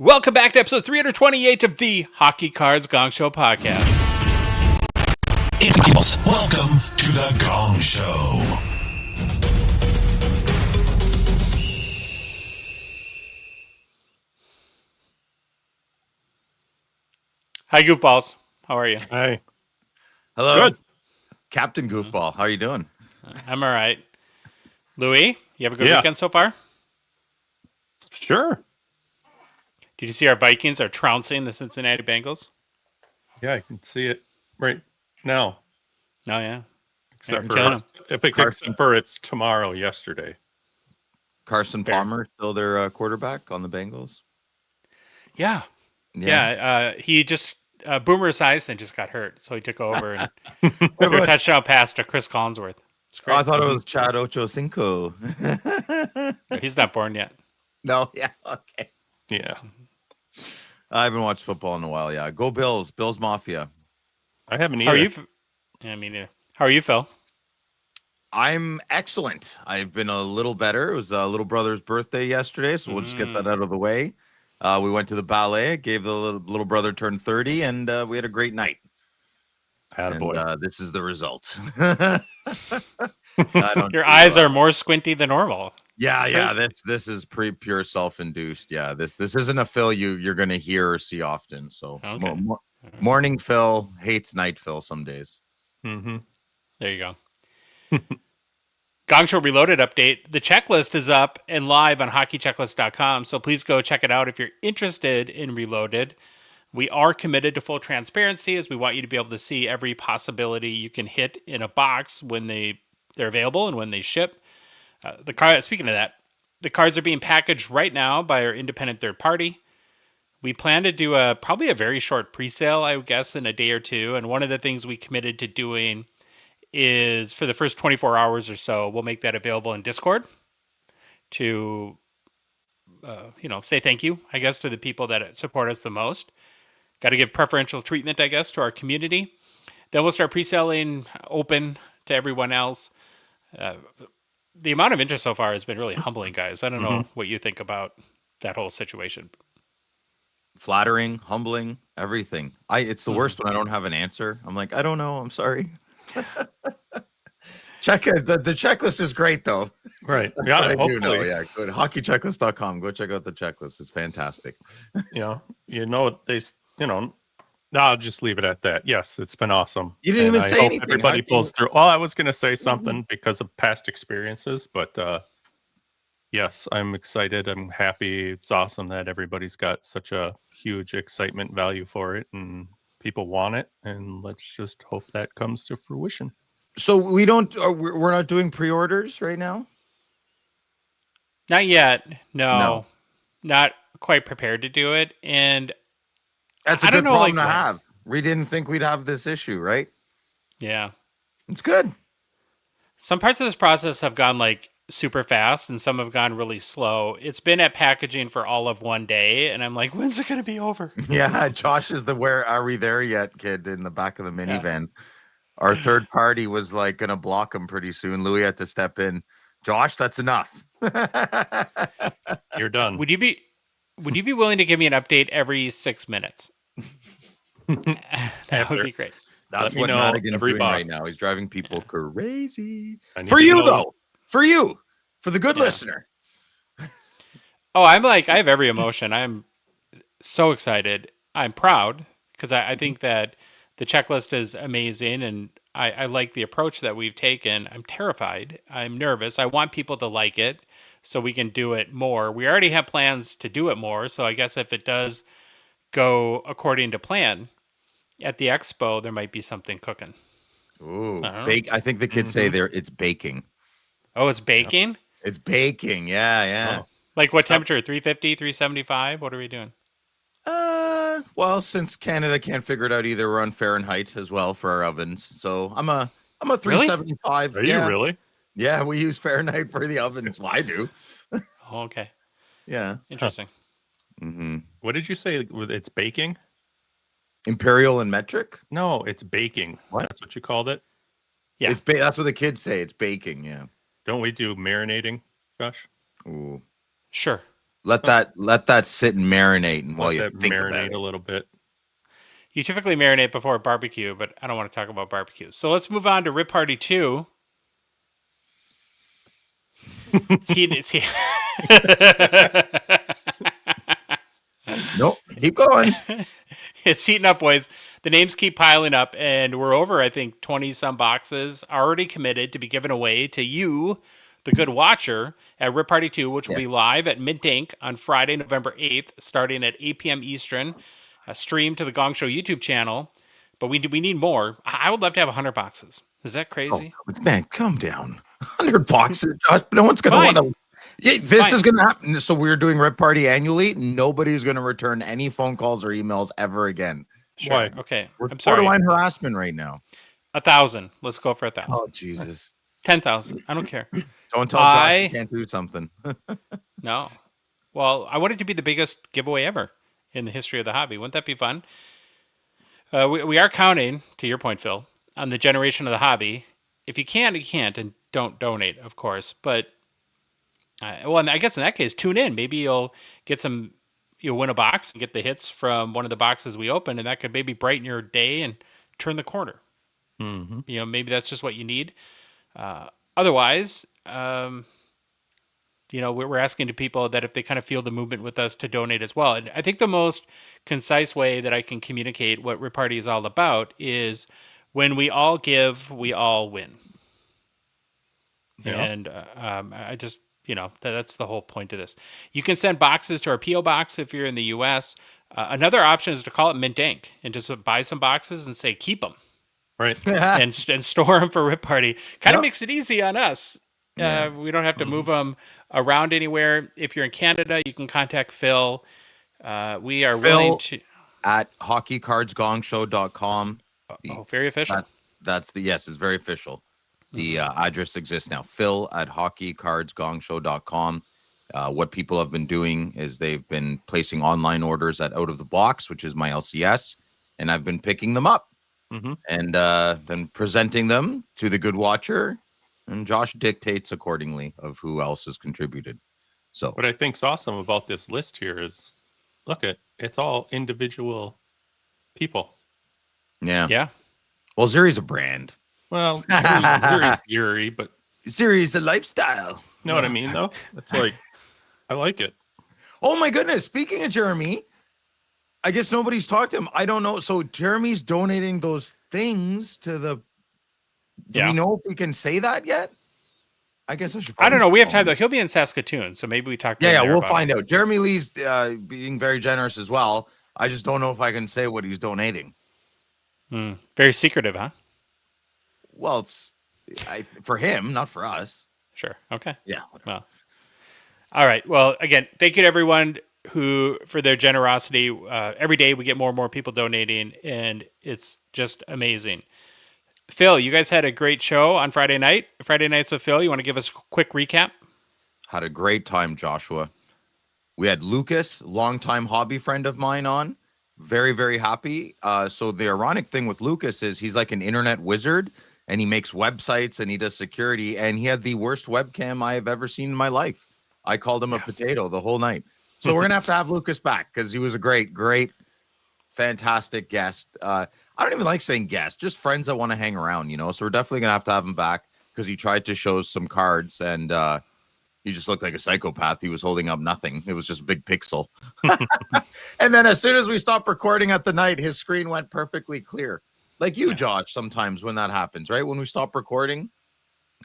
Welcome back to episode 328 of the Hockey Cards Gongshow podcast. Welcome to the Gongshow. Hi, goofballs. How are you? Hi. Hello. Good. Captain Goofball. How are you doing? I'm all right. Louis, you have a good Yeah. weekend so far? Sure. Did you see our Vikings are trouncing the Cincinnati Bengals? Yeah, I can see it right now. Oh, yeah. Except They're killing except for it's tomorrow, yesterday. Carson Palmer, still their quarterback on the Bengals? Yeah. He just, Boomer Esiason just got hurt, so he took over and threw a touchdown pass to Chris Collinsworth. Oh, I thought it was Chad Ochocinco. He's not born yet. No, yeah, okay. Yeah. I haven't watched football in a while, yeah. Go Bills. Bills Mafia. I haven't How either. are you? How are you, Phil? I'm excellent. I've been a little better. It was a little brother's birthday yesterday, so we'll just get that out of the way. We went to the ballet, gave the little brother turned 30, and we had a great night. Attaboy. And this is the result. Your eyes are more squinty than normal. Yeah. This is pure self-induced. Yeah, this isn't a Phil you're going to hear or see often. So Okay. Morning Phil hates night Phil some days. Mm-hmm. There you go. Gongshow Reloaded update. The checklist is up and live on hockeychecklist.com, so please go check it out if you're interested in Reloaded. We are committed to full transparency as we want you to be able to see every possibility you can hit in a box when they're available and when they ship. Speaking of that, the cards are being packaged right now by our independent third party. We plan to do probably a very short pre-sale, I would guess, in a day or two. And one of the things we committed to doing is for the first 24 hours or so, we'll make that available in Discord to, say thank you, I guess, to the people that support us the most. Got to give preferential treatment, I guess, to our community. Then we'll start pre-selling open to everyone else. The amount of interest so far has been really humbling, guys. I don't know what you think about that whole situation. Flattering, humbling, everything. It's the worst when I don't have an answer. I'm like, I don't know. I'm sorry. Check it. The checklist is great though. Right. Yeah, I hopefully. do know. Yeah, good. Hockeychecklist.com. Go check out the checklist. It's fantastic. I'll just leave it at that. Yes, it's been awesome. You didn't even I say hope anything. Everybody pulls through. Well, I was going to say something because of past experiences, but yes, I'm excited. I'm happy. It's awesome that everybody's got such a huge excitement value for it and people want it. And let's just hope that comes to fruition. So we're not doing pre-orders right now? Not yet. No. Not quite prepared to do it. And That's a good problem to have. We didn't think we'd have this issue, right? Yeah. It's good. Some parts of this process have gone super fast and some have gone really slow. It's been at packaging for all of one day. And I'm like, when's it going to be over? Yeah. Josh is the "where are we there yet" kid in the back of the minivan. Yeah. Our third party was going to block him pretty soon. Louis had to step in. Josh, that's enough. You're done. Would you be willing to give me an update every 6 minutes? That would be great. That's what Madigan's doing right now. He's driving people crazy. For you, though. For you. For the good listener. Oh, I have every emotion. I'm so excited. I'm proud because I think that the checklist is amazing and I like the approach that we've taken. I'm terrified. I'm nervous. I want people to like it so we can do it more. We already have plans to do it more. So I guess if it does go according to plan at the expo, there might be something cooking. Ooh, I think the kids say it's baking. Oh, it's baking? It's baking. Yeah. Oh. Like what temperature? 350, 375? What are we doing? Well, since Canada can't figure it out either, we're on Fahrenheit as well for our ovens. So I'm a 375. Really? Are you really? Yeah, we use Fahrenheit for the ovens. Well, I do. Oh, okay. Yeah. Interesting. Mm-hmm. What did you say? It's baking? Imperial and metric? No, it's baking. What? That's what you called it? Yeah. That's what the kids say. It's baking, yeah. Don't we do marinating, Josh? Ooh. Sure. Let that sit and marinate, and while Let you that think about marinate it. a little bit. You typically marinate before a barbecue, but I don't want to talk about barbecues. So let's move on to Rip Party 2. It's Nope, keep going. it's heating up, boys. The names keep piling up, and we're over, I think, 20 some boxes already committed to be given away to you, the good watcher, at Rip Party 2, which will be live at Mint Inc. on Friday, November 8th, starting at 8 p.m. Eastern, stream to the Gongshow YouTube channel. But we need more. I would love to have 100 boxes. Is that crazy? Man, calm down. 100 boxes, Josh. No one's going to Fine. want to. Yeah, this Fine. is going to happen. So we're doing Rip Party annually. Nobody's going to return any phone calls or emails ever again. Sure. Why? Okay. We're I'm sorry. borderline harassment right now. 1,000. Let's go for 1,000. Oh, Jesus. 10,000. I don't care. Don't tell Josh you can't do something. No. Well, I want it to be the biggest giveaway ever in the history of the hobby. Wouldn't that be fun? We are counting, to your point, Phil, on the generation of the hobby. If you can, you can't, and don't donate, of course. But, well, I guess in that case, tune in. Maybe you'll win a box and get the hits from one of the boxes we open, and that could maybe brighten your day and turn the corner. Mm-hmm. Maybe that's just what you need. Otherwise, we're asking to people that if they kind of feel the movement with us to donate as well. And I think the most concise way that I can communicate what Rip Party is all about is when we all give, we all win. Yeah. And I just, that's the whole point of this. You can send boxes to our P.O. box if you're in the U.S. Another option is to call it Mint Inc. and just buy some boxes and say, keep them. Right. and store them for Rip Party. Kind of Yep. makes it easy on us. Yeah. We don't have to move them around anywhere. If you're in Canada, you can contact Phil. We are willing to at hockeycardsgongshow.com. very official. That's yes, it's very official. The address exists now. Phil at hockeycardsgongshow.com. What people have been doing is they've been placing online orders at Out of the Box, which is my LCS, and I've been picking them up and then presenting them to the good watcher, and Josh dictates accordingly of who else has contributed. So What I think's awesome about this list here is, it's all individual people. Yeah. Well, Zuri's a brand. Well, Zuri's Zuri, but Zuri's a lifestyle. you know what I mean, though? It's like, I like it. Oh my goodness. Speaking of Jeremy, I guess nobody's talked to him. I don't know. So Jeremy's donating those things to the. Do we know if we can say that yet? I guess I should. I don't know. We have time though. He'll be in Saskatoon, so maybe we talk to him. Yeah, there we'll about find out. Jeremy Lee's being very generous as well. I just don't know if I can say what he's donating. it. Very secretive, huh? Well, it's for him, not for us. Sure. Okay. Yeah. Well. All right. Well, again, thank you to everyone for their generosity. Every day we get more and more people donating, and it's just amazing. Phil, you guys had a great show on Friday night. Friday Nights with Phil. You want to give us a quick recap? Had a great time, Joshua. We had Lucas, longtime hobby friend of mine, on. Very, very happy. So the ironic thing with Lucas is he's like an internet wizard, and he makes websites and he does security, and he had the worst webcam I have ever seen in my life. I called him a potato the whole night. So we're going to have Lucas back because he was a great, fantastic guest. I don't even like saying guest, just friends that want to hang around, So we're definitely going to have him back because he tried to show some cards and he just looked like a psychopath. He was holding up nothing. It was just a big pixel. And then as soon as we stopped recording at the night, his screen went perfectly clear. Like you, Josh, sometimes when that happens, right? When we stop recording,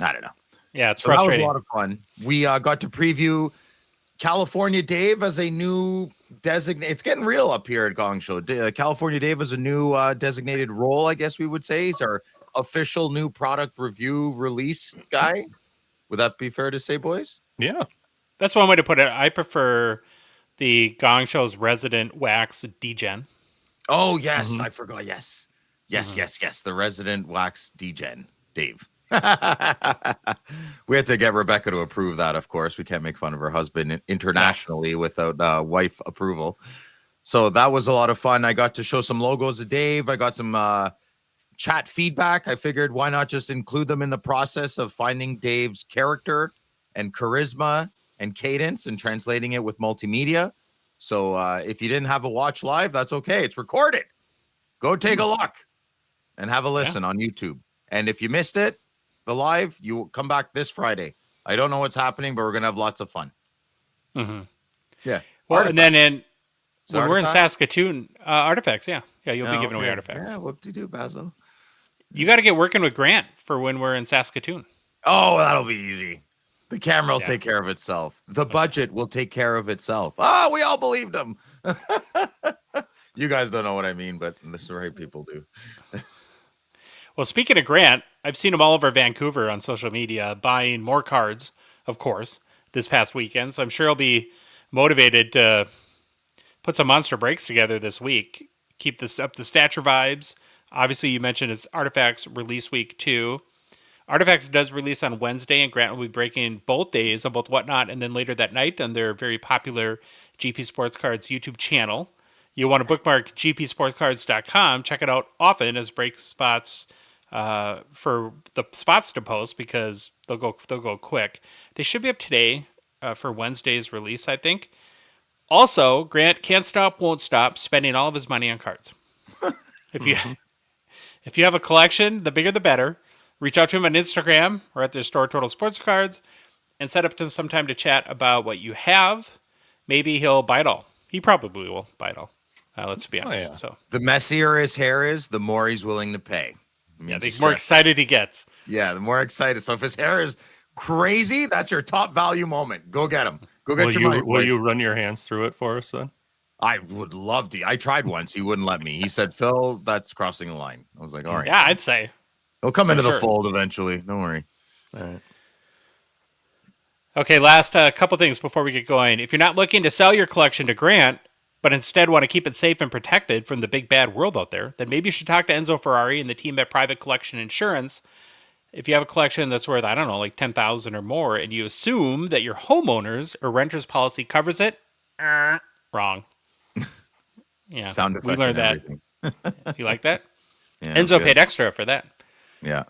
I don't know. Yeah, it's So that was frustrating. a lot of fun. We got to preview California Dave as a new designated. It's getting real up here at Gongshow. California Dave is a new designated role, I guess we would say. He's our official new product review release guy. Would that be fair to say, boys? Yeah. That's one way to put it. I prefer the Gong Show's resident wax degen. Oh, yes. I forgot. Yes. The resident wax degen, Dave. We had to get Rebecca to approve that, of course. We can't make fun of her husband internationally without wife approval. So that was a lot of fun. I got to show some logos of Dave. I got some chat feedback. I figured why not just include them in the process of finding Dave's character and charisma and cadence and translating it with multimedia. So if you didn't have a watch live, that's okay. It's recorded. Go take a look and have a listen on YouTube. And if you missed it, the live, you come back this Friday. I don't know what's happening, but we're going to have lots of fun. Mm-hmm. Yeah. Well, and then when we're in Artifact? Saskatoon, Artifacts, yeah, you'll be giving away okay. artifacts. Yeah, whoop-de-doo, Basil. You got to get working with Grant for when we're in Saskatoon. Oh, that'll be easy. The camera will take care of itself. The budget will take care of itself. Oh, we all believed him. You guys don't know what I mean, but the right people do. Well, speaking of Grant, I've seen him all over Vancouver on social media buying more cards, of course, this past weekend. So I'm sure he'll be motivated to put some monster breaks together this week. Keep this up the stature vibes. Obviously, you mentioned it's Artifacts release week 2. Artifacts does release on Wednesday, and Grant will be breaking both days on both Whatnot and then later that night on their very popular GP Sports Cards YouTube channel. You'll want to bookmark gpsportscards.com. Check it out often as break spots for the spots to post because they'll go quick. They should be up today for Wednesday's release, I think. Also, Grant can't stop, won't stop spending all of his money on cards. If you have a collection, the bigger the better. Reach out to him on Instagram or at their store, Total Sports Cards, and set up some time to chat about what you have. Maybe he'll buy it all. He probably will buy it all. Let's be honest. yeah. So The messier his hair is, the more he's willing to pay. the more excited he gets. Yeah, the more excited. So if his hair is crazy, that's your top value moment. Go get him. Go get your money. Will boys. you run your hands through it for us then? I would love to. I tried once. He wouldn't let me. He said, Phil, that's crossing the line. I was like, all right. Yeah, I'd say. He'll come into the sure. fold eventually. Don't worry. All right. Okay, last couple things before we get going. If you're not looking to sell your collection to Grant, but instead want to keep it safe and protected from the big bad world out there, then maybe you should talk to Enzo Ferrari and the team at Private Collection Insurance. If you have a collection that's worth, I don't know, like $10,000 or more, and you assume that your homeowner's or renter's policy covers it, wrong. Yeah, Sound effect. we learned that. Everything. You like that? Yeah, Enzo good. paid extra for that. Yeah.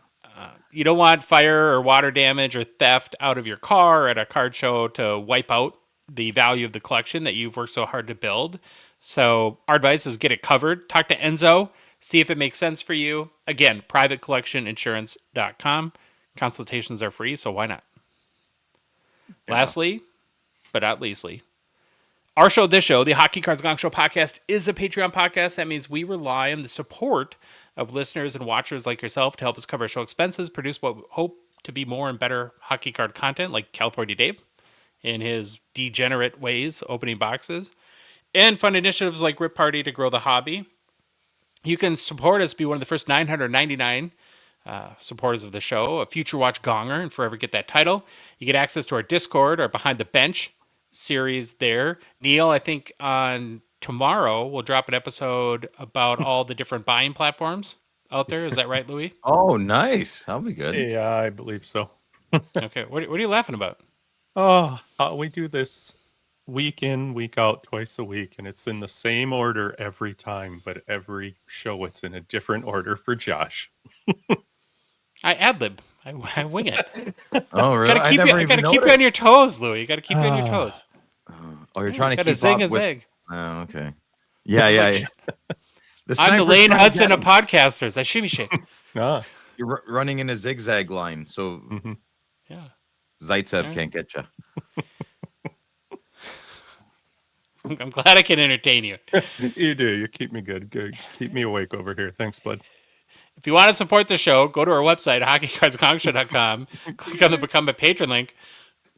You don't want fire or water damage or theft out of your car at a card show to wipe out the value of the collection that you've worked so hard to build. So our advice is get it covered. Talk to Enzo. See if it makes sense for you. Again, privatecollectioninsurance.com. Consultations are free, so why not? Yeah. Lastly, but not leastly, our show, this show, the Hockey Cards Gongshow podcast, is a Patreon podcast. That means we rely on the support of listeners and watchers like yourself to help us cover show expenses, produce what we hope to be more and better hockey card content, like California Dave in his degenerate ways, opening boxes, and fun initiatives like Rip Party to grow the hobby. You can support us, be one of the first 999 supporters of the show, a future watch gonger, and forever get that title. You get access to our Discord, our Behind the Bench series there. Neil, I think on tomorrow we'll drop an episode about all the different buying platforms out there. Is that right, Louis? Oh, nice. That'll be good. Yeah, I believe so. Okay. What are you laughing about? Oh, we do this week in, week out, twice a week, and it's in the same order every time, but every show it's in a different order for Josh. I ad-lib. I wing it. Oh, really? I gotta keep you on your toes, Louis. You gotta keep you on your toes. Oh, you're trying to Gotta keep zing up a with... zig. Oh, okay. Yeah. I'm the Lane Hudson of podcasters. I shimmy shake. Ah, You're running in a zigzag line, so Yeah. Zaitsev can't get you. I'm glad I can entertain you. you do. You keep me good. Keep me awake over here. Thanks, bud. If you want to support the show, go to our website, hockeycardsgongshow.com, click on the Become a Patron link,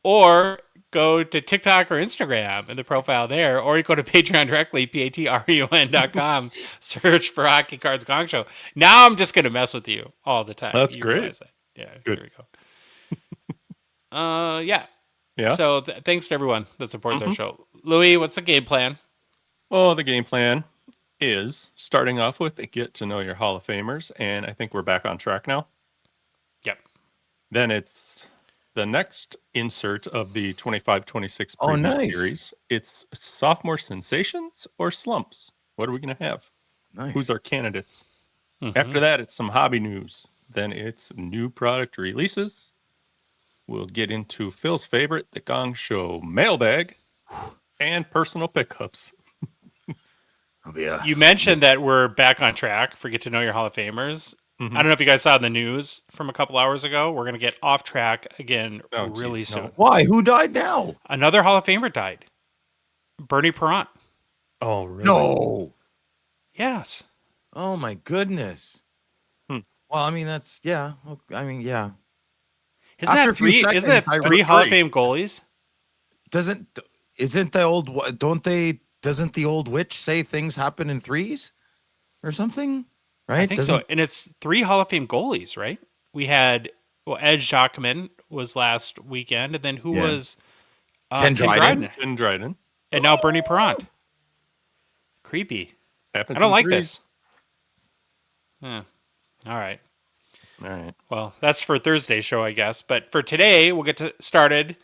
or go to TikTok or Instagram and the profile there, or you go to Patreon directly, patreon.com, search for Hockey Cards Gongshow. Now I'm just going to mess with you all the time. That's You great. realize that. Yeah, Good. Here we go. Yeah. Yeah. So thanks to everyone that supports our show. Louis, what's the game plan? Oh, the game plan is starting off with get to know your Hall of Famers, and I think we're back on track now. Yep. Then it's the next insert of the 25-26 Oh, preview nice. series. It's sophomore sensations or slumps. What are we going to have? Nice. Who's our candidates? Mhm. After that, it's some hobby news. Then it's new product releases. we'll get into Phil's favorite, the Gongshow Mailbag, and personal pickups. You mentioned that we're back on track for Get to Know Your Hall of Famers. I don't know if you guys saw the news from a couple hours ago. We're going to get off track again really soon. No. Why? Who died now? Another Hall of Famer died. Bernie Perrant. Oh, really? No. Yes. Oh my goodness. Well, I mean yeah. I mean, yeah. Isn't After that a few three? seconds, Isn't that I three was Hall of three. Fame goalies? Doesn't the old witch say things happen in threes or something? Right? I think so. And it's 3 Hall of Fame goalies, right? We had Ed Jacquemin was last weekend, and then who was Ken Dryden. Ken Dryden. And now Bernie Perrant. Creepy. Happens I don't in like threes. this. All right. All right. Well, that's for Thursday's show, I guess. But for today, we'll get started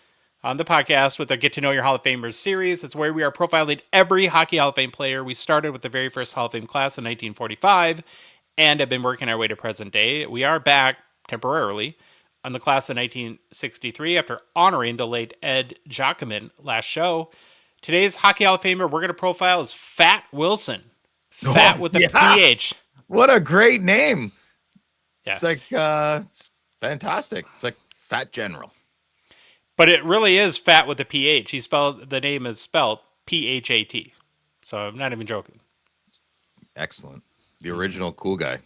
on the podcast with our Get to Know Your Hall of Famers series. It's where we are profiling every Hockey Hall of Fame player. We started with the very first Hall of Fame class in 1945 and have been working our way to present day. We are back temporarily on the class of 1963 after honoring the late Ed Jacquemin last show. Today's Hockey Hall of Famer we're going to profile is Phat Wilson. Phat with a PH. What a great name. Yeah. It's like it's fantastic. It's like Fat General. But it really is Phat with a PH. The name is spelled Phat. So I'm not even joking. Excellent. The original cool guy.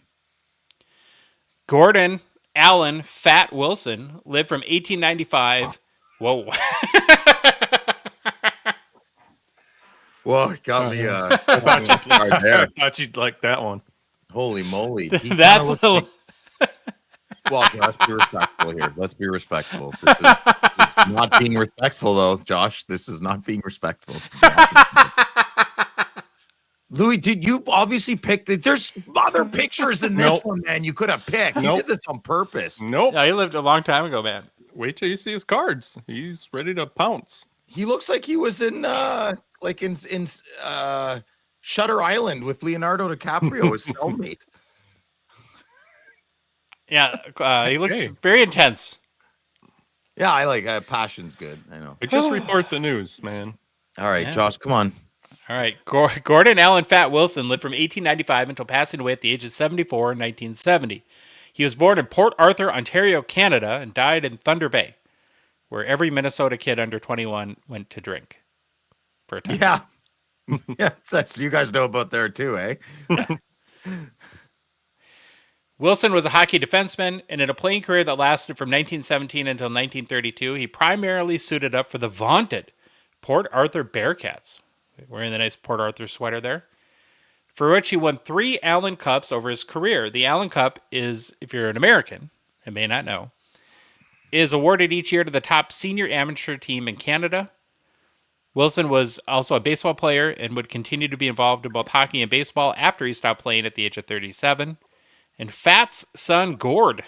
Gordon Allen Phat Wilson lived from 1895. Whoa. Well, got me I thought you'd like that one. Holy moly. He That's kinda looked well, okay, let's be respectful here. Let's be respectful. It's not being respectful, though, Josh. This is not being respectful. Louis, did you obviously pick? There's other pictures in this one, man. You could have picked. You did this on purpose. Nope. Yeah, he lived a long time ago, man. Wait till you see his cards. He's ready to pounce. He looks like he was in Shutter Island with Leonardo DiCaprio, his cellmate. Yeah, he looks very intense. Yeah, I like passion's good. I know. I just report the news, man. All right, Yeah. Josh, come on. All right. Gordon Allen Phat Wilson lived from 1895 until passing away at the age of 74 in 1970. He was born in Port Arthur, Ontario, Canada, and died in Thunder Bay, where every Minnesota kid under 21 went to drink for a time. Yeah. Yeah, so you guys know about there too, eh? Wilson was a hockey defenseman, and in a playing career that lasted from 1917 until 1932, he primarily suited up for the vaunted Port Arthur Bearcats, wearing the nice Port Arthur sweater there, for which he won 3 Allen Cups over his career. The Allen Cup is, if you're an American and may not know, is awarded each year to the top senior amateur team in Canada. Wilson was also a baseball player and would continue to be involved in both hockey and baseball after he stopped playing at the age of 37. And Phat's son, Gord,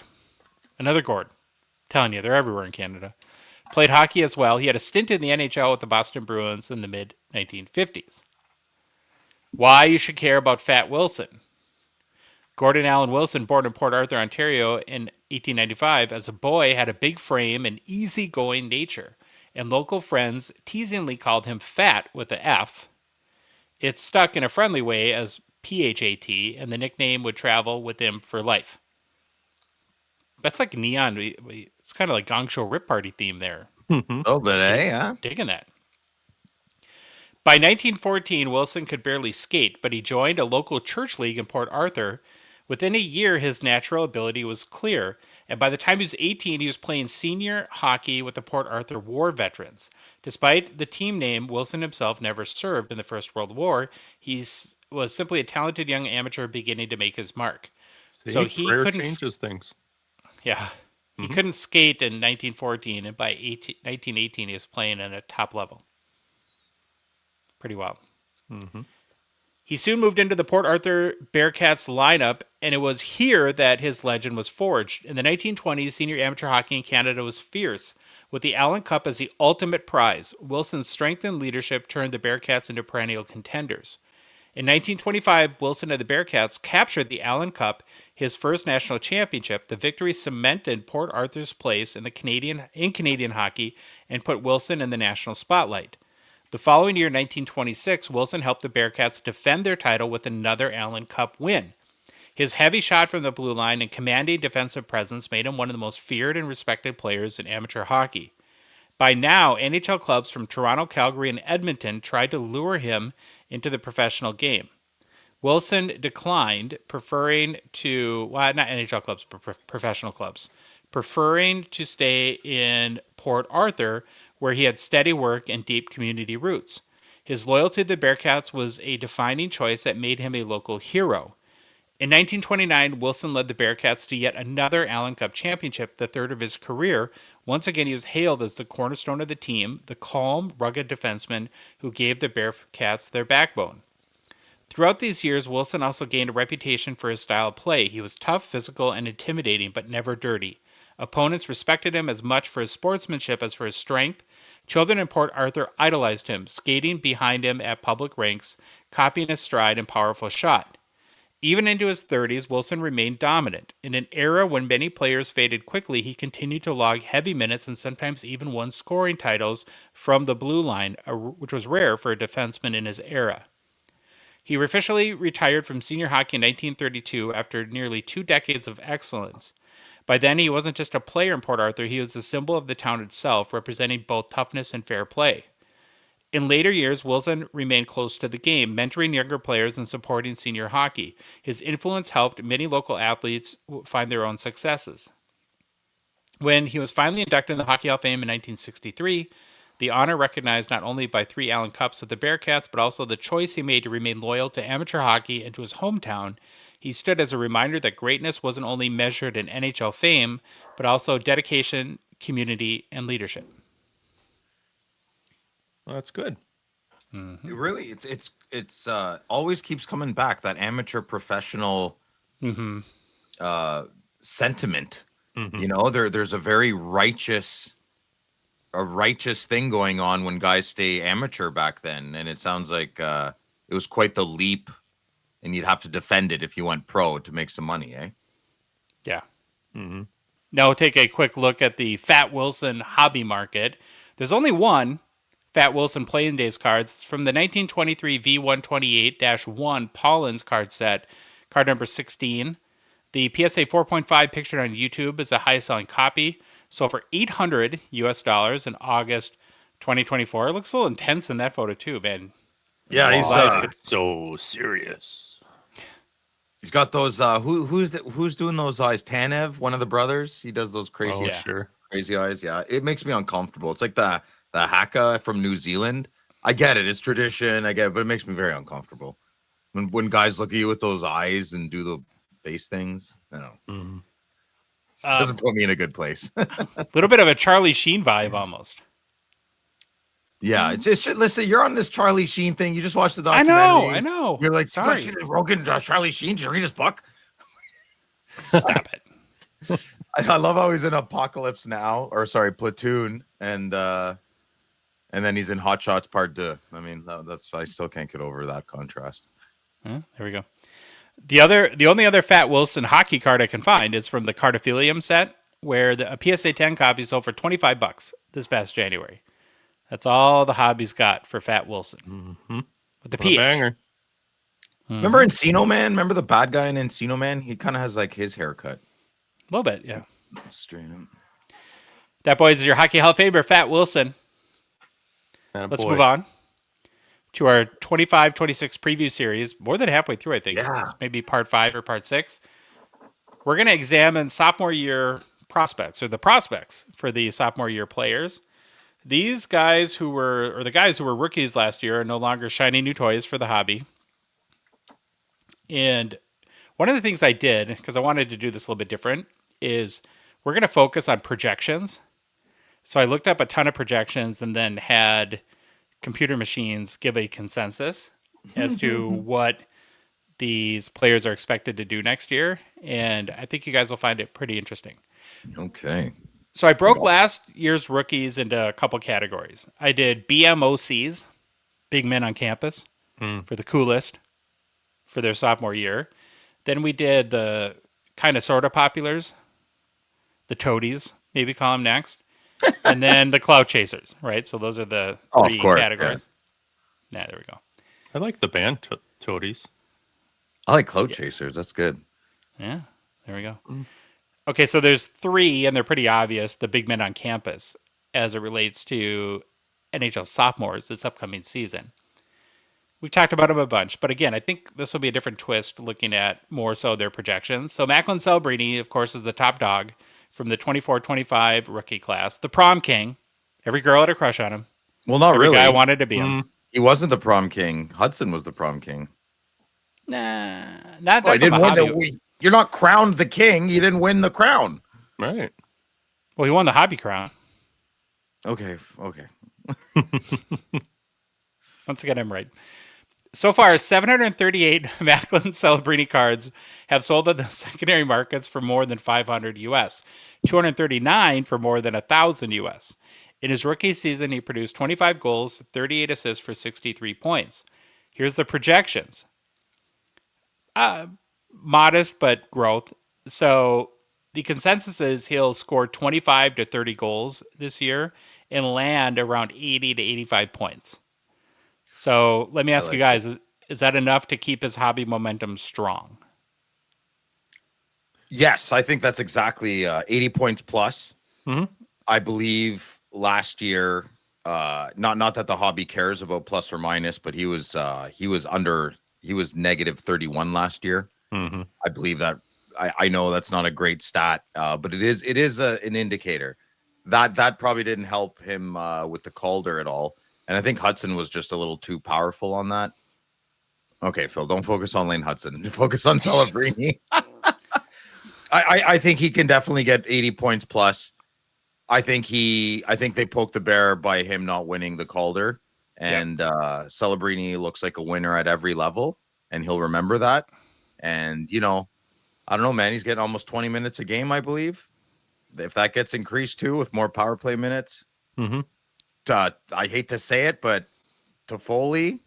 another Gord, telling you, they're everywhere in Canada, played hockey as well. He had a stint in the NHL with the Boston Bruins in the mid-1950s. Why you should care about Phat Wilson. Gordon Allen Wilson, born in Port Arthur, Ontario in 1895, as a boy had a big frame and easygoing nature, and local friends teasingly called him Phat with a F. It stuck in a friendly way as Phat, and the nickname would travel with him for life. That's like neon. It's kind of like Gongshow Rip Party theme there. A little bit, eh? Yeah. Digging that. By 1914, Wilson could barely skate, but he joined a local church league in Port Arthur. Within a year, his natural ability was clear, and by the time he was 18, he was playing senior hockey with the Port Arthur War veterans. Despite the team name, Wilson himself never served in the First World War. He was simply a talented young amateur beginning to make his mark. So he couldn't changes things. Yeah. He couldn't skate in 1914, and by 1918, he was playing at a top level. Pretty wild. He soon moved into the Port Arthur Bearcats lineup, and it was here that his legend was forged. In the 1920s, senior amateur hockey in Canada was fierce. With the Allen Cup as the ultimate prize, Wilson's strength and leadership turned the Bearcats into perennial contenders. In 1925, Wilson and the Bearcats captured the Allen Cup, his first national championship, the victory cemented Port Arthur's place in Canadian hockey and put Wilson in the national spotlight. The following year, 1926, Wilson helped the Bearcats defend their title with another Allen Cup win. His heavy shot from the blue line and commanding defensive presence made him one of the most feared and respected players in amateur hockey. By now, NHL clubs from Toronto, Calgary, and Edmonton tried to lure him into the professional game. Wilson declined, preferring to, well, not NHL clubs, but professional clubs, preferring to stay in Port Arthur, where he had steady work and deep community roots. His loyalty to the Bearcats was a defining choice that made him a local hero. In 1929, Wilson led the Bearcats to yet another Allen Cup championship, the third of his career. Once again, he was hailed as the cornerstone of the team, the calm, rugged defenseman who gave the Bearcats their backbone. Throughout these years, Wilson also gained a reputation for his style of play. He was tough, physical, and intimidating, but never dirty. Opponents respected him as much for his sportsmanship as for his strength. Children in Port Arthur idolized him, skating behind him at public rinks, copying his stride and powerful shot. Even into his 30s, Wilson remained dominant. In an era when many players faded quickly, he continued to log heavy minutes and sometimes even won scoring titles from the blue line, which was rare for a defenseman in his era. He officially retired from senior hockey in 1932 after nearly 2 decades of excellence. By then, he wasn't just a player in Port Arthur, he was a symbol of the town itself, representing both toughness and fair play. In later years, Wilson remained close to the game, mentoring younger players and supporting senior hockey. His influence helped many local athletes find their own successes. When he was finally inducted in the Hockey Hall of Fame in 1963, the honor recognized not only by 3 Allen Cups with the Bearcats, but also the choice he made to remain loyal to amateur hockey and to his hometown. He stood as a reminder that greatness wasn't only measured in NHL fame, but also dedication, community, and leadership. Well, that's good. It really, it's always keeps coming back, that amateur professional sentiment. You know, there's a very righteous thing going on when guys stay amateur back then, and it sounds like it was quite the leap, and you'd have to defend it if you went pro to make some money, eh? Yeah. Now we'll take a quick look at the Phat Wilson hobby market. There's only one Phat Wilson Playing Days cards. It's from the 1923 V128-1 Paulins card set, card number 16. The PSA 4.5 pictured on YouTube is the highest selling copy. Sold for $800 US in August 2024. It looks a little intense in that photo too, man. Yeah, he's so serious. He's got those. Who's doing those eyes? Tanev, one of the brothers. He does those crazy, crazy eyes. Yeah, it makes me uncomfortable. It's like the haka from New Zealand. I get it. It's tradition. I get it, but it makes me very uncomfortable when guys look at you with those eyes and do the face things. I don't know. Doesn't put me in a good place. A little bit of a Charlie Sheen vibe almost. Yeah, it's just, listen, you're on this Charlie Sheen thing. You just watched the documentary. I know. You're like, sorry. Rogan, Charlie Sheen, did you read his book? Stop it. I love how he's in Apocalypse Now, or sorry, Platoon, and then he's in Hot Shots Part 2. I mean, I still can't get over that contrast. There we go. The only other Phat Wilson hockey card I can find is from the Cardophilium set, where a PSA 10 copy sold for $25 this past January. That's all the hobbies got for Phat Wilson. With the PH. Banger. Remember Encino Man? Remember the bad guy in Encino Man? He kind of has like his haircut. A little bit, yeah. Straight up. That, boys, is your Hockey Hall of Famer, Phat Wilson. Let's move on to our 25-26 preview series. More than halfway through, I think. Yeah. It's maybe part 5 or part 6. We're going to examine sophomore year prospects, or the prospects for the sophomore year players. These guys the guys who were rookies last year are no longer shiny new toys for the hobby. And one of the things I did, because I wanted to do this a little bit different, is we're going to focus on projections. So I looked up a ton of projections and then had computer machines give a consensus as to what these players are expected to do next year. And I think you guys will find it pretty interesting. Okay. So I broke last year's rookies into a couple categories. I did BMOCs, big men on campus, for the coolest for their sophomore year. Then we did the kind of sort of populars, the toadies, maybe call them next, and then the clout chasers, right? So those are the Oh, of three course, categories. Yeah, there we go. I like the band Toadies. I like clout chasers. That's good. Yeah, there we go. Mm. Okay, so there's three, and they're pretty obvious. The big men on campus, as it relates to NHL sophomores this upcoming season. We've talked about them a bunch, but again, I think this will be a different twist looking at more so their projections. So Macklin Celebrini, of course, is the top dog from the 24-25 rookie class. The prom king. Every girl had a crush on him. Well, not Every really. guy wanted to be him. Mm. He wasn't the prom king. Hudson was the prom king. Nah, not Oh, that from a hobby. You're not crowned the king. You didn't win the crown. Right. Well, he won the hobby crown. Okay. Once again, I'm right. So far, 738 Macklin Celebrini cards have sold at the secondary markets for more than 500 US, 239 for more than 1,000 US. In his rookie season, he produced 25 goals, 38 assists for 63 points. Here's the projections. Modest, but growth. So the consensus is he'll score 25 to 30 goals this year and land around 80 to 85 points. So let me ask you guys, is that enough to keep his hobby momentum strong? Yes, I think that's exactly 80 points plus. Mhm. I believe last year, not that the hobby cares about plus or minus, but he was negative 31 last year. Mhm. I believe that. I know that's not a great stat, but it is an indicator. That probably didn't help him with the Calder at all. And I think Hudson was just a little too powerful on that. Okay, Phil, don't focus on Lane Hudson. Focus on Celebrini. I think he can definitely get 80 points plus. I think they poked the bear by him not winning the Calder. And Celebrini looks like a winner at every level, and he'll remember that. And, I don't know, man. He's getting almost 20 minutes a game, I believe. If that gets increased too with more power play minutes, Mhm. I hate to say it, but Toffoli,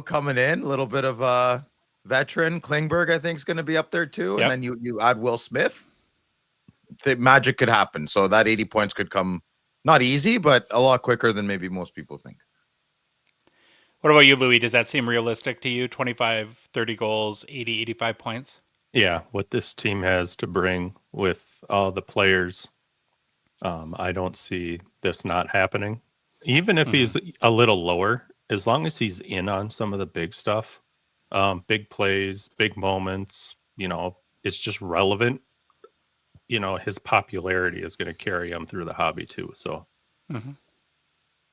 coming in, a little bit of a veteran. Klingberg, I think, is going to be up there too. Yep. And then you add Will Smith. The magic could happen. So that 80 points could come not easy, but a lot quicker than maybe most people think. What about you, Louis? Does that seem realistic to you? 25, 30 goals, 80, 85 points? Yeah, what this team has to bring with all the players, I don't see this not happening. Even if he's a little lower, as long as he's in on some of the big stuff, big plays, big moments, it's just relevant. His popularity is going to carry him through the hobby too. So,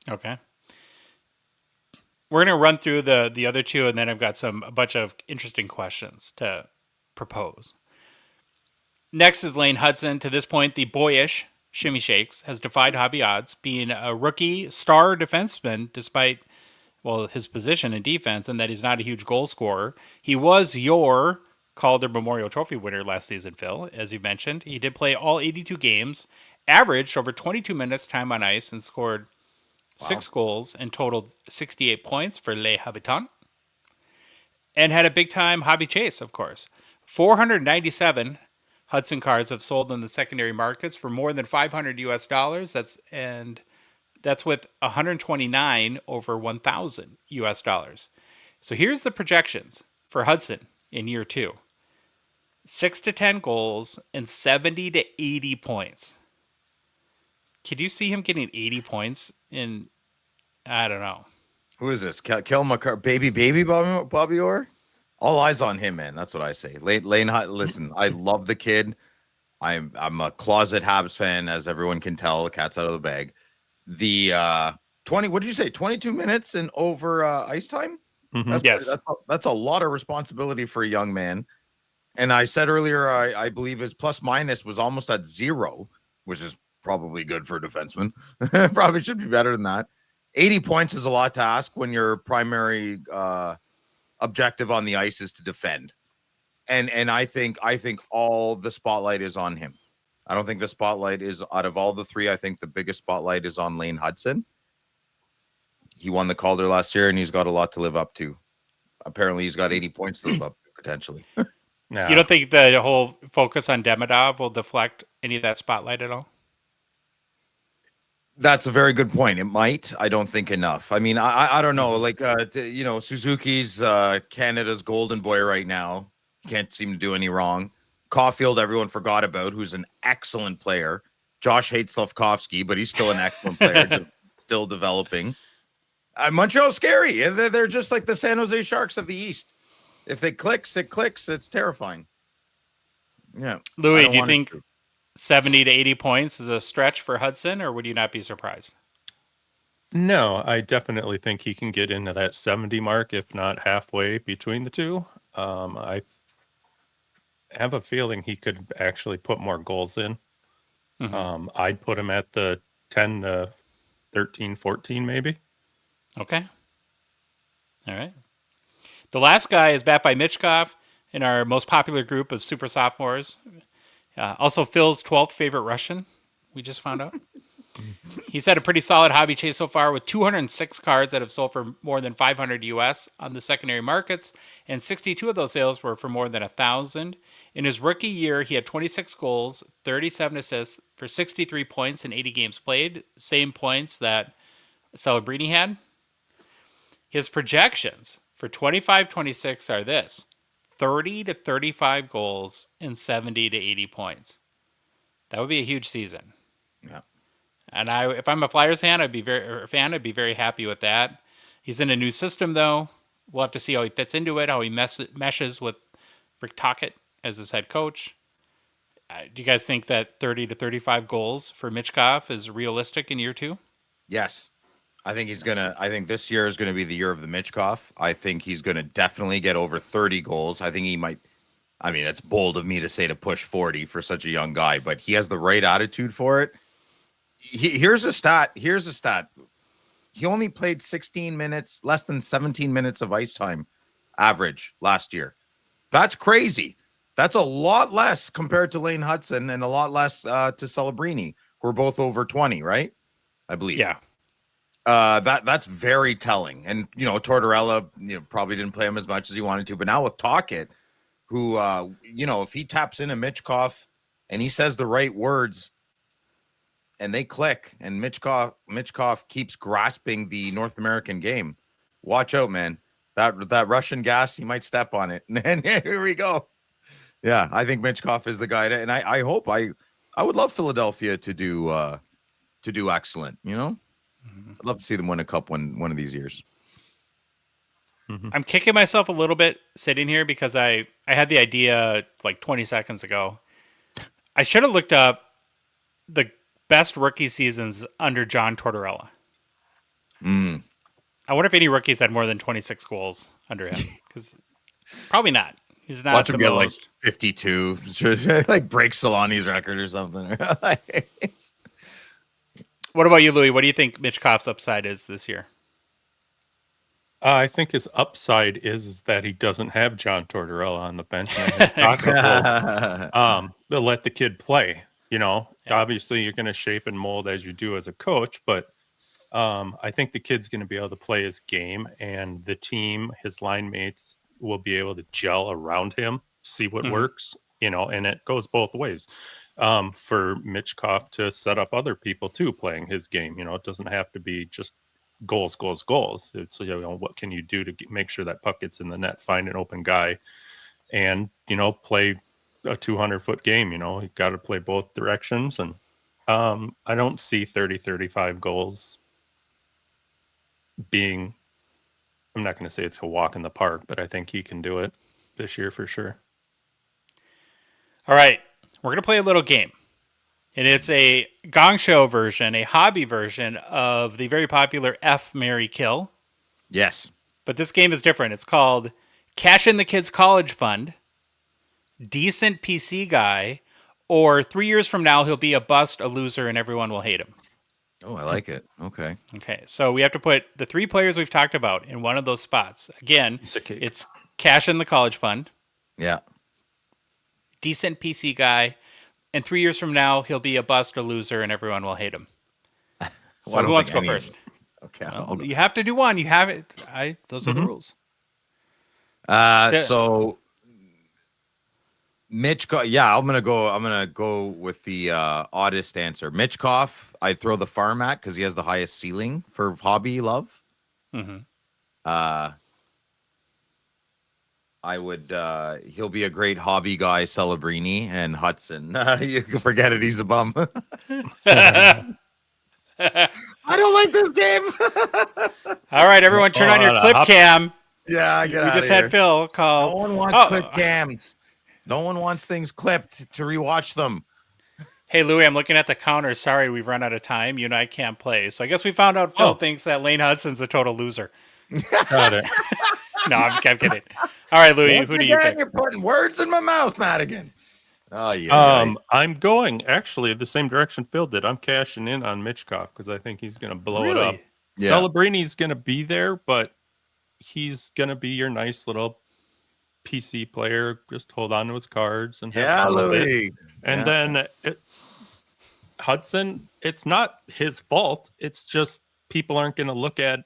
Okay. We're going to run through the other two, and then I've got a bunch of interesting questions to propose. Next is Lane Hudson. To this point, the boyish Shimmy Shakes has defied hobby odds, being a rookie star defenseman despite, his position in defense and that he's not a huge goal scorer. He was your Calder Memorial Trophy winner last season, Phil, as you mentioned. He did play all 82 games, averaged over 22 minutes time on ice, and scored 6 goals and totaled 68 points for Les Habitants. And had a big-time hobby chase, of course. 497 Hudson cards have sold in the secondary markets for more than 500 US dollars. That's with 129 over 1,000 US dollars. So here's the projections for Hudson in year 2. 6 to 10 goals and 70 to 80 points. Could you see him getting 80 points in, I don't know. Who is this? Kel McCarr, baby Bobby Orr? All eyes on him, man. That's what I say. Lane, listen, I love the kid. I'm a closet Habs fan, as everyone can tell. The cat's out of the bag. The 20, what did you say? 22 minutes and over ice time? mhm. Yes. That's a lot of responsibility for a young man. And I said earlier, I believe his plus minus was almost at 0, which is probably good for a defenseman. Probably should be better than that. 80 points is a lot to ask when your primary objective on the ice is to defend. And I think all the spotlight is on him. I don't think the spotlight is, out of all the three, I think the biggest spotlight is on Lane Hudson. He won the Calder last year, and he's got a lot to live up to. Apparently, he's got 80 points to live up to, potentially. Nah, You don't think the whole focus on Demidov will deflect any of that spotlight at all? That's a very good point. It might. I don't think enough. I mean, I don't know. Like, Suzuki's Canada's golden boy right now. Can't seem to do any wrong. Caulfield, everyone forgot about, who's an excellent player. Josh hates Slavkovsky, but he's still an excellent player, still developing. Montreal's scary. They're just like the San Jose Sharks of the East. If it clicks, it clicks. It's terrifying. Yeah. Louis, do you think 70 to 80 points is a stretch for Hudson, or would you not be surprised? no, I definitely think he can get into that 70 mark, if not halfway between the two. I have a feeling he could actually put more goals in. I'd put him at the 10 to 13, 14 maybe. Okay. All right. The last guy is backed by Michkov in our most popular group of super sophomores. Also Phil's 12th favorite Russian, we just found out. He's had a pretty solid hobby chase so far with 206 cards that have sold for more than 500 US on the secondary markets, and 62 of those sales were for more than 1,000. In his rookie year, he had 26 goals, 37 assists for 63 points in 80 games played, same points that Celebrini had. His projections for 25-26 are this: 30 to 35 goals and 70 to 80 points. That would be a huge season. Yeah. And if I'm a Flyers fan, I'd be very happy with that. He's in a new system, though. We'll have to see how he fits into it, how he meshes with Rick Tocchet as his head coach. Do you guys think that 30 to 35 goals for Michkov is realistic in year two? Yes. I think this year is going to be the year of the Michkov. I think he's going to definitely get over 30 goals. I think he might. I mean, it's bold of me to say to push 40 for such a young guy, but he has the right attitude for it. Here's a stat. He only played 16 minutes, less than 17 minutes of ice time average last year. That's crazy. That's a lot less compared to Lane Hudson and a lot less to Celebrini, who are both over 20, right? I believe. Yeah. That's very telling. And, Tortorella, probably didn't play him as much as he wanted to. But now with Tocchet, who, if he taps into Michkov and he says the right words, and they click, and Michkov keeps grasping the North American game. Watch out, man. That Russian gas, he might step on it. And here we go. Yeah, I think Michkov is the guy. And I hope I would love Philadelphia to do excellent. I'd love to see them win a cup one of these years. I'm kicking myself a little bit sitting here because I had the idea like 20 seconds ago. I should have looked up the best rookie seasons under John Tortorella. I wonder if any rookies had more than 26 goals under him. Because probably not. He's not. Watch him get like 52, like break Solani's record or something. What about you, Louis? What do you think Michkov's upside is this year? I think his upside is that he doesn't have John Tortorella on the bench. And they'll let the kid play. Obviously you're going to shape and mold as you do as a coach, but I think the kid's going to be able to play his game, and the team, his line mates, will be able to gel around him, see what works, and it goes both ways. For Michkov to set up other people too playing his game. It doesn't have to be just goals. It's, what can you do to make sure that puck gets in the net, find an open guy, and, play a 200-foot game. You got to play both directions. And I don't see 30-35 goals being, I'm not going to say it's a walk in the park, but I think he can do it this year for sure. All right. We're going to play a little game. And it's a Gongshow version, a hobby version of the very popular F, Marry, Kill. Yes. But this game is different. It's called Cash in the Kids College Fund, Decent PC Guy, or 3 years from now, he'll be a bust, a loser, and everyone will hate him. Oh, I like it. Okay. Okay, so we have to put the three players we've talked about in one of those spots. Again, it's Cash in the College Fund. Yeah. Decent PC Guy, and 3 years from now, he'll be a bust, a loser, and everyone will hate him. So who wants to go first? Okay. Well, you have to do one. You have it. Those are the rules. So Yeah, I'm gonna go with the oddest answer. Mitchkoff, I'd throw the farm at because he has the highest ceiling for hobby love. Mm-hmm. Uh I would he'll be a great hobby guy, Celebrini and Hudson. You can forget it, he's a bum. I don't like this game. All right, everyone, turn on your clip cam. Yeah, get We out just of here. had Phil call. No one wants clip cams. No one wants things clipped to rewatch them. Hey, Louie, I'm looking at the counter. Sorry, we've run out of time. You and I can't play. So I guess we found out Phil thinks that Lane Hudson's a total loser. Got it. No, I'm kidding. All right, Louie, who do you pick? You're putting words in my mouth, Madigan. Oh, yeah. I'm going actually the same direction Phil did. I'm cashing in on Mitchkoff because I think he's going to blow it up. Yeah. Celebrini's going to be there, but he's going to be your nice little PC player. Just hold on to his cards and have fun with it. And then Hudson, it's not his fault. It's just people aren't going to look at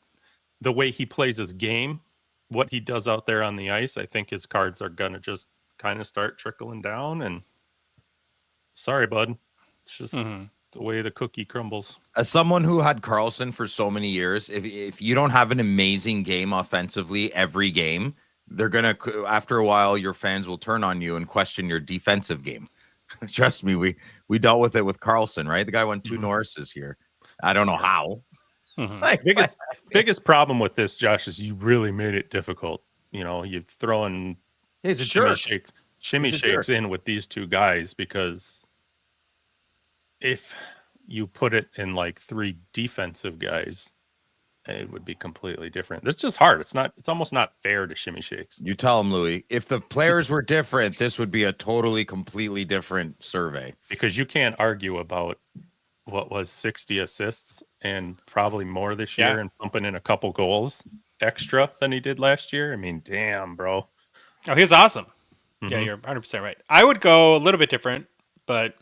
the way he plays his game, what he does out there on the ice. I think his cards are going to just kind of start trickling down. And sorry, bud. It's just the way the cookie crumbles. As someone who had Carlson for so many years, if you don't have an amazing game offensively every game, they're going to, after a while, your fans will turn on you and question your defensive game. Trust me, we dealt with it with Carlson, right? The guy won 2 Norrises here. I don't know how. Biggest problem with this, Josh, is you really made it difficult. You know, you're throwing shimmy shakes in with these 2 guys because if you put it in like 3 defensive guys, it would be completely different. It's just hard. It's almost not fair to shimmy shakes. You tell him, Louis, if the players were different, this would be a completely different survey. Because you can't argue about what was 60 assists and probably more this year and pumping in a couple goals extra than he did last year. I mean, damn, bro. Oh, he was awesome. Yeah, you're 100% right. I would go a little bit different, but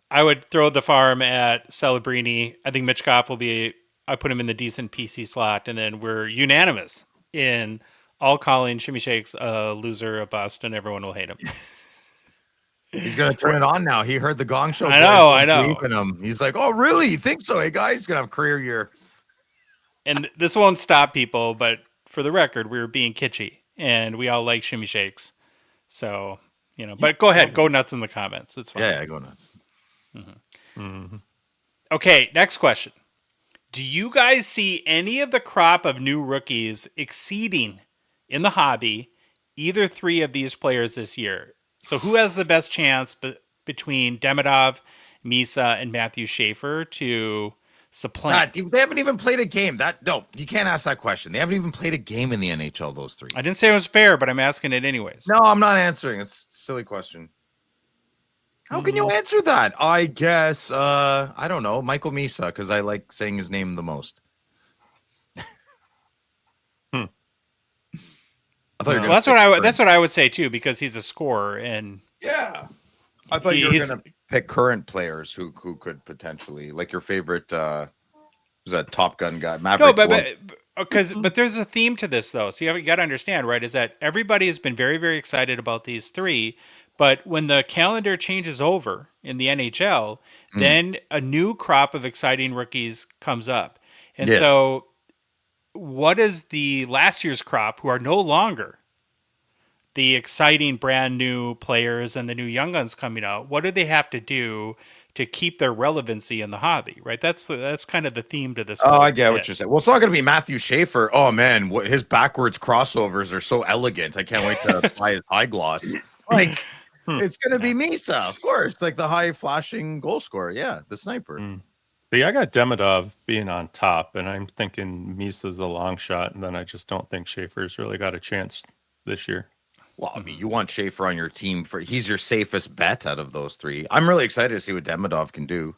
I would throw the farm at Celebrini. I think Mitchkoff will be, I put him in the decent PC slot, and then we're unanimous in all calling Shimmy Shakes a loser, a bust, and everyone will hate him. He's going to turn it on now. He heard the Gong Show. I know. Him. He's like, oh, really? You think so? Hey, guys, he's going to have a career year. And this won't stop people, but for the record, we were being kitschy, and we all like Shimmy Shakes. So, but go ahead. Go nuts in the comments. It's fine. Yeah, go nuts. Okay, next question. Do you guys see any of the crop of new rookies exceeding in the hobby either 3 of these players this year? So who has the best chance between Demidov, Misa, and Matthew Schaefer to supplant? They haven't even played a game. No, you can't ask that question. They haven't even played a game in the NHL, those 3. I didn't say it was fair, but I'm asking it anyways. No, I'm not answering. It's a silly question. How can you answer that? I guess, I don't know, Michael Misa, because I like saying his name the most. That's what I would say too, because he's a scorer, and I thought you were going to pick current players who could potentially, like your favorite, who's that Top Gun guy? Maverick. No, but there's a theme to this though. So you got to understand, right? Is that everybody has been very, very excited about these 3. But when the calendar changes over in the NHL, then a new crop of exciting rookies comes up. And so what is the last year's crop who are no longer the exciting brand new players and the new young guns coming out? What do they have to do to keep their relevancy in the hobby, right? That's kind of the theme to this. Oh, I get what you're saying. Well, it's not going to be Matthew Schaefer. Oh, man, his backwards crossovers are so elegant. I can't wait to apply his high gloss. Like... It's going to be Misa, of course, like the high flashing goal scorer. Yeah, the sniper. See, I got Demidov being on top, and I'm thinking Misa's a long shot, and then I just don't think Schaefer's really got a chance this year. Well, I mean, you want Schaefer on your team he's your safest bet out of those 3. I'm really excited to see what Demidov can do.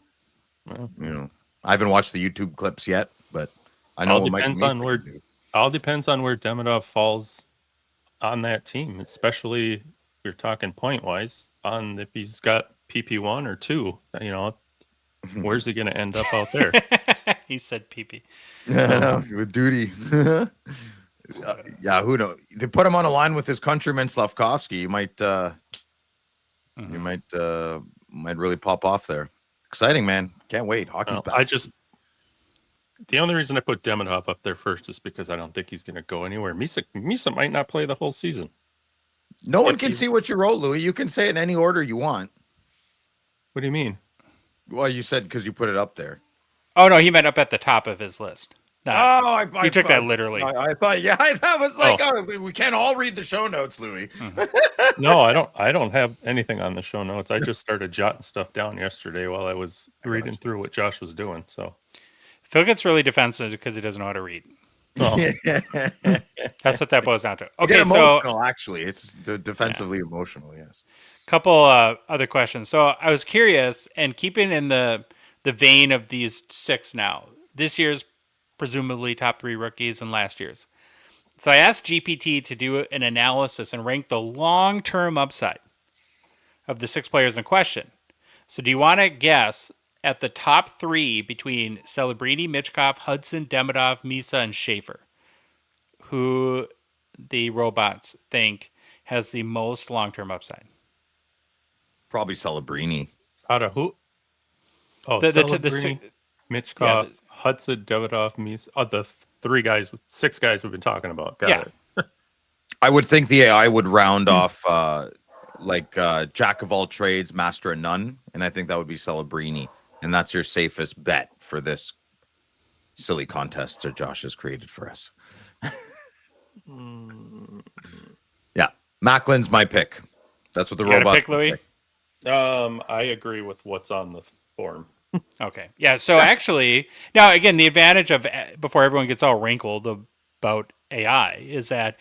Well, I haven't watched the YouTube clips yet, but I know all depends on where Demidov falls on that team, especially. We're talking point wise on if he's got PP1 or 2, where's he going to end up out there? He said PP. With duty. Yeah, who knows? They put him on a line with his countryman Slavkovsky. You might You might really pop off there. Exciting, man. Can't wait. Hockey's back. The only reason I put Demidov up there first is because I don't think he's going to go anywhere. Misa might not play the whole season. No one can see what you wrote, Louis. You can say it in any order you want. What do you mean? Well, you said because you put it up there. Oh, no, he meant up at the top of his list. I took that literally. I thought, that was like, we can't all read the show notes, Louis. No, I don't have anything on the show notes. I just started jotting stuff down yesterday while I was reading through what Josh was doing. So Phil gets really defensive because he doesn't know how to read. oh. That's what that boils down to. Okay, so actually, it's defensively emotional. Yes. Couple other questions. So I was curious, and keeping in the vein of these 6 now, this year's presumably top 3 rookies and last year's. So I asked GPT to do an analysis and rank the long-term upside of the 6 players in question. So do you want to guess at the top 3 between Celebrini, Michkov, Hudson, Demidov, Misa, and Schaefer, who the robots think has the most long-term upside? Probably Celebrini. Out of who? Oh, Celebrini, Michkov, Hudson, Demidov, Misa. The 6 guys we've been talking about. Got it. I would think the AI would round off jack of all trades, master of none, and I think that would be Celebrini, and that's your safest bet for this silly contest that Josh has created for us. Yeah, Macklin's my pick. That's what the robot pick, Louis. I agree with what's on the form. Okay. Yeah. So actually, now again, the advantage of, before everyone gets all wrinkled about AI, is that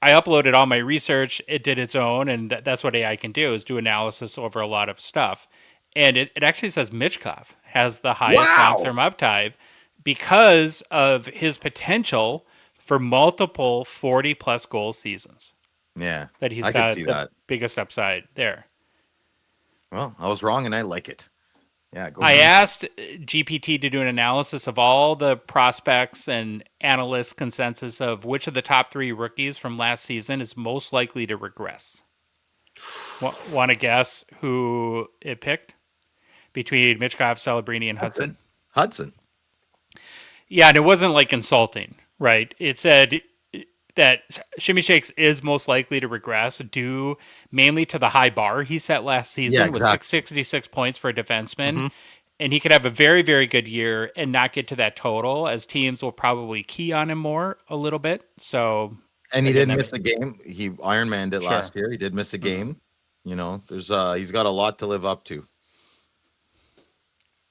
I uploaded all my research. It did its own, and that's what AI can do, is do analysis over a lot of stuff. And it actually says Michkov has the highest long-term uptime because of his potential for multiple 40-plus goal seasons. Yeah. That he's got the biggest upside there. Well, I was wrong, and I like it. Yeah, I asked GPT to do an analysis of all the prospects and analyst consensus of which of the top 3 rookies from last season is most likely to regress. Want to guess who it picked between Michkov, Celebrini, and Hudson? Hudson. Yeah, and it wasn't like insulting, right? It said that Shimmy Shakes is most likely to regress due mainly to the high bar he set last season with 666 points for a defenseman. Mm-hmm. And he could have a very, very good year and not get to that total, as teams will probably key on him more a little bit. So, and he didn't miss a game. He Ironman'd it last year. He did miss a game. Mm-hmm. You know, there's he's got a lot to live up to.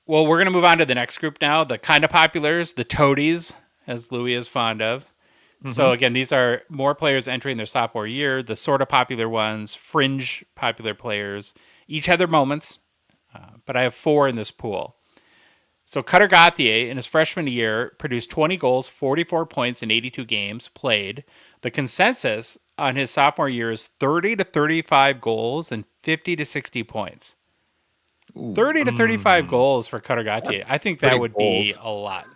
Well, we're going to move on to the next group now, the kind of populars, the toadies, as Louis is fond of. Mm-hmm. So again, these are more players entering their sophomore year, the sort of popular ones, fringe popular players. Each had their moments, but I have 4 in this pool. So Cutter Gauthier, in his freshman year, produced 20 goals, 44 points in 82 games played. The consensus on his sophomore year is 30 to 35 goals and 50 to 60 points. Ooh. 30 to 35 goals for Cutter Gauthier. I think that would be a lot.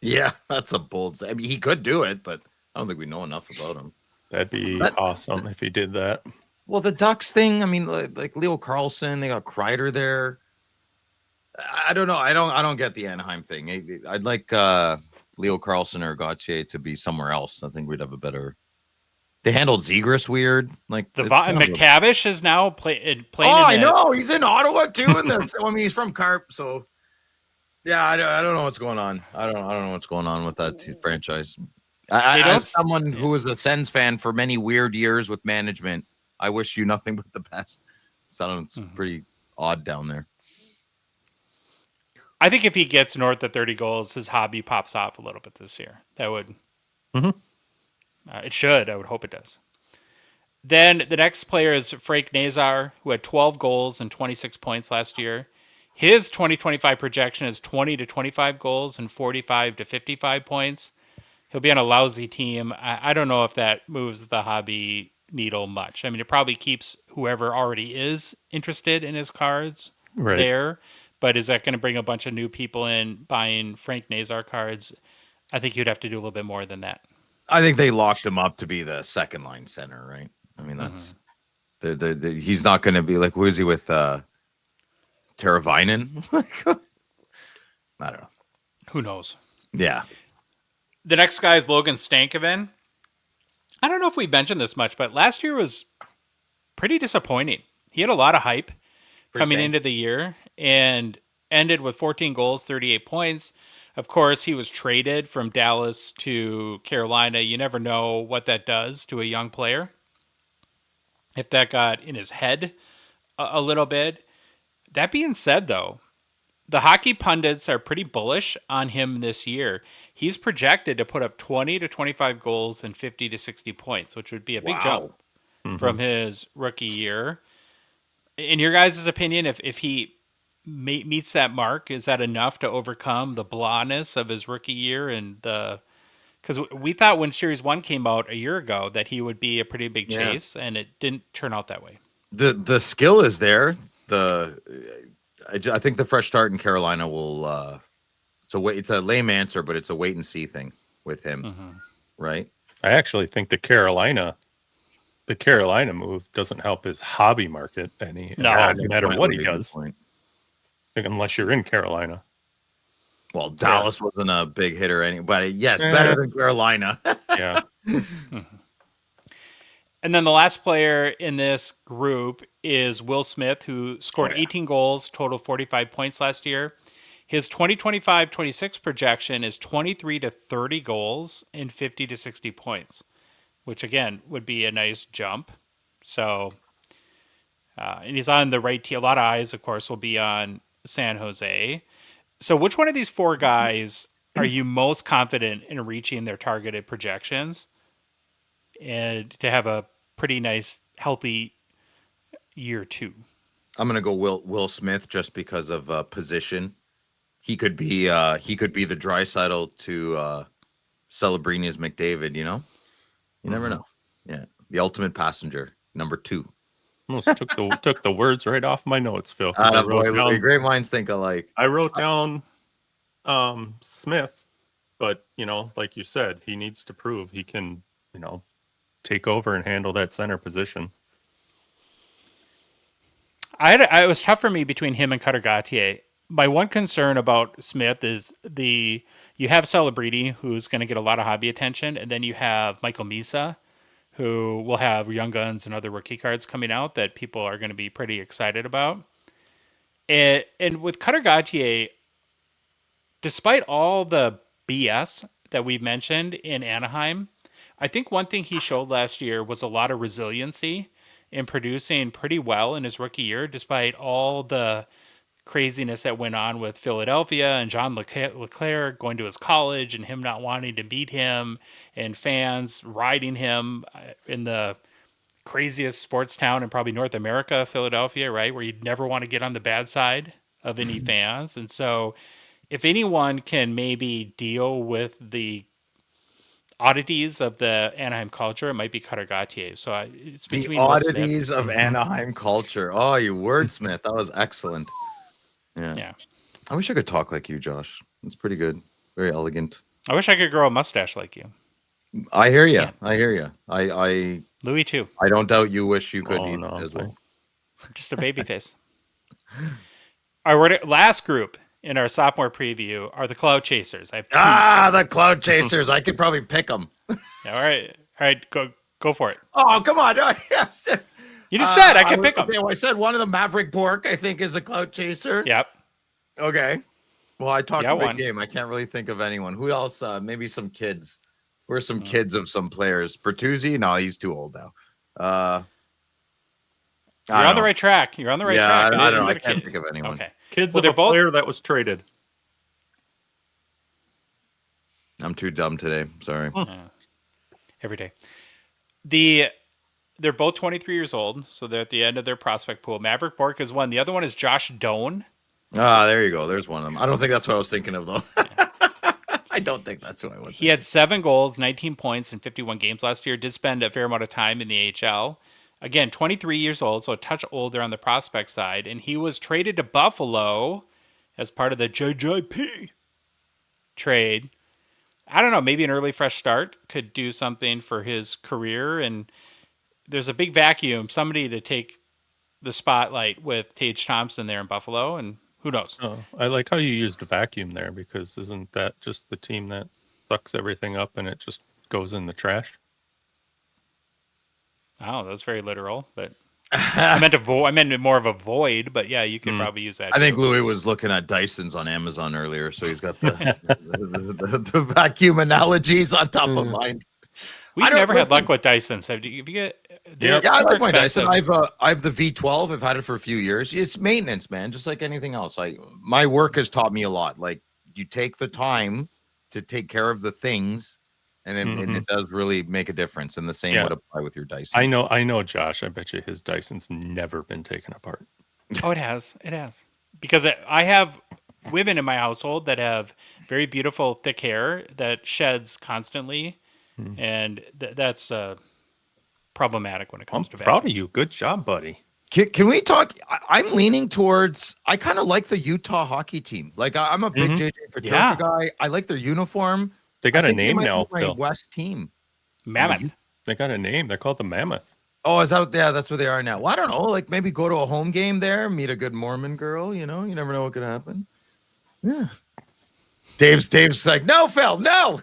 Yeah, that's a bold. I mean, he could do it, but I don't think we know enough about him. That'd be awesome if he did that. Well, the Ducks thing, I mean, like Leo Carlson, they got Kreider there. I don't know. I don't get the Anaheim thing. I'd like Leo Carlson or Gauthier to be somewhere else. I think we'd have a better. They handled Zegras weird. Like McTavish is now playing. Oh, I know. He's in Ottawa too. I mean, he's from Carp, so yeah. I don't know what's going on. I don't know what's going on with that franchise. As someone who was a Sens fan for many weird years with management, I wish you nothing but the best. Sounds pretty odd down there. I think if he gets north of 30 goals, his hobby pops off a little bit this year. That would. Mm-hmm. It should. I would hope it does. Then the next player is Frank Nazar, who had 12 goals and 26 points last year. His 2025 projection is 20 to 25 goals and 45 to 55 points. He'll be on a lousy team. I don't know if that moves the hobby needle much. I mean, it probably keeps whoever already is interested in his cards there. But is that going to bring a bunch of new people in buying Frank Nazar cards? I think you'd have to do a little bit more than that. I think they locked him up to be the second line center, right? I mean, that's He's not going to be like, who is he with? Teravainen? I don't know. Who knows? Yeah. The next guy is Logan Stankoven. I don't know if we mentioned this much, but last year was pretty disappointing. He had a lot of hype coming into the year and ended with 14 goals, 38 points. Of course, he was traded from Dallas to Carolina. You never know what that does to a young player. If that got in his head a little bit. That being said, though, the hockey pundits are pretty bullish on him this year. He's projected to put up 20 to 25 goals and 50 to 60 points, which would be a big jump from his rookie year. In your guys' opinion, if he meets that mark, is that enough to overcome the blahness of his rookie year? And because we thought when Series 1 came out a year ago that he would be a pretty big chase, and it didn't turn out that way. The skill is there. I think the fresh start in Carolina will. It's a lame answer, but it's a wait and see thing with him, right? I actually think the Carolina move doesn't help his hobby market any. No matter what he does, unless you're in Carolina. Well, Dallas wasn't a big hitter anybody. Yes, better than Carolina. Yeah. And then the last player in this group is Will Smith, who scored 18 goals, total 45 points last year. His 2025-26 projection is 23 to 30 goals and 50 to 60 points, which again would be a nice jump. So, and he's on the right team. A lot of eyes, of course, will be on San Jose. So which one of these four guys are you most confident in reaching their targeted projections and to have a pretty nice, healthy year two? I'm gonna go Will Smith just because of position. He could be the Draisaitl to Celebrini's McDavid. You know, you never know. Yeah, the ultimate passenger, number 2. Almost took the words right off my notes, Phil. Great minds think alike. I wrote down Smith, but like you said, he needs to prove he can, take over and handle that center position. It was tough for me between him and Cutter Gauthier. My one concern about Smith is you have Celebrini, who's going to get a lot of hobby attention, and then you have Michael Misa, who will have Young Guns and other rookie cards coming out that people are going to be pretty excited about. And with Cutter Gauthier, despite all the BS that we've mentioned in Anaheim, I think one thing he showed last year was a lot of resiliency in producing pretty well in his rookie year, despite all the craziness that went on with Philadelphia and John Leclerc going to his college and him not wanting to beat him and fans riding him in the craziest sports town in probably North America, Philadelphia, right? Where you'd never want to get on the bad side of any fans. And so if anyone can maybe deal with the oddities of the Anaheim culture, it might be Cutter Gauthier. So it's between the oddities of Anaheim culture. Oh, you wordsmith. That was excellent. Yeah. I wish I could talk like you, Josh. It's pretty good. Very elegant. I wish I could grow a mustache like you. I hear you. I hear you. I Louis too. I don't doubt you wish you could as well. Just a baby face. All right, last group in our sophomore preview are the Cloud Chasers. I have 2. The Cloud Chasers. I could probably pick them. All right, go for it. Oh, come on. Yes. You just said I could pick them. I said one of the Maverick Bork, I think, is a Cloud Chaser. Yep. Okay. Well, I talked a big game. I can't really think of anyone. Who else? Maybe some kids. Who are some kids of some players? Bertuzzi? No, he's too old now. You're on the right track. You're on the right track. I don't know. I can't think of anyone. Okay. Kids of a player that was traded. I'm too dumb today. Sorry. Every day. They're both 23 years old, so they're at the end of their prospect pool. Maverick Bork is one. The other one is Josh Doan. There you go. There's one of them. I don't think that's what I was thinking of, though. I don't think that's what I was thinking. He had 7 goals, 19 points in 51 games last year. Did spend a fair amount of time in the AHL. Again, 23 years old, so a touch older on the prospect side. And he was traded to Buffalo as part of the JJP trade. I don't know, maybe an early fresh start could do something for his career. And there's a big vacuum, somebody to take the spotlight with Tage Thompson there in Buffalo, and who knows? Oh, I like how you used a vacuum there, because isn't that just the team that sucks everything up and it just goes in the trash? Oh, that was very literal, but I meant I meant more of a void, but yeah, you could probably use that. I think too. Louis was looking at Dysons on Amazon earlier, so he's got the vacuum analogies on top of mind. We never had luck with Dysons. Have you get? Yeah, I super like my Dyson. expensive. I have the V12. I've had it for a few years. It's maintenance, man, just like anything else. My work has taught me a lot. Like, you take the time to take care of the things, and it does really make a difference. And the same would apply with your Dyson. I know, Josh. I bet you his Dyson's never been taken apart. Oh, it has. It has. Because I have women in my household that have very beautiful, thick hair that sheds constantly, and that's problematic when it comes to I'm proud of vacuums. you. Good job, buddy. Can we talk? I'm leaning towards. I kind of like the Utah hockey team. Like, I'm a big JJ Peterka guy. I like their uniform. They got I a think they name might now, be my Phil. West team. Mammoth. They got a name. They're called the Mammoth. Oh, is that? Yeah, that's where they are now. Well, I don't know. Like, maybe go to a home game there, meet a good Mormon girl. You know, you never know what could happen. Yeah. Dave's like, no, Phil, no.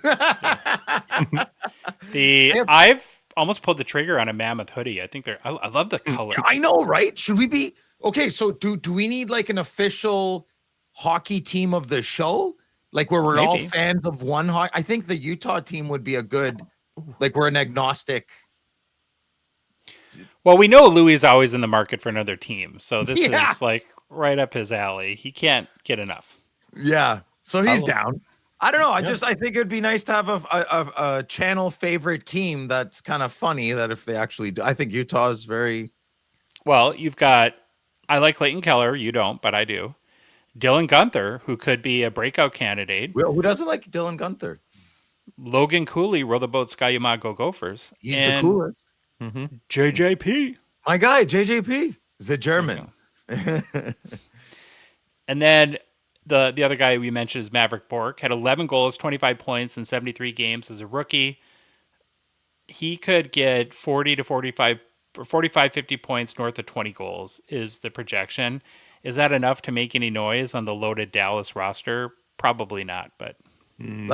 I've almost pulled the trigger on a Mammoth hoodie. I think I love the color. I know, right? Should we be okay? So do we need like an official hockey team of the show, like where we're all Maybe. fans of one hockey? I think the Utah team would be a good, like, we're an agnostic. Well, we know Louis is always in the market for another team, so this Yeah. is like right up his alley. He can't get enough. Yeah, so he's I'll- down. I don't know. I think it'd be nice to have a channel favorite team that's kind of funny. That if they actually do, I think Utah is very. Well, you've got I like Clayton Keller. You don't, but I do. Dylan Gunther, who could be a breakout candidate. Who doesn't like Dylan Gunther? Logan Cooley, row the boat, Skyuma, go Gophers. He's and the coolest. JJP. My guy, JJP, is a German. And then the other guy we mentioned is Maverick Bork. Had 11 goals, 25 points in 73 games as a rookie. He could get 40 to 45 or 45, 50 points north of 20 goals is the projection. Is that enough to make any noise on the loaded Dallas roster? Probably not, but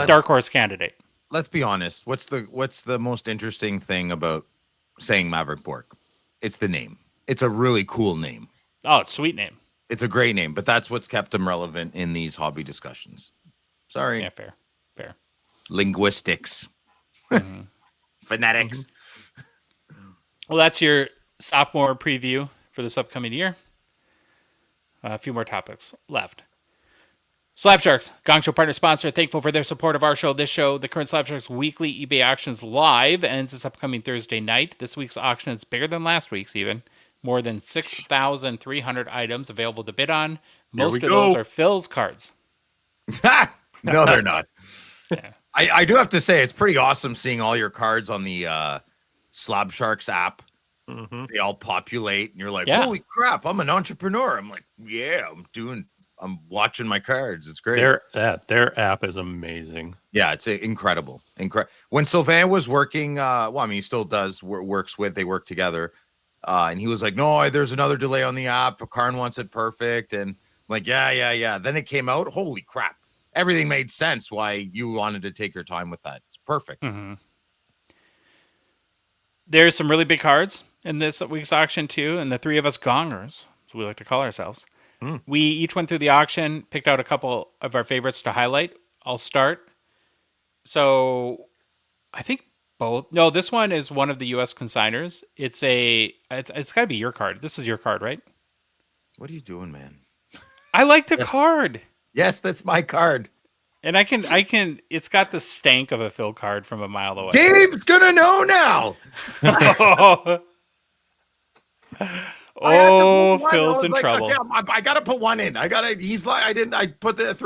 dark horse candidate. Let's be honest. What's the most interesting thing about saying Maverick Bork? It's the name. It's a really cool name. Oh, it's a sweet name. It's a great name, but that's what's kept him relevant in these hobby discussions. Sorry. Yeah, fair. Linguistics. Phonetics. Well, that's your sophomore preview for this upcoming year. A few more topics left. Slapsharks, Gongshow partner sponsor, thankful for their support of our show. This show, the current Slapsharks weekly eBay auctions live, ends this upcoming Thursday night. This week's auction is bigger than last week's even. More than 6,300 items available to bid on. Most of those are Phil's cards. No, they're not. Yeah. I do have to say, it's pretty awesome seeing all your cards on the Slab Sharks app. They all populate, and you're like, holy crap, I'm an entrepreneur. I'm like, yeah, I'm watching my cards. It's great. Their app is amazing. Yeah, it's incredible. When Sylvain was working, he still does they work together. And he was like, no, there's another delay on the app. Karn wants it perfect. And I'm like, yeah. Then it came out. Holy crap. Everything made sense why you wanted to take your time with that. It's perfect. There's some really big cards in this week's auction too, and the three of us gongers, as we like to call ourselves. We each went through the auction, picked out a couple of our favorites to highlight. I'll start. So I think both. No, this one is one of the U.S. consigners. It's got to be your card. This is your card, right? What are you doing, man? I like the card. Yes, that's my card. And I can, it's got the stank of a Phil card from a mile away. Dave's going to know now. Phil's in trouble. Okay, I got to put one in. I threw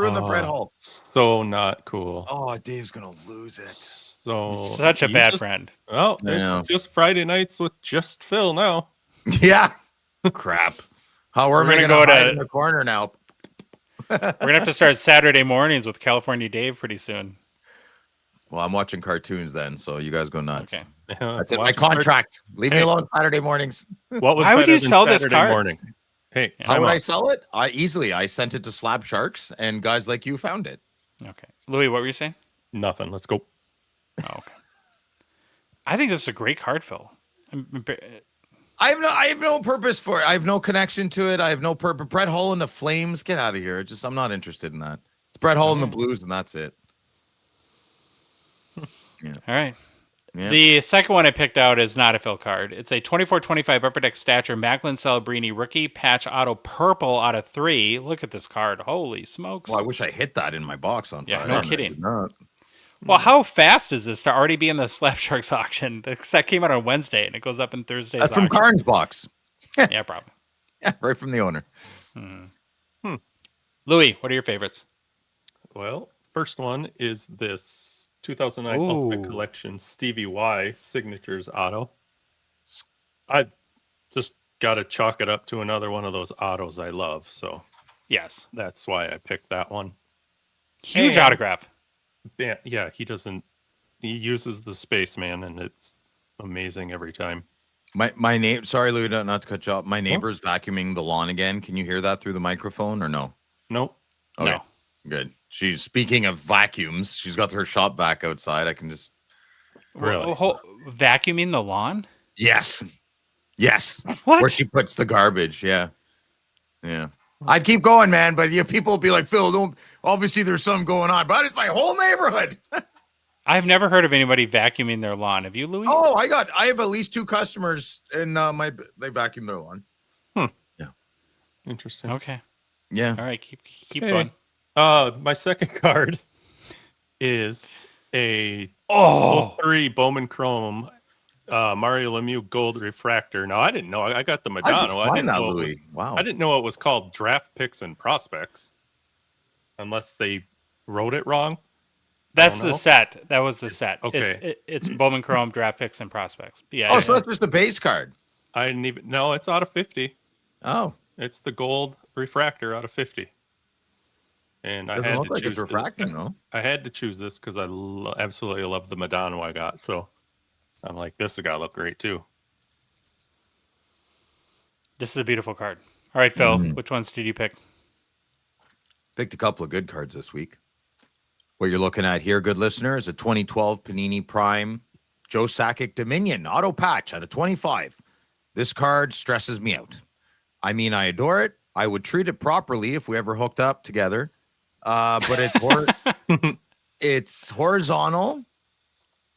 in the Brett Hall. So not cool. Oh, Dave's going to lose it. So Such a bad friend. Well, Yeah. it's just Friday nights with just Phil now. Yeah. Crap. How are we gonna going to go hide to- in the corner now? We're going to have to start Saturday mornings with California Dave pretty soon. Well, I'm watching cartoons then, so you guys go nuts. Okay. That's in my watch contract. Leave me Hey. alone Saturday mornings. What was Why would better you than sell this Saturday card? morning? Hey, How time would out. I sell it? I sent it to Slab Sharks, and guys like you found it. Okay. Louis, what were you saying? Nothing. Let's go. Oh, okay. I think this is a great card, Phil. I have no purpose for it. I have no connection to it. I have no purpose. Brett Hull and the Flames, get out of here. I'm not interested in that. It's Brett Hull and the Blues, and that's it. All right. Yeah. The second one I picked out is not a Phil card. It's a 24/25 Upper Deck Stature Macklin Celebrini rookie patch auto purple out of 3. Look at this card. Holy smokes. Well, I wish I hit that in my box on Yeah, Friday. no and I kidding. did not. Well, how fast is this to already be in the Slap Sharks auction? The set came out on Wednesday and it goes up in Thursday's That's from auction. Karn's box. Yeah, probably. Yeah, right from the owner. Louis, what are your favorites? Well, first one is this 2009 Ultimate Ooh. Collection Stevie Y Signatures Auto. I just got to chalk it up to another one of those autos I love. So Yes. that's why I picked that one. Huge And- autograph. Yeah, he uses the spaceman, and it's amazing every time. My name. Sorry, Lou, not to cut you off. My neighbor's vacuuming the lawn again. Can you hear that through the microphone or no? Nope. Okay, No. good. She's speaking of vacuums. She's got her shop vac outside. I can just. Really? Vacuuming the lawn? Yes. What? Where she puts the garbage. Yeah. I'd keep going, man, but people will be like, Phil, don't. Obviously, there's something going on, but it's my whole neighborhood. I've never heard of anybody vacuuming their lawn. Have you, Louis? Oh, I have at least 2 customers in they vacuum their lawn. Interesting. Okay. Yeah. All right. Keep Hey. going. My second card is a Oh, 03 Bowman Chrome Mario Lemieux Gold Refractor. Now, I didn't know. I got the How'd Madonna. you I find didn't that, know it Louis? was, Wow. I didn't know it was called Draft Picks and Prospects, unless they wrote it wrong. that's don't the know. set. That was the set. Okay. It's Bowman Chrome draft picks and prospects. Yeah. Oh, so that's just a base card. I didn't even know it's out of 50. Oh, It's the gold refractor out of 50. And I doesn't had look to like choose it's refracting though. I had to choose this because I absolutely love the Madonna I got. So I'm like, this has got to look great too. This is a beautiful card. All right, Phil, which ones did you pick? Picked a couple of good cards this week. What you're looking at here, good listener, is a 2012 Panini Prime Joe Sakic Dominion auto patch out of 25. This card stresses me out. I mean, I adore it. I would treat it properly if we ever hooked up together. But it's horizontal,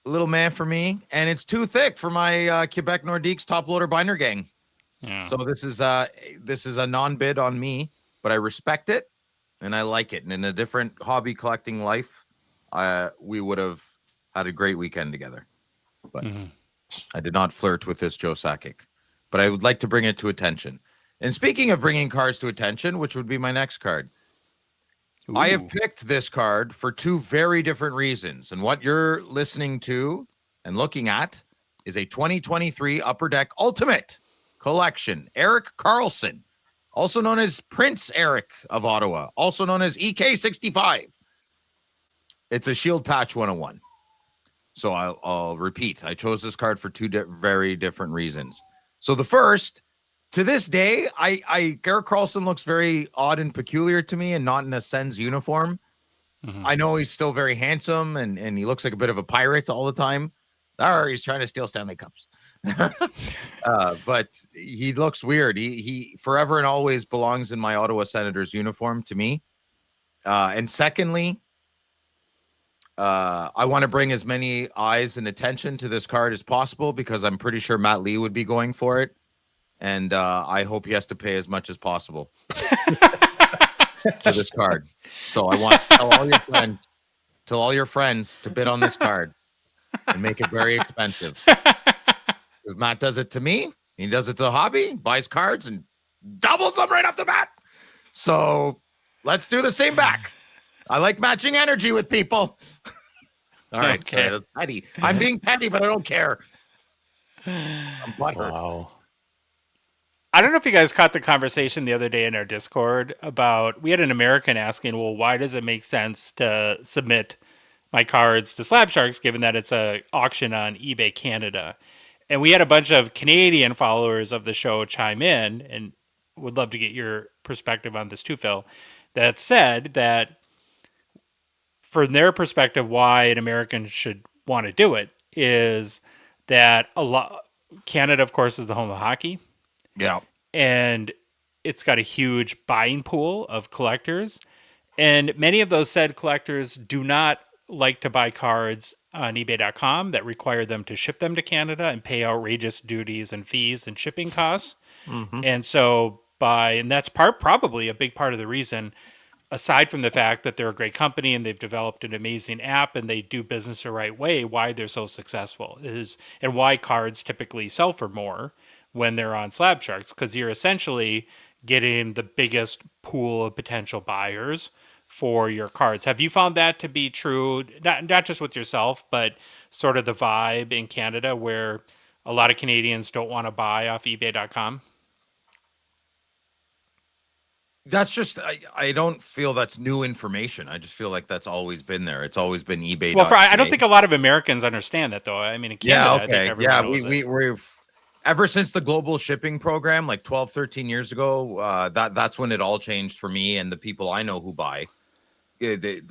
a little man for me, and it's too thick for my Quebec Nordiques top loader binder gang. Yeah. So this is a non-bid on me, but I respect it and I like it. And in a different hobby collecting life, we would have had a great weekend together. But I did not flirt with this Joe Sakic. But I would like to bring it to attention. And speaking of bringing cards to attention, which would be my next card, I have picked this card for 2 very different reasons. And what you're listening to and looking at is a 2023 Upper Deck Ultimate Collection. Eric Carlson, also known as Prince Eric of Ottawa, also known as EK65. It's a Shield Patch 101. So I'll repeat. I chose this card for 2 very different reasons. So the first, to this day, Eric Carlson looks very odd and peculiar to me and not in a Sens uniform. I know he's still very handsome and he looks like a bit of a pirate all the time. Or he's trying to steal Stanley Cups. But he looks weird. He forever and always belongs in my Ottawa Senators uniform to me. And secondly, I want to bring as many eyes and attention to this card as possible because I'm pretty sure Matt Lee would be going for it. And I hope he has to pay as much as possible for this card. So I want to tell all your friends to bid on this card and make it very expensive. Because Matt does it to me. He does it to the hobby, buys cards and doubles them right off the bat. So let's do the same back. I like matching energy with people. All right. Okay. Sorry, that's petty. I'm being petty, but I don't care. I'm butthurt. Wow. I don't know if you guys caught the conversation the other day in our Discord about we had an American asking, well, why does it make sense to submit my cards to Slab Sharks, given that it's a auction on eBay Canada. And we had a bunch of Canadian followers of the show chime in, and would love to get your perspective on this too, Phil. That said that from their perspective, why an American should want to do it is that a lot Canada, of course, is the home of hockey, Yeah. and it's got a huge buying pool of collectors. And many of those said collectors do not like to buy cards on eBay.com that require them to ship them to Canada and pay outrageous duties and fees and shipping costs. Mm-hmm. And so and that's probably a big part of the reason, aside from the fact that they're a great company and they've developed an amazing app and they do business the right way, why they're so successful is, and why cards typically sell for more when they're on Slab Sharks, because you're essentially getting the biggest pool of potential buyers for your cards. Have you found that to be true, not just with yourself, but sort of the vibe in Canada where a lot of Canadians don't want to buy off eBay.com? That's just I don't feel that's new information. I just feel like that's always been there. It's always been eBay. Well, I don't think a lot of Americans understand that, though. I mean, in Canada, I think everyone knows it. We've ever since the global shipping program, like 12, 13 years ago, that's when it all changed for me and the people I know who buy. They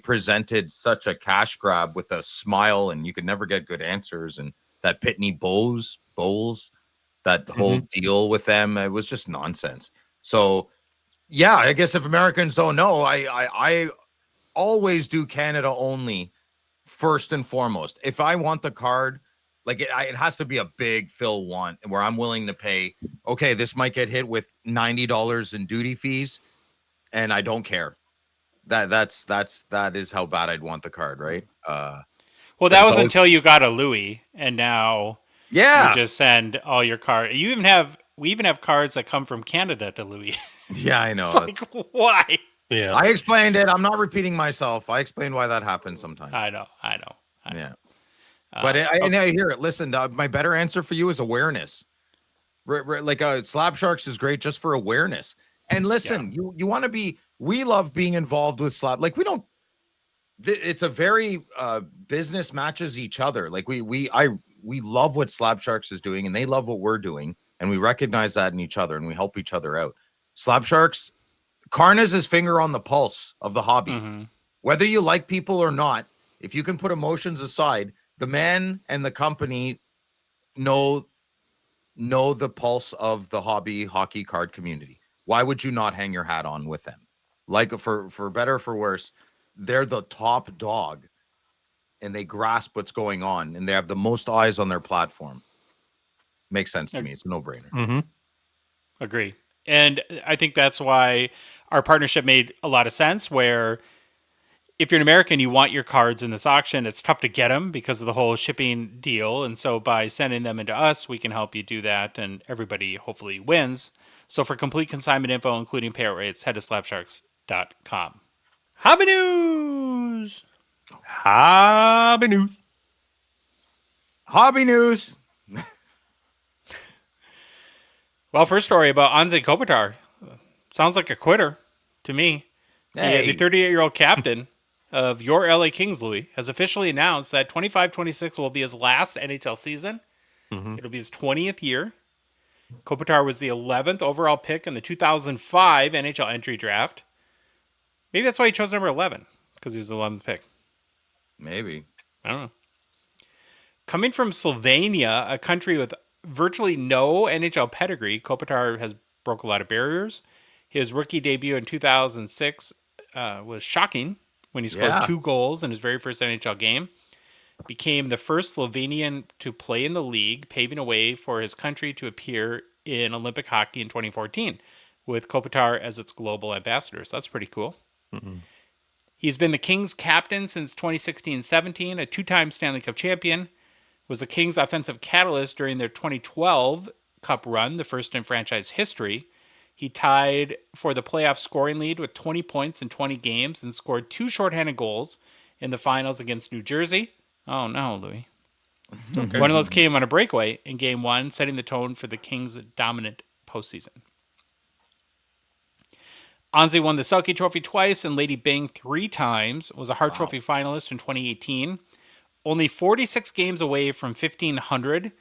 presented such a cash grab with a smile, and you could never get good answers. And that Pitney Bowes, that whole deal with them, it was just nonsense. So, yeah, I guess if Americans don't know, I always do Canada only first and foremost. If I want the card, like it has to be a big Phil want where I'm willing to pay. Okay, this might get hit with $90 in duty fees, and I don't care. That is how bad I'd want the card, right? Well, that was until you got a Louis, and now you just send all your cards. We even have cards that come from Canada to Louis. Yeah, I know. It's like, why? Yeah, I explained it. I'm not repeating myself. I explained why that happens sometimes. I know. Yeah. But I hear it. Listen, my better answer for you is awareness. Like Slab Sharks is great just for awareness. And listen, you want to be. We love being involved with Slab. Like we don't. It's a very business matches each other. Like we love what Slab Sharks is doing, and they love what we're doing, and we recognize that in each other, and we help each other out. Slab Sharks, Karna's his finger on the pulse of the hobby. Mm-hmm. Whether you like people or not, if you can put emotions aside, the man and the company know the pulse of the hockey card community. Why would you not hang your hat on with them? Like for better or for worse, they're the top dog and they grasp what's going on and they have the most eyes on their platform. Makes sense to me. It's a no-brainer. Mm-hmm. Agree. And I think that's why our partnership made a lot of sense, where if you're an American, you want your cards in this auction. It's tough to get them because of the whole shipping deal. And so by sending them into us, we can help you do that. And everybody hopefully wins. So for complete consignment info, including payout rates, head to slabsharks.com. Hobby news. Hobby news. Hobby news. Well, first story about Anze Kopitar. Sounds like a quitter to me. Hey. The 38-year-old captain of your LA Kings, Louis, has officially announced that 25-26 will be his last NHL season. Mm-hmm. It'll be his 20th year. Kopitar was the 11th overall pick in the 2005 NHL entry draft. Maybe that's why he chose number 11, because he was the 11th pick. Maybe. I don't know. Coming from Slovenia, a country with virtually no NHL pedigree, Kopitar has broke a lot of barriers. His rookie debut in 2006 was shocking when he scored 2 goals in his very first NHL game. Became the first Slovenian to play in the league, paving a way for his country to appear in Olympic hockey in 2014, with Kopitar as its global ambassador. So that's pretty cool. Mm-hmm. He's been the Kings captain since 2016-17, a 2-time Stanley Cup champion, was the Kings offensive catalyst during their 2012 Cup run, the first in franchise history. He tied for the playoff scoring lead with 20 points in 20 games and scored 2 shorthanded goals in the finals against New Jersey. Oh no, Louis. Okay. One of those came on a breakaway in Game 1, setting the tone for the Kings' dominant postseason. Anze won the Selke Trophy twice and Lady Byng 3 times. Was a Hart Trophy finalist in 2018. Only 46 games away from 1,500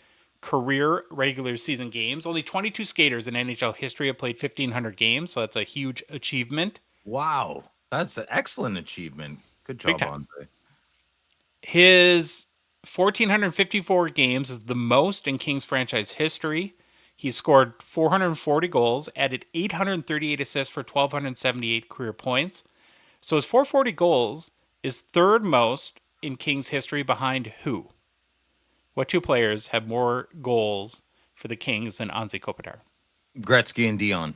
career regular season games. Only 22 skaters in NHL history have played 1,500 games, so that's a huge achievement. Wow. That's an excellent achievement. Good Big job, time. Anze. His 1,454 games is the most in Kings franchise history. He scored 440 goals, added 838 assists for 1,278 career points. So his 440 goals is third most in Kings history behind who? What two players have more goals for the Kings than Anze Kopitar? Gretzky and Dion.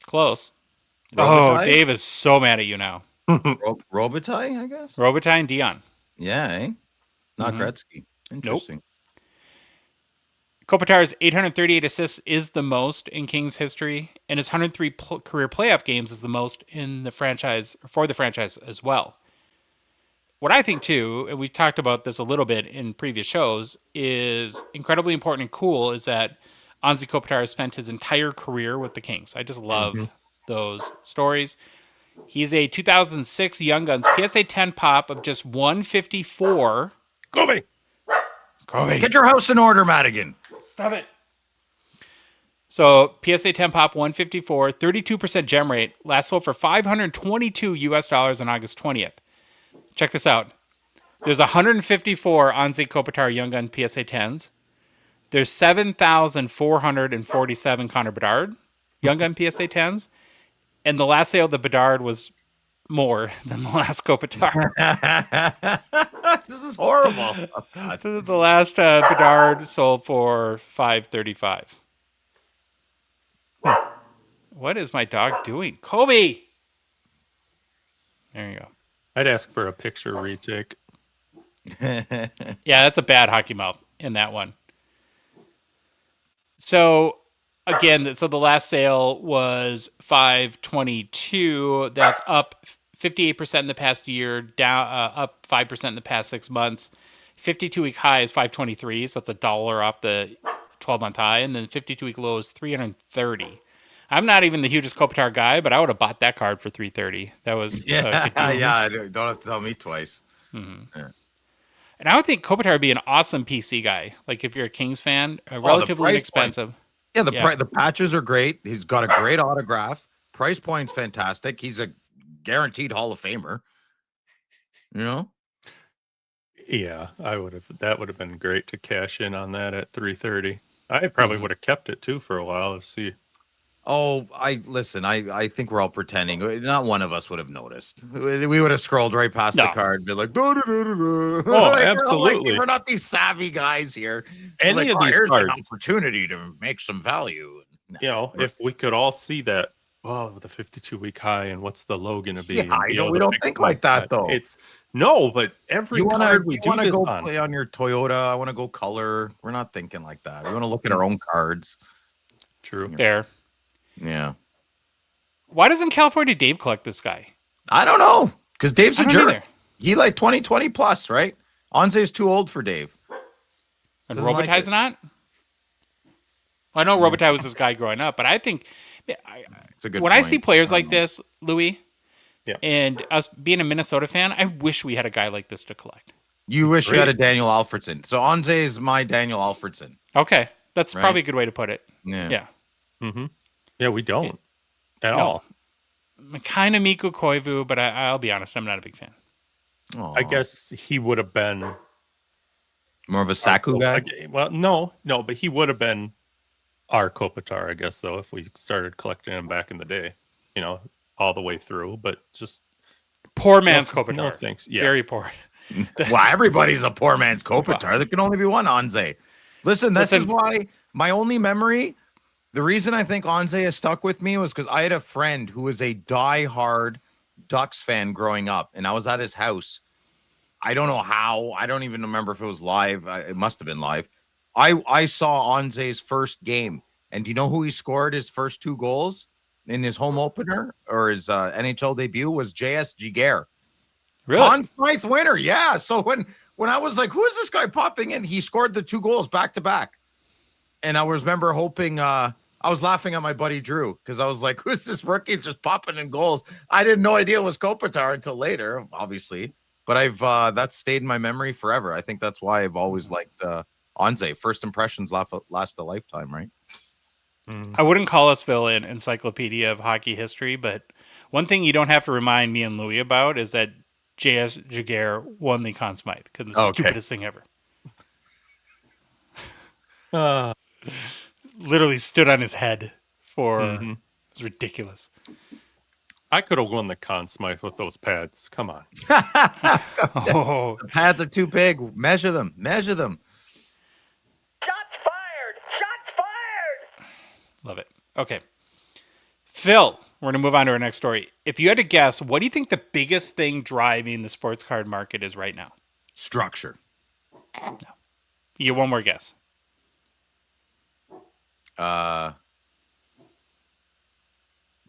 Close. Robitaille? Oh, Dave is so mad at you now. Robitaille, I guess? Robitaille and Dion. Yeah, eh? Not Gretzky. Interesting. Kopitar's 838 assists is the most in Kings history, and his 103 career playoff games is the most in the franchise, for the franchise as well. What I think too, and we talked about this a little bit in previous shows, is incredibly important and cool is that Anze Kopitar spent his entire career with the Kings. I just love those stories. He's a 2006 Young Guns PSA 10 pop of just 154. Kobe. Get your house in order, Madigan. Stop it. So PSA 10 pop 154, 32% gem rate, last sold for $522 US on August 20th. Check this out. There's 154 Anze Kopitar Young Gun PSA 10s. There's 7,447 Connor Bedard Young Gun PSA 10s. And the last sale of the Bedard was more than the last Kopitar. This is horrible. The last Bedard sold for $535. What is my dog doing? Kobe! There you go. I'd ask for a picture retake. Yeah, that's a bad hockey mouth in that one. So, again, the last sale was $522. That's up 58% in the past year, down up 5% in the past 6 months. 52-week high is $523, so that's $1 off the 12-month high, and then 52-week low is $330. I'm not even the hugest Kopitar guy, but I would have bought that card for $330. That was yeah. Don't have to tell me twice. Mm-hmm. Yeah. And I would think Kopitar would be an awesome PC guy. Like if you're a Kings fan, relatively inexpensive. Yeah, the patches are great. He's got a great autograph. Price point's fantastic. He's a guaranteed Hall of Famer. You know? Yeah, that would have been great to cash in on that at 330. I probably would have kept it too for a while to see. Oh, I think we're all pretending. Not one of us would have noticed. We would have scrolled right past the card and be like, oh, like, absolutely. We're not these savvy guys here. Any of these cards, an opportunity to make some value. No, if we could all see that, the 52-week high and what's the low going to be? Yeah, we don't think like that though. But every card we do this on. Play on your Toyota. I want to go color. We're not thinking like that. We want to look at our own cards. True. Fair. Yeah. Why doesn't California Dave collect this guy? I don't know. Because Dave's a jerk. Either. He like 20 plus, right? Anze's too old for Dave. And Robitaille's not? I know Robitaille was this guy growing up, but I think it's a good when point. I see players like this, Louis, and us being a Minnesota fan, I wish we had a guy like this to collect. You wish you had a Daniel Alfredson. So Anze is my Daniel Alfredson. Okay. That's probably a good way to put it. Yeah. Mm-hmm. Yeah, we don't at all. Kind of Mikko Koivu, but I'll be honest, I'm not a big fan. Aww. I guess he would have been more of a Saku guy. Well, no, but he would have been our Kopitar, I guess, though, if we started collecting him back in the day, all the way through. But just poor man's Kopitar. No thanks. Yes. Very poor. Well, everybody's a poor man's Kopitar. There can only be one Anze. Listen, this is why my only memory. The reason I think Anze has stuck with me was because I had a friend who was a diehard Ducks fan growing up, and I was at his house. I don't know how. I don't even remember if it was live. It must have been live. I saw Anze's first game, and do you know who he scored his first 2 goals in his home opener or his NHL debut was J.S. Giguère. Really? Conn Smythe winner, yeah. So when I was like, who is this guy popping in? He scored the 2 goals back to back. And I remember hoping I was laughing at my buddy Drew because I was like, "Who's this rookie just popping in goals?" I didn't no idea it was Kopitar until later, obviously. But I've that's stayed in my memory forever. I think that's why I've always liked Anze. First impressions last a lifetime, right? I wouldn't call us, Phil, an encyclopedia of hockey history, but one thing you don't have to remind me and Louis about is that J.S. Jaguar won the Conn Smythe because the Okay. stupidest thing ever. Uh, Literally stood on his head for mhm. it was ridiculous. I could have won the Conn Smythe with those pads. Come on. Oh, The pads are too big. Measure them. Measure them. Shots fired! Shots fired! love it. Okay. Phil, we're going to move on to our next story. If you had to guess, what do you think the biggest thing driving the sports card market is right now? Structure. You get one more guess.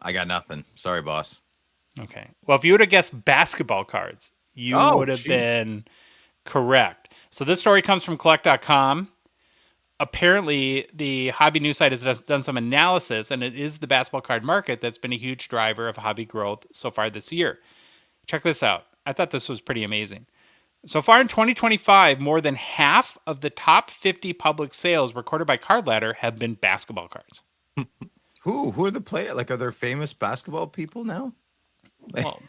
I got nothing. Sorry, boss. Okay. Well, if you would have guessed basketball cards, you Oh, would have jeez. been correct. So this story comes from collect.com. Apparently, the hobby news site has done some analysis, and it is the basketball card market that's been a huge driver of hobby growth so far this year. Check this out. I thought this was pretty amazing. So far in 2025, more than half of the top 50 public sales recorded by Card Ladder have been basketball cards. Who are the players? Like, are there famous basketball people now? Well,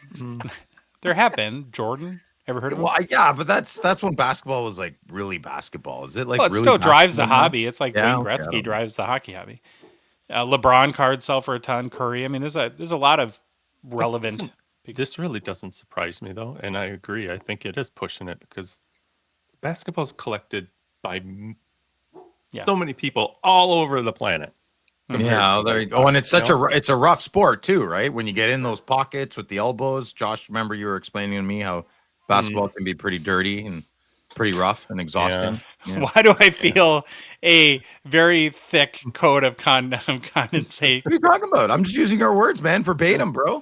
there have been. Jordan, ever heard of him? Well, yeah, but that's when basketball was like really basketball. Is it like Well, it really still drives the basketball now? hobby. It's like Yeah, Wayne okay, I Gretzky don't know. drives the hockey hobby. LeBron cards sell for a ton. Curry. I mean, there's a lot of relevant. This really doesn't surprise me, though. And I agree. I think it is pushing it because basketball's collected by Yeah. so many people all over the planet. Yeah, there you go. And it's such it's a rough sport too, right? When you get in those pockets with the elbows. Josh, remember you were explaining to me how basketball can be pretty dirty and pretty rough and exhausting. Yeah. Why do I feel a very thick coat of condensate? What are you talking about? I'm just using our words, man, verbatim, bro.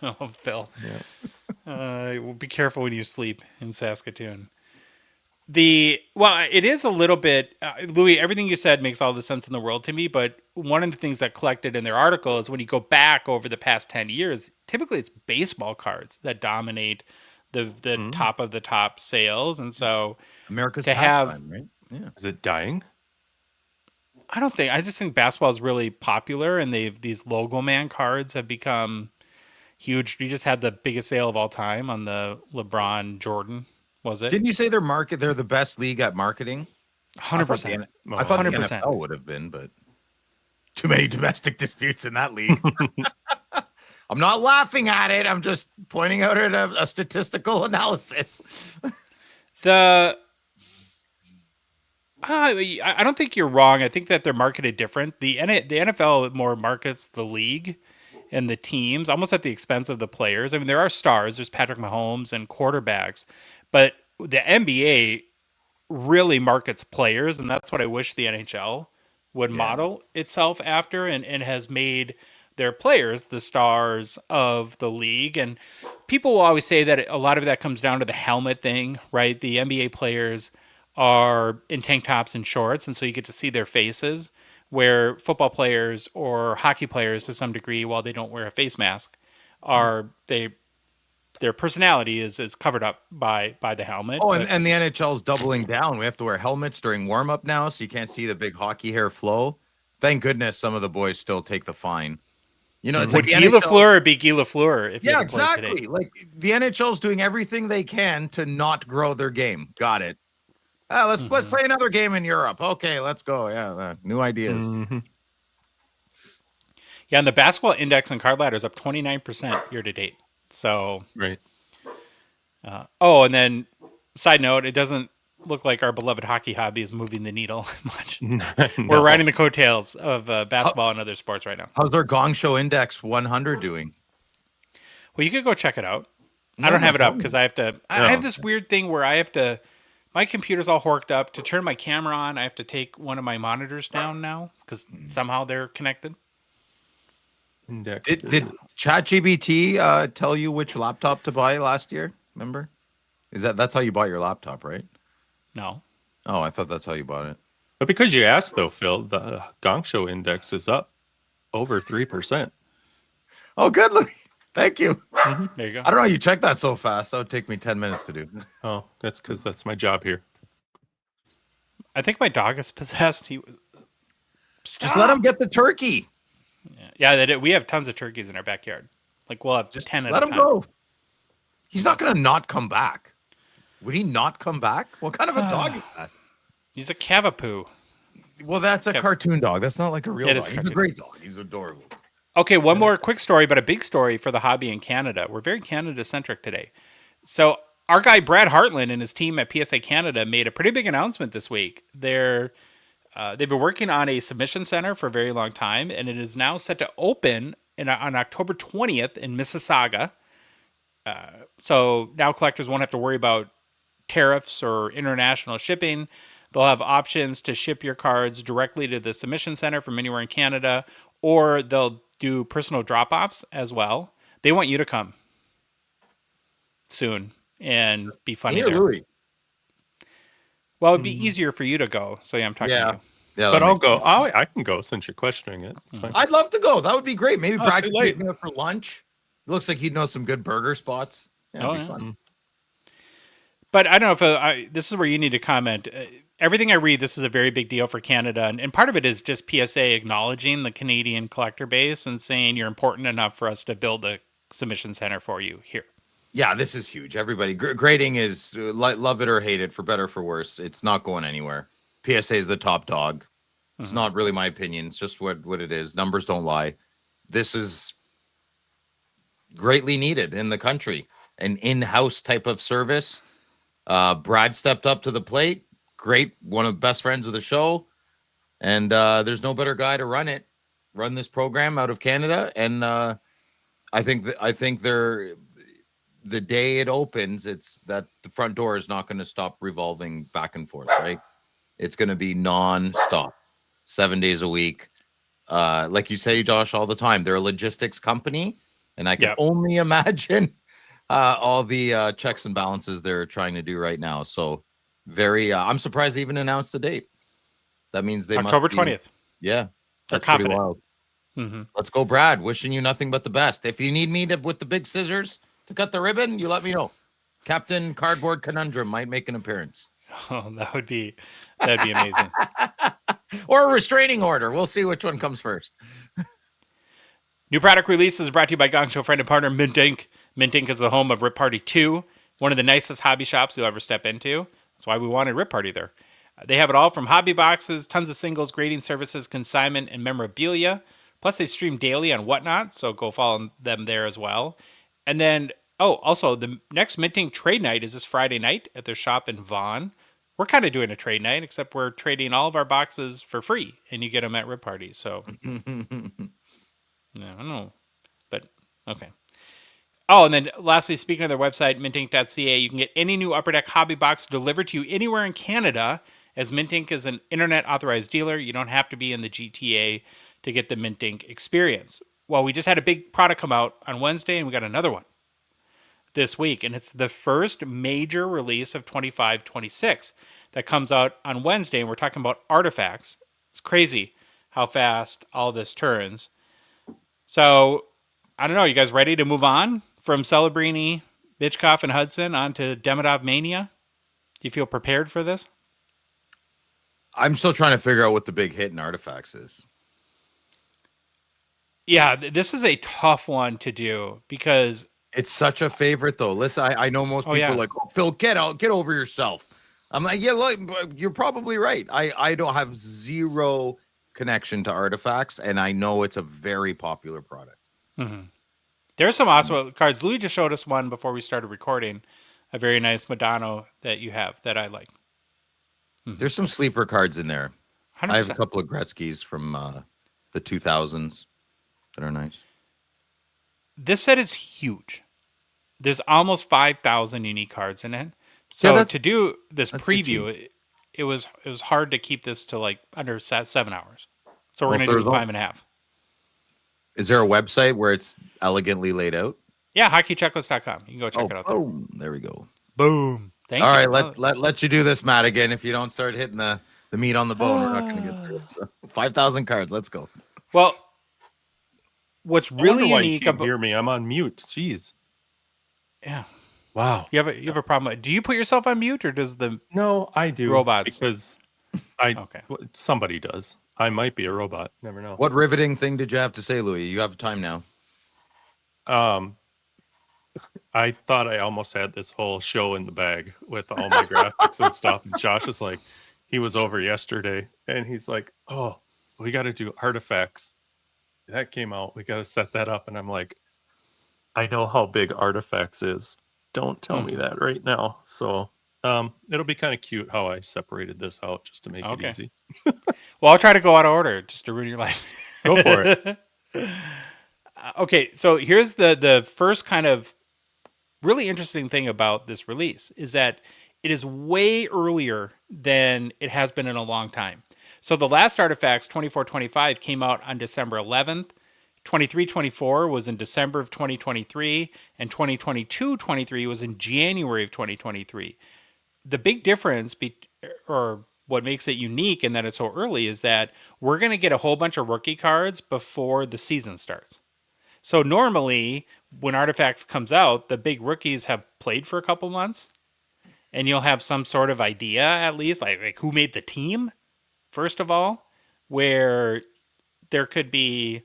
Oh, Phil. Well, be careful when you sleep in Saskatoon. It is a little bit, Louis, everything you said makes all the sense in the world to me, but one of the things that collected in their article is when you go back over the past 10 years, typically it's baseball cards that dominate the top of the top sales. And so America's to have, pastime, right? Yeah. Is it dying? I just think basketball is really popular, and these logo man cards have become huge. You just had the biggest sale of all time on the LeBron Jordan, was it? Didn't you say they're the best league at marketing? 100%. I thought the 100%. NFL would have been, but too many domestic disputes in that league. I'm not laughing at it. I'm just pointing out a statistical analysis. I don't think you're wrong. I think that they're marketed different. The NFL more markets the league and the teams almost at the expense of the players. I mean, there are stars. There's Patrick Mahomes and quarterbacks, but the NBA really markets players, and that's what I wish the NHL would model itself after, and has made their players the stars of the league. And people will always say that a lot of that comes down to the helmet thing, right? The NBA players are in tank tops and shorts, and so you get to see their faces, where football players or hockey players to some degree, while they don't wear a face mask, their personality is covered up by the helmet. Oh, and the NHL's doubling down. We have to wear helmets during warm-up now, so you can't see the big hockey hair flow. Thank goodness some of the boys still take the fine. You know, it's would like Guy Lafleur be Guy Lafleur if you yeah, had to play exactly. today? Like the NHL's doing everything they can to not grow their game. Got it. Let's play another game in Europe. Okay, let's go. Yeah, new ideas. Yeah, and the basketball index and card ladder is up 29% year to date. So Right. And then side note, it doesn't look like our beloved hockey hobby is moving the needle much. We're riding the coattails of basketball and other sports right now. How's their Gongshow Index 100 doing? Well, you could go check it out. I don't have it up because I have to. I have this weird thing where I have to. My computer's all horked up. To turn my camera on, I have to take one of my monitors down now because somehow they're connected. Index. Did ChatGPT tell you which laptop to buy last year? Remember? That's how you bought your laptop, right? No. Oh, I thought that's how you bought it. But because you asked, though, Phil, the Gongshow index is up over 3%. Oh, good. Look, thank you. There you go. I don't know. You checked that so fast. That would take me 10 minutes to do. Oh, that's because that's my job here. I think my dog is possessed. He was. Just let him get the turkey. Yeah, we have tons of turkeys in our backyard. Like we'll have 10 at a Let time. him go. He's not going to not come back. Would he not come back? What kind of a dog is that? He's a cavapoo. Well, that's a cartoon dog. That's not like a real It dog. is He's a cartoon. great dog. He's adorable. Okay, one more quick story, but a big story for the hobby in Canada. We're very Canada-centric today. So our guy Brad Hartland and his team at PSA Canada made a pretty big announcement this week. They've been working on a submission center for a very long time, and it is now set to open on October 20th in Mississauga. So now collectors won't have to worry about tariffs or international shipping. They'll have options to ship your cards directly to the submission center from anywhere in Canada, or they'll do personal drop-offs as well. They want you to come soon and be funny Here, there. Louis. Well, it'd be easier for you to go. So yeah, I'm talking to you. Yeah, But I'll go. I can go since you're questioning it. It's fine. I'd love to go. That would be great. Maybe Oh, Brad too could late. take me out for lunch. It looks like he'd know some good burger spots. Yeah, it'd be fun. But I don't know if this is where you need to comment. Everything I read, this is a very big deal for Canada. And part of it is just PSA acknowledging the Canadian collector base and saying you're important enough for us to build a submission center for you here. Yeah, this is huge. Everybody, grading is love it or hate it, for better or for worse. It's not going anywhere. PSA is the top dog. It's not really my opinion. It's just what it is. Numbers don't lie. This is greatly needed in the country. An in-house type of service. Brad stepped up to the plate. Great. One of the best friends of the show. And there's no better guy to run this program out of Canada. And I think the day it opens, it's that the front door is not going to stop revolving back and forth, right? It's going to be non-stop, 7 days a week. Like you say, Josh, all the time. They're a logistics company, and I can only imagine all the checks and balances they're trying to do right now. So very, I'm surprised they even announced a date. That means they October must be, 20th. Yeah, that's They're pretty confident. wild. Let's go, Brad. Wishing you nothing but the best. If you need me with the big scissors to cut the ribbon, you let me know. Captain Cardboard Conundrum might make an appearance. Oh, that'd be amazing. Or a restraining order. We'll see which one comes first. New product release is brought to you by Gongshow friend and partner Mint Inc. Mint Inc. is the home of Rip Party 2, one of the nicest hobby shops you'll ever step into. That's why we wanted Rip Party there. They have it all from hobby boxes, tons of singles, grading services, consignment, and memorabilia. Plus, they stream daily on Whatnot, so go follow them there as well. And then, also, the next Mint Inc. trade night is this Friday night at their shop in Vaughan. We're kind of doing a trade night, except we're trading all of our boxes for free, and you get them at Rip Party. So, yeah, I don't know, but okay. Oh, and then lastly, speaking of their website, mintink.ca, you can get any new Upper Deck hobby box delivered to you anywhere in Canada, as Mint Inc. is an internet authorized dealer. You don't have to be in the GTA to get the Mint Inc. experience. Well, we just had a big product come out on Wednesday, and we got another one this week, and it's the first major release of 25-26 that comes out on Wednesday, and we're talking about artifacts. It's crazy how fast all this turns. So, I don't know, you guys ready to move on from Celebrini, Bitchkoff, and Hudson onto Demidov Mania? Do you feel prepared for this? I'm still trying to figure out what the big hit in artifacts is. Yeah, this is a tough one to do because it's such a favorite, though. Listen, I know most people are like, oh, Phil, get over yourself. I'm like, yeah, look, you're probably right. I don't have zero connection to artifacts, and I know it's a very popular product. Mm-hmm. There's some awesome cards. Louis just showed us one before we started recording, a very nice Madonna that you have that I like. Mm-hmm. There's some sleeper cards in there. 100%. I have a couple of Gretzky's from the 2000s that are nice. This set is huge. There's almost 5,000 unique cards in it. So to do this preview, it was hard to keep this to like under 7 hours. So we're going to do 5.5. Is there a website where it's elegantly laid out? Yeah, hockeychecklist.com. You can go check it out. Boom. There we go. Boom. Thank you. All right, let you do this, Matt, again. If you don't start hitting the the meat on the bone. We're not going to get through it. So 5,000 cards. Let's go. Well, what's I wonder really why you unique can't about hear me. I'm on mute. Jeez. yeah, Wow. you have a problem. Do you put yourself on mute or does the No, I do. robots? Because Okay. somebody does. I might be a robot. Never know. What riveting thing did you have to say, Louis? You have time now. I thought I almost had this whole show in the bag with all my graphics and stuff. And Josh is like, he was over yesterday and he's like, oh, we got to do artifacts. That came out. We got to set that up. And I'm like, I know how big artifacts is. Don't tell me that right now. So it'll be kind of cute how I separated this out just to make it easy. Well, I'll try to go out of order just to ruin your life. Go for it. Okay, so here's the first kind of really interesting thing about this release is that it is way earlier than it has been in a long time. So the last Artifacts 24-25 came out on December 11th. 23-24 was in December of 2023, and 2022-23 was in January of 2023. The big difference, or what makes it unique and that it's so early, is that we're going to get a whole bunch of rookie cards before the season starts. So normally, when Artifacts comes out, the big rookies have played for a couple months, and you'll have some sort of idea, at least, like who made the team, first of all, where there could be,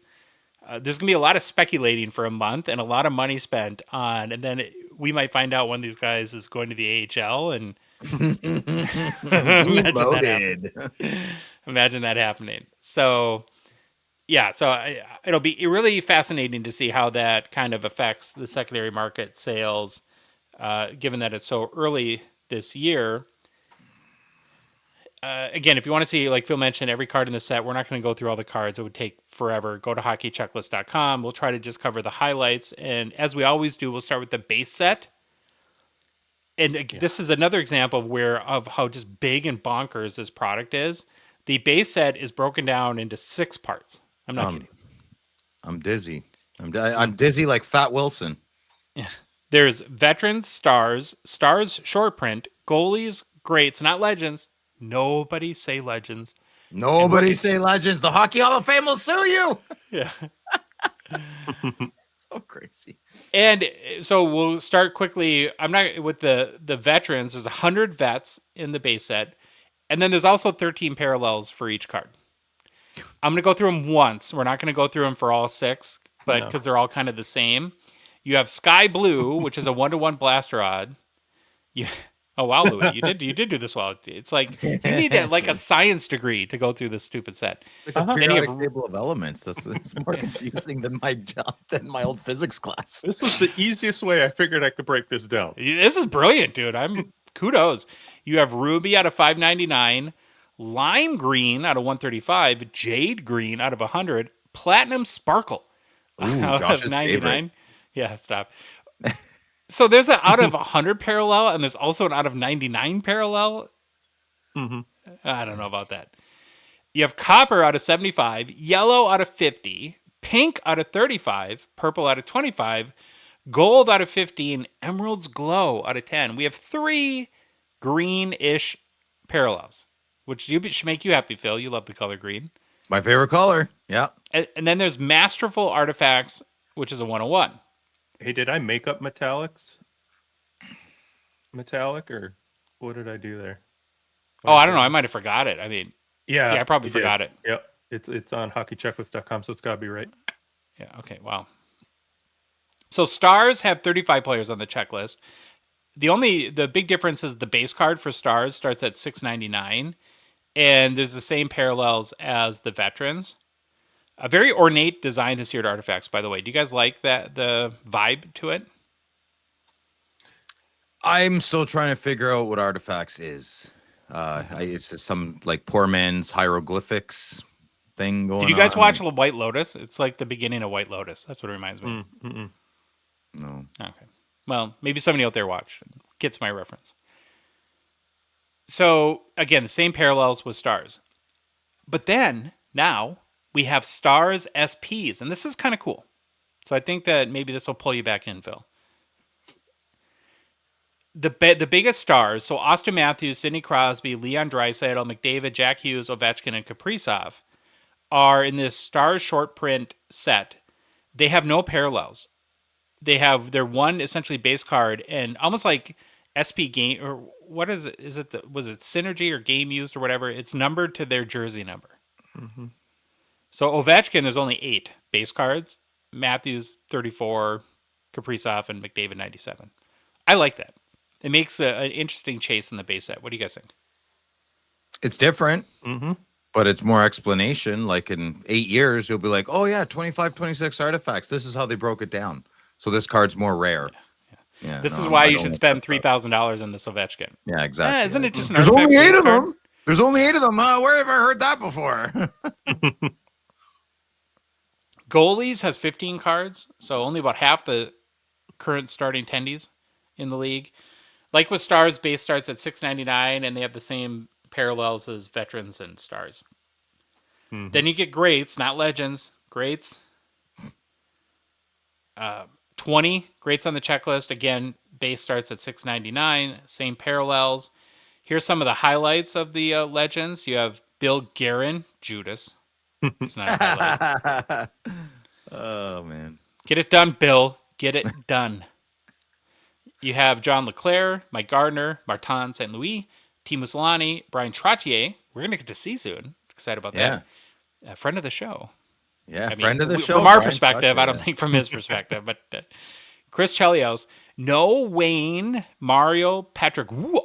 there's going to be a lot of speculating for a month and a lot of money spent on, and then we might find out one of these guys is going to the AHL, and imagine that happening. So... yeah, so it'll be really fascinating to see how that kind of affects the secondary market sales, given that it's so early this year. Again, if you want to see, like Phil mentioned, every card in the set, we're not going to go through all the cards. It would take forever. Go to hockeychecklist.com. We'll try to just cover the highlights. And as we always do, we'll start with the base set. And this is another example of how just big and bonkers this product is. The base set is broken down into 6 parts. I'm not kidding. I'm dizzy. I'm dizzy like Phat Wilson. Yeah. There's veterans, stars short print, goalies, greats, not legends. Nobody say legends. Nobody say legends. The Hockey Hall of Fame will sue you. Yeah. So crazy. And so we'll start quickly. I'm not with the veterans. There's 100 vets in the base set. And then there's also 13 parallels for each card. I'm going to go through them once. We're not going to go through them for all 6, but because they're all kind of the same. You have Sky Blue, which is a 1-to-1 blaster odd. Oh, wow, Louis, you did do this well. It's like you need like a science degree to go through this stupid set. Like a periodic table of elements. It's more confusing than my old physics class. This was the easiest way I figured I could break this down. This is brilliant, dude. Kudos. You have Ruby out of 599, Lime Green out of 135, Jade Green out of 100, Platinum Sparkle out of 99. Favorite. Yeah, stop. So there's an out of 100 parallel, and there's also an out of 99 parallel. Mm-hmm. I don't know about that. You have Copper out of 75, Yellow out of 50, Pink out of 35, Purple out of 25, Gold out of 15, Emerald's Glow out of 10. We have 3 green-ish parallels, which should make you happy, Phil. You love the color green. My favorite color. Yeah. And then there's Masterful Artifacts, which is a 101. Hey, did I make up metallics? Metallic, or what did I do there? I don't know. I might have forgot it. I mean, yeah, I probably forgot it. Yep. It's on hockeychecklist.com, so it's got to be right. Yeah, okay, wow. So Stars have 35 players on the checklist. The big difference is the base card for Stars starts at $6.99, and there's the same parallels as the Veterans. A very ornate design this year at Artifacts, by the way. Do you guys like the vibe to it? I'm still trying to figure out what Artifacts is. It's just some like poor man's hieroglyphics thing going on. Did you guys watch White Lotus? It's like the beginning of White Lotus. That's what it reminds me of. No. Okay. Well, maybe somebody out there watched. Gets my reference. So, again, the same parallels with Stars. But then, now, we have Stars SPs, and this is kind of cool. So I think that maybe this will pull you back in, Phil. the biggest stars, so Austin Matthews, Sidney Crosby, Leon Draisaitl, McDavid, Jack Hughes, Ovechkin, and Kaprizov, are in this Stars short print set. They have no parallels. They have their one essentially base card, and almost like SP game, or what is it? Is it was it Synergy or Game Used or whatever? It's numbered to their jersey number. Mm-hmm. So Ovechkin, there's only 8 base cards. Matthews 34, Kaprizov, and McDavid 97. I like that. It makes an interesting chase in the base set. What do you guys think? It's different, Mm-hmm. but it's more explanation. Like in 8 years, you'll be like, oh yeah, 25, 26 artifacts. This is how they broke it down. So this card's more rare. Yeah. This is no, why I you don't should like spend that stuff. $3,000 in this Ovechkin. Yeah, exactly. Isn't it just an There's artifact only 8 base of card? them. There's only 8 of them. Where have I heard that before? Goalies has 15 cards, so only about half the current starting tendies in the league. Like with Stars, base starts at $6.99, and they have the same parallels as Veterans and Stars. Mm-hmm. Then you get Greats, not Legends. Greats. 20 Greats on the checklist. Again, base starts at $6.99. Same parallels. Here's some of the highlights of the Legends. You have Bill Guerin, Judas. It's not a highlight. Oh man. Get it done, Bill. Get it done. You have John Leclerc, Mike Gardner, Martin St. Louis, Timo Solani, Brian Trottier. We're going to get to see soon. Excited about that. A friend of the show. Yeah, I mean, friend of the show. From our Brian perspective, Trottier, I don't yeah. think from his perspective, but Chris Chelios. No Wayne, Mario, Patrick Roy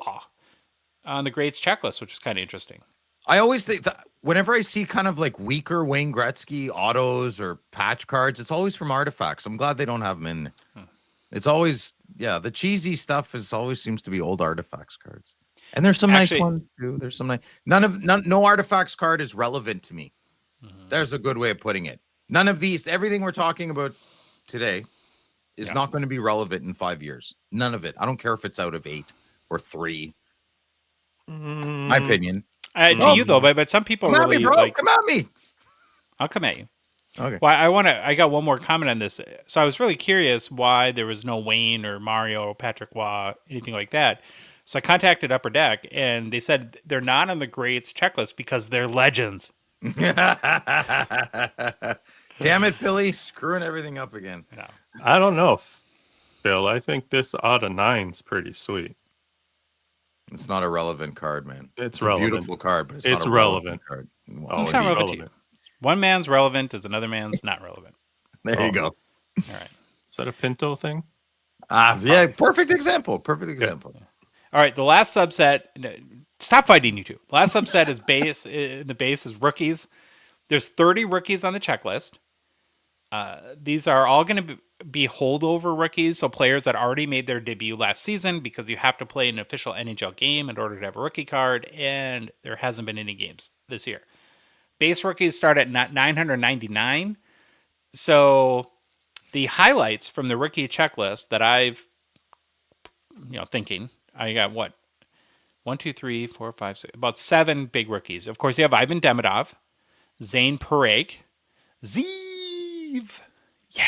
on the Greats checklist, which is kind of interesting. I always think that whenever I see kind of like weaker Wayne Gretzky autos or patch cards, it's always from artifacts. I'm glad they don't have them in there. It's always, the cheesy stuff always seems to be old artifacts cards. And there's some Actually- nice ones too. There's some nice, no artifacts card is relevant to me. There's a good way of putting it. None of these, everything we're talking about today is not going to be relevant in 5 years. None of it. I don't care if it's out of 8 or 3. My opinion. To you though, but some people Come at really me, bro. like. Come at me. I'll come at you. Okay. Well, I got one more comment on this. So I was really curious why there was no Wayne or Mario or Patrick Waugh, anything like that. So I contacted Upper Deck, and they said they're not on the Greats checklist because they're legends. Damn it, Billy. Screwing everything up again. No. I don't know, Bill. I think this out of 9's pretty sweet. It's not a relevant card, man. It's a relevant. beautiful card, but it's It's not a relevant. card. Oh, It's not it's relevant to you. One man's relevant is another man's not relevant. There you go. All right. Is that a Pinto thing? Yeah, perfect example. Perfect example. All right. The last subset. Stop fighting, you two. Last subset is base. The base is rookies. There's 30 rookies on the checklist. These are all going to be holdover rookies, so players that already made their debut last season, because you have to play an official NHL game in order to have a rookie card, and there hasn't been any games this year. Base rookies start at 999. So the highlights from the rookie checklist that I've, thinking, I got what? 1, 2, 3, 4, 5, 6, about 7 big rookies. Of course, you have Ivan Demidov, Zane Parekh, Zeev. Yeah.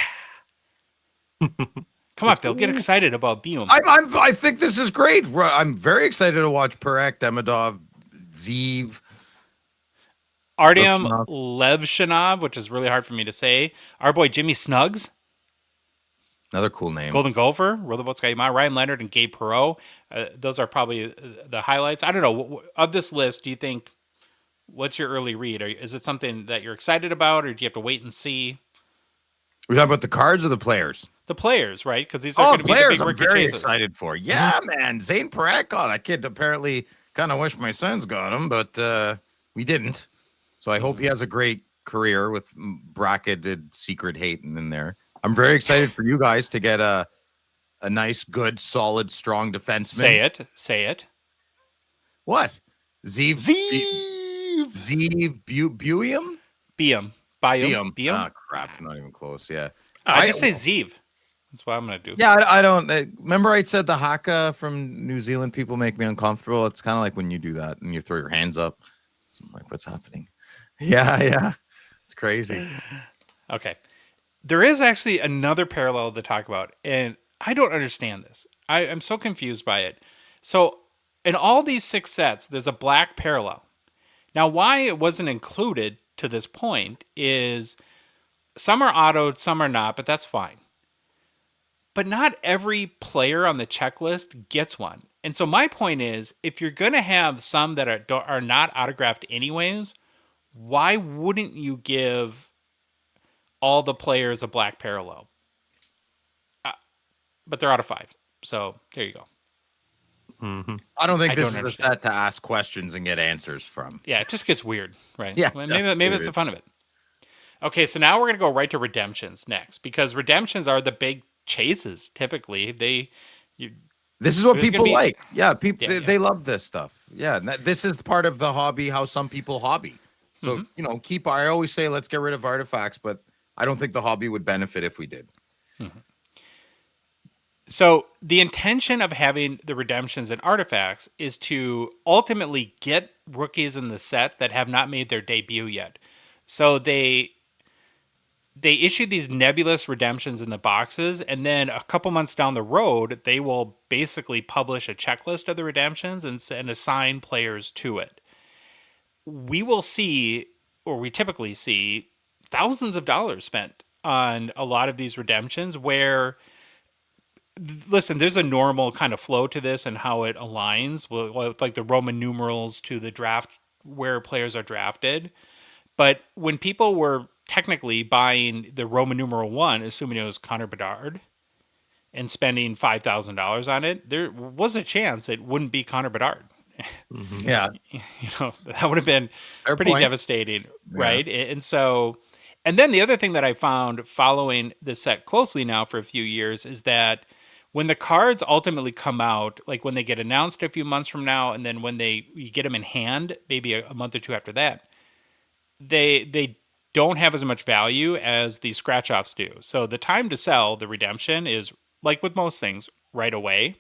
Come on, Bill. Get excited about Beum. I think this is great. I'm very excited to watch Parekh, Demidov, Zeev. Artyom Levshinov, which is really hard for me to say. Our boy Jimmy Snuggs, Another cool name. Golden Gopher, Rutherford Skyma, Ryan Leonard, and Gabe Perreault. Those are probably the highlights. I don't know. Of this list, do you think, what's your early read? Is it something that you're excited about, or do you have to wait and see? We're talking about the cards or the players? The players, right? Because these are going to be the players big I'm rookie very chases. excited for. Yeah, man. Zane Parekh. Oh, that kid apparently kind of wish my sons got him, but we didn't. So I hope he has a great career with bracketed secret hating in there. I'm very excited for you guys to get a nice, good, solid, strong defenseman. Say it. What? Zeev. Zeev. Buium? Bium. Ah, crap. Not even close. Yeah. I just say Zeev. That's what I'm going to do. Yeah, I don't. Remember I said the haka from New Zealand people make me uncomfortable? It's kind of like when you do that and you throw your hands up. So I'm like, what's happening? Yeah. It's crazy. Okay. There is actually another parallel to talk about, and I don't understand this. I'm so confused by it. So in all these 6 sets, there's a black parallel. Now, why it wasn't included to this point is some are autoed, some are not, but that's fine. But not every player on the checklist gets one. And so my point is, if you're going to have some that are not autographed anyways, why wouldn't you give all the players a black parallel? But they're out of 5. So there you go. I don't think I this don't is understand. a set to ask questions and get answers from. Yeah, it just gets weird, right? Yeah, Well, yeah, maybe that's the fun of it. Okay, so now we're going to go right to redemptions next, because redemptions are the big chases typically. This is what There's gonna people be- like. Yeah, people Yeah, they love this stuff. Yeah, and this is part of the hobby. How some people hobby. So I always say let's get rid of artifacts, but I don't think the hobby would benefit if we did. So the intention of having the redemptions and artifacts is to ultimately get rookies in the set that have not made their debut yet. So they issue these nebulous redemptions in the boxes, and then a couple months down the road, they will basically publish a checklist of the redemptions and assign players to it. We will see, or we typically see, thousands of dollars spent on a lot of these redemptions where, listen, there's a normal kind of flow to this and how it aligns with like the Roman numerals to the draft where players are drafted. But when people were technically buying the Roman numeral 1, assuming it was Connor Bedard, and spending $5,000 on it, there was a chance it wouldn't be Connor Bedard. Yeah, That would have been Fair pretty point. devastating, right? And then the other thing that I found following this set closely now for a few years is that when the cards ultimately come out, like when they get announced a few months from now, and then when you get them in hand, maybe a month or two after that, they don't have as much value as the scratch offs do. So the time to sell the redemption is, like with most things, right away.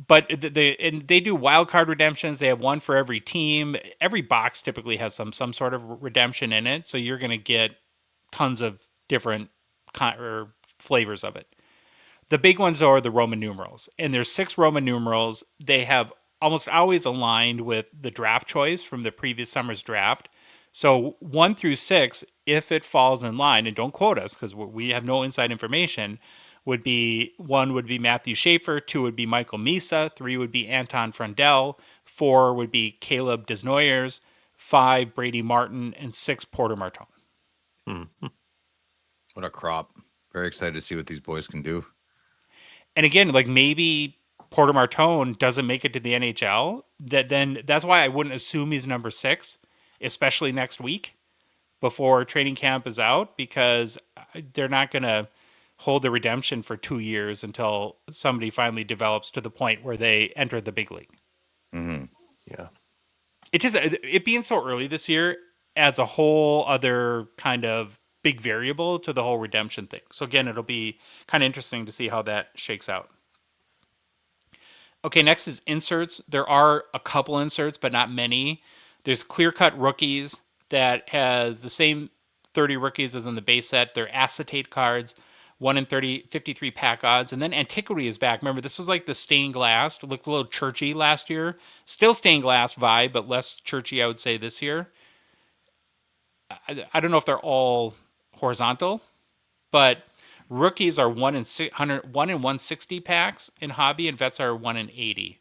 But they do wild card redemptions. They have one for every team. Every box typically has some sort of redemption in it. So you're going to get tons of different flavors of it. The big ones are the Roman numerals, and there's 6 Roman numerals. They have almost always aligned with the draft choice from the previous summer's draft. So 1 through 6, if it falls in line, and don't quote us because we have no inside information, would be 1 would be Matthew Schaefer, 2 would be Michael Misa, 3 would be Anton Frundell, 4 would be Caleb Desnoyers, 5 Brady Martin, and 6 Porter Martone. what a crop! Very excited to see what these boys can do. And again, like maybe Porter Martone doesn't make it to the NHL. That's why I wouldn't assume he's number 6, especially next week before training camp is out, because they're not going to hold the redemption for 2 years until somebody finally develops to the point where they enter the big league. Yeah. It being so early this year adds a whole other kind of big variable to the whole redemption thing. So again, it'll be kind of interesting to see how that shakes out. Okay, next is inserts. There are a couple inserts, but not many. There's clear-cut rookies that has the same 30 rookies as in the base set. They're acetate cards, 1 in 53 pack odds. And then Antiquity is back. Remember, this was like the stained glass. It looked a little churchy last year. Still stained glass vibe, but less churchy, I would say, this year. I don't know if they're all horizontal, but rookies are 1 in 160 packs in hobby, and vets are 1 in 80.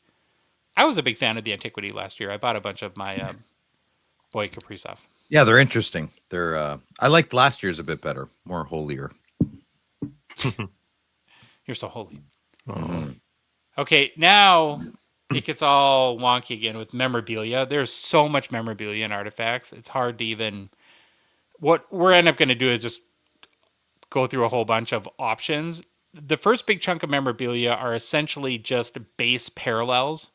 I was a big fan of the Antiquity last year. I bought a bunch of my boy Kaprizov. Yeah, they're interesting. They're I liked last year's a bit better, more holier. You're so holy. Okay, now it gets all wonky again with memorabilia. There's so much memorabilia and artifacts. It's hard to even... What we're end up going to do is just go through a whole bunch of options. The first big chunk of memorabilia are essentially just base parallels.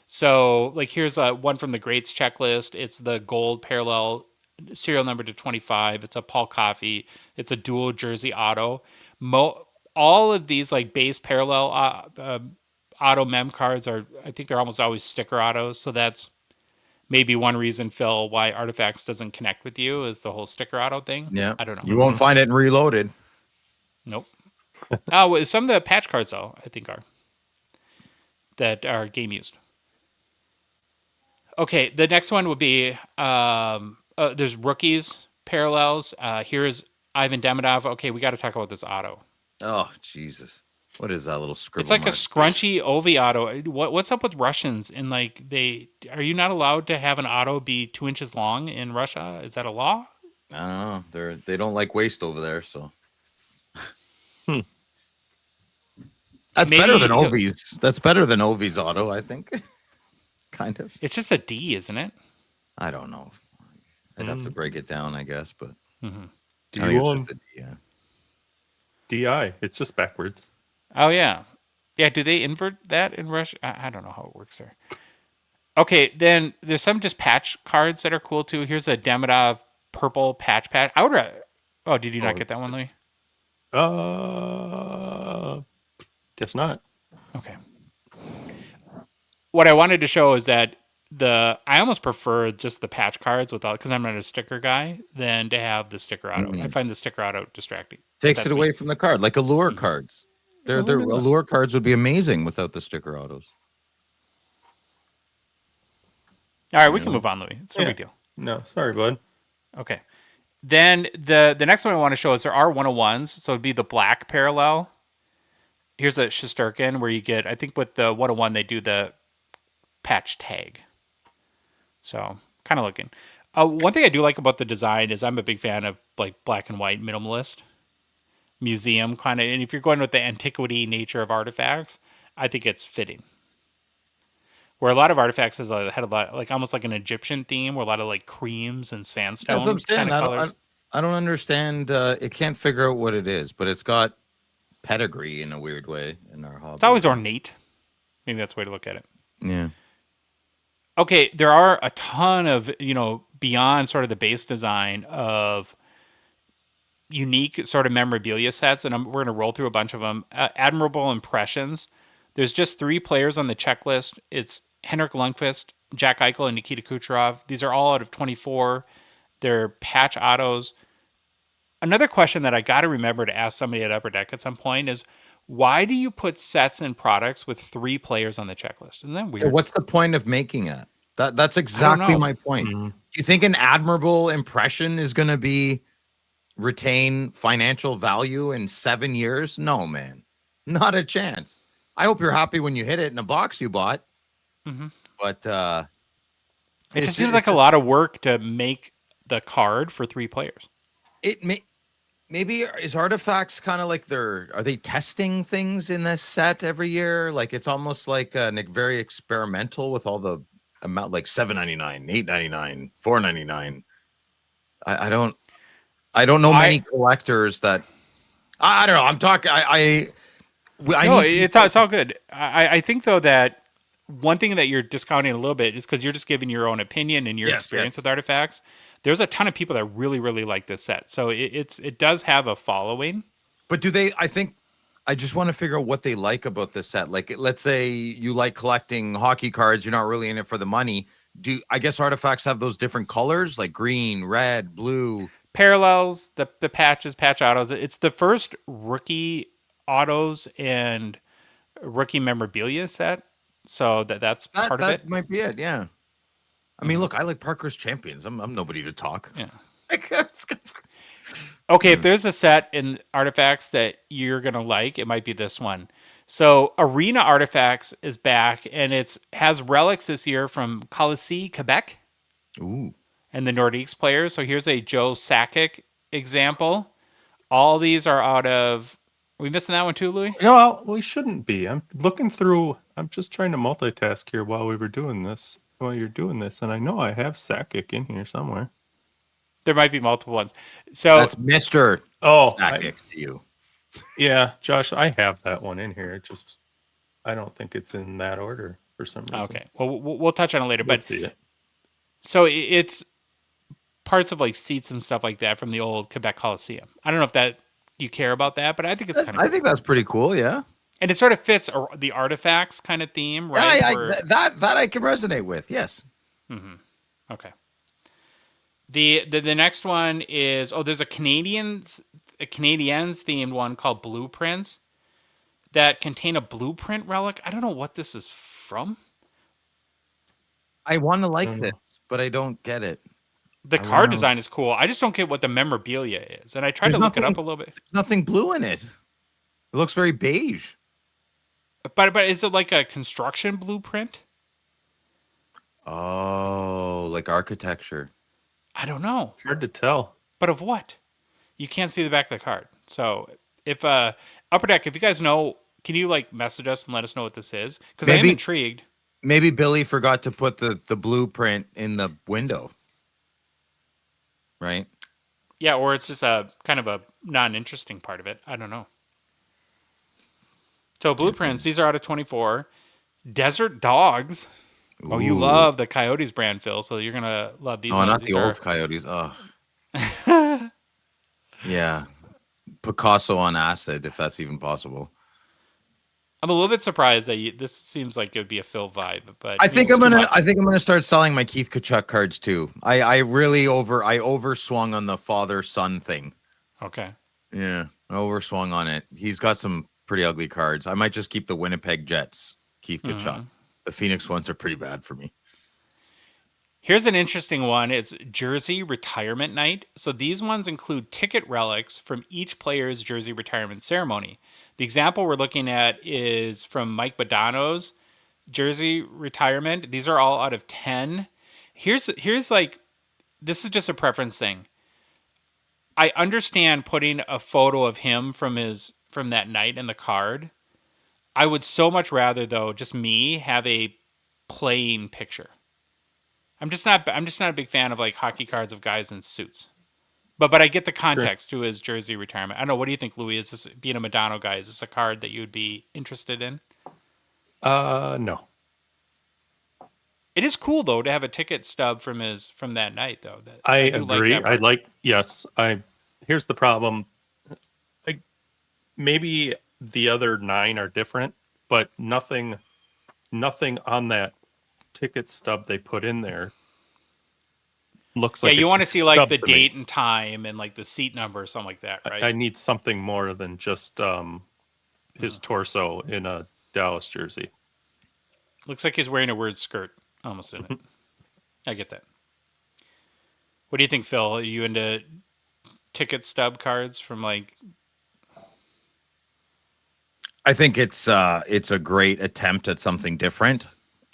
So, like, here's one from the Greats checklist. It's the gold parallel, serial number to 25. It's a Paul Coffey. It's a dual jersey auto. All of these, like, base parallel auto mem cards are, I think they're almost always sticker autos. So that's maybe one reason, Phil, why Artifacts doesn't connect with you is the whole sticker auto thing. Yeah, I don't know. You won't find it in Reloaded. Nope. Oh, some of the patch cards, though, I think are. that are game used. Okay, the next one would be there's rookies parallels. Here's Ivan Demidov. Okay, we got to talk about this auto. Oh, Jesus. What is that little It's scribble like a mark? scrunchy Ovi auto. What's up with Russians? And like are you not allowed to have an auto be 2 inches long in Russia? Is that a law? I don't know. They don't like waste over there, so. That's Maybe better than Ovi's. That's better than Ovi's auto, I think. Kind of. it's just a D, isn't it? I don't know. I'd have to break it down, I guess, but I think it's D1, just a D, yeah. DI. It's just backwards. Oh yeah, yeah. Do they invert that in Russia? I don't know how it works there. Okay, then there's some just patch cards that are cool too. Here's a Demidov purple patch. I would. Oh, did you not get that one, Louis? Guess not. Okay. What I wanted to show is that I almost prefer just the patch cards without, because I'm not a sticker guy, than to have the sticker auto. I find the sticker auto distracting. Takes it away from the card, like allure cards. Their allure cards would be amazing without the sticker autos. All right, we can move on, Louis. It's no big deal. No, sorry, bud. Okay. Then the next one I want to show is there are 101s. So it'd be the black parallel. Here's a Shesterkin where you get, I think with the 101, they do the patch tag. So kind of looking. One thing I do like about the design is I'm a big fan of like black and white minimalist museum kind of. And if you're going with the antiquity nature of artifacts, I think it's fitting. Where a lot of artifacts had a lot, like almost like an Egyptian theme, where a lot of like creams and sandstone kind of colors. I don't understand. It can't figure out what it is, but it's got pedigree in a weird way in our hobby. It's always ornate. Maybe that's the way to look at it. Yeah. Okay, there are a ton of, beyond sort of the base design of unique sort of memorabilia sets, and we're going to roll through a bunch of them. Admirable impressions. There's just 3 players on the checklist. It's Henrik Lundqvist, Jack Eichel, and Nikita Kucherov. These are all out of 24. They're patch autos. Another question that I got to remember to ask somebody at Upper Deck at some point is, why do you put sets and products with 3 players on the checklist? Isn't that weird? What's the point of making it? That's exactly my point. Do you think an admirable impression is going to retain financial value in 7 years? No, man. Not a chance. I hope you're happy when you hit it in a box you bought. But it just seems like a lot of work to make the card for 3 players. Maybe is Artifacts kind of like are they testing things in this set every year? Like it's almost like very experimental with all the amount, like $7.99, $8.99, $4.99. I don't know many collectors that I don't know. I'm talking. It's all good. I think though that one thing that you're discounting a little bit is because you're just giving your own opinion and your experience with Artifacts. There's a ton of people that really, really like this set. So it does have a following. But I just want to figure out what they like about this set. Like, let's say you like collecting hockey cards. You're not really in it for the money. I guess Artifacts have those different colors, like green, red, blue. Parallels, the patches, patch autos. It's the first rookie autos and rookie memorabilia set. So that's part of it. That might be it, yeah. I mean, look, I like Parker's Champions. I'm nobody to talk. Yeah. Okay, if there's a set in Artifacts that you're going to like, it might be this one. So Arena Artifacts is back, and it has relics this year from Colisée, Quebec. Ooh. And the Nordiques players. So here's a Joe Sakic example. All these are out of... Are we missing that one too, Louis? No, we shouldn't be. I'm looking through... I'm just trying to multitask here while you're doing this, and I know I have Sakic in here somewhere. There might be multiple ones. So that's Mr. Sakic to you. Yeah, Josh, I have that one in here. I don't think it's in that order for some reason. Okay. Well, we'll touch on it later. We'll see it. So it's parts of like seats and stuff like that from the old Quebec Coliseum. I don't know if that you care about that, but I think it's kind of. I think that's pretty cool. Yeah. And it sort of fits the Artifacts kind of theme, right? That I can resonate with. Yes. Mm-hmm. Okay. The next one is there's a Canadians themed one called Blueprints. that contain a blueprint relic. I don't know what this is from. I want to like don't this, know. but I don't get it. The I card wanna- design is cool. I just don't get what the memorabilia is. And I tried There's to look it nothing- up a little bit. There's nothing blue in it. It looks very beige. But is it like a construction blueprint? Oh, like architecture. I don't know. Hard to tell. But of what? You can't see the back of the card. So if Upper Deck, if you guys know, can you like message us and let us know what this is? Because I am Maybe- intrigued. Maybe Billy forgot to put the blueprint in the window. Right? Yeah, or it's just a kind of a non-interesting part of it. I don't know. So blueprints, these are out of 24. Desert Dogs. Oh, you Ooh. love the Coyotes brand, Phil. So you're gonna love these. Oh, ones. not These the are- old Coyotes. Oh. Yeah. Picasso on acid, if that's even possible. I'm a little bit surprised that this seems like it would be a Phil vibe, but I think it's I'm too gonna. much. I think I'm gonna start selling my Keith Kachuk cards too. I overswung on the father son thing. Okay. Yeah, I overswung on it. He's got some pretty ugly cards. I might just keep the Winnipeg Jets, Keith Kachuk. The Phoenix ones are pretty bad for me. Here's an interesting one. It's Jersey Retirement Night. So these ones include ticket relics from each player's jersey retirement ceremony. The example we're looking at is from Mike Badano's jersey retirement. These are all out of 10. Here's like, this is just a preference thing. I understand putting a photo of him from that night in the card. I would so much rather, though, just me have a plain picture. I'm just not a big fan of like hockey cards of guys in suits. But I get the context to his jersey retirement. I don't know. What do you think, Louis? Is this, being a Madonna guy, is this a card that you would be interested in? No. It is cool though to have a ticket stub from that night though. I do agree. that part. Here's the problem. Maybe the other 9 are different, but nothing on that ticket stub they put in there looks like Yeah, you want to see like stub the to me. date and time and like the seat number or something like that, right? I need something more than just his torso in a Dallas jersey. Looks like he's wearing a weird skirt almost in it. I get that. What do you think, Phil? Are you into ticket stub cards from like? I think it's a great attempt at something different.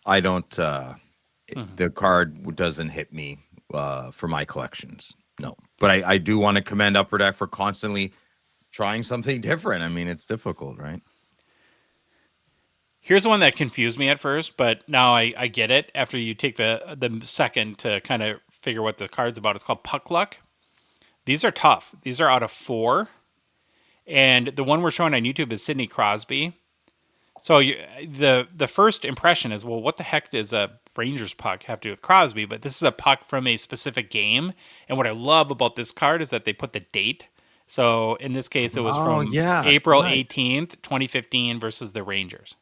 I don't. The card doesn't hit me for my collections. No, but I do want to commend Upper Deck for constantly trying something different. I mean, it's difficult, right? Here's one that confused me at first, but now I get it after you take the second to kind of figure what the card's about. It's called Puck Luck. These are tough. These are out of 4. And the one we're showing on YouTube is Sidney Crosby. So the first impression is, well, what the heck does a Rangers puck have to do with Crosby? But this is a puck from a specific game. And what I love about this card is that they put the date. So in this case, it was from April 18th, 2015 versus the Rangers.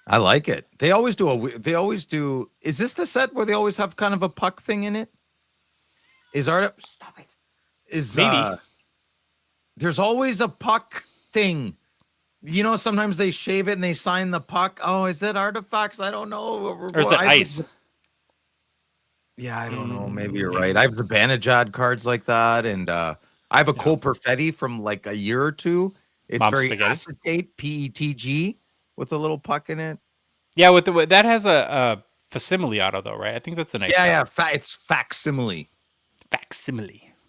I like it. They always do. Is this the set where they always have kind of a puck thing in it? Stop it. Maybe. There's always a puck thing. You know, sometimes they shave it and they sign the puck. Oh, is it artifacts? I don't know. Or is it ice? Yeah, I don't know. Maybe you're right. I have the Banajad cards like that, and I have a Cole Perfetti from like a year or two. It's Mom's very spaghetti. acetate, PETG, with a little puck in it. Yeah, that has a facsimile auto though, right? I think that's a nice. Yeah. It's facsimile.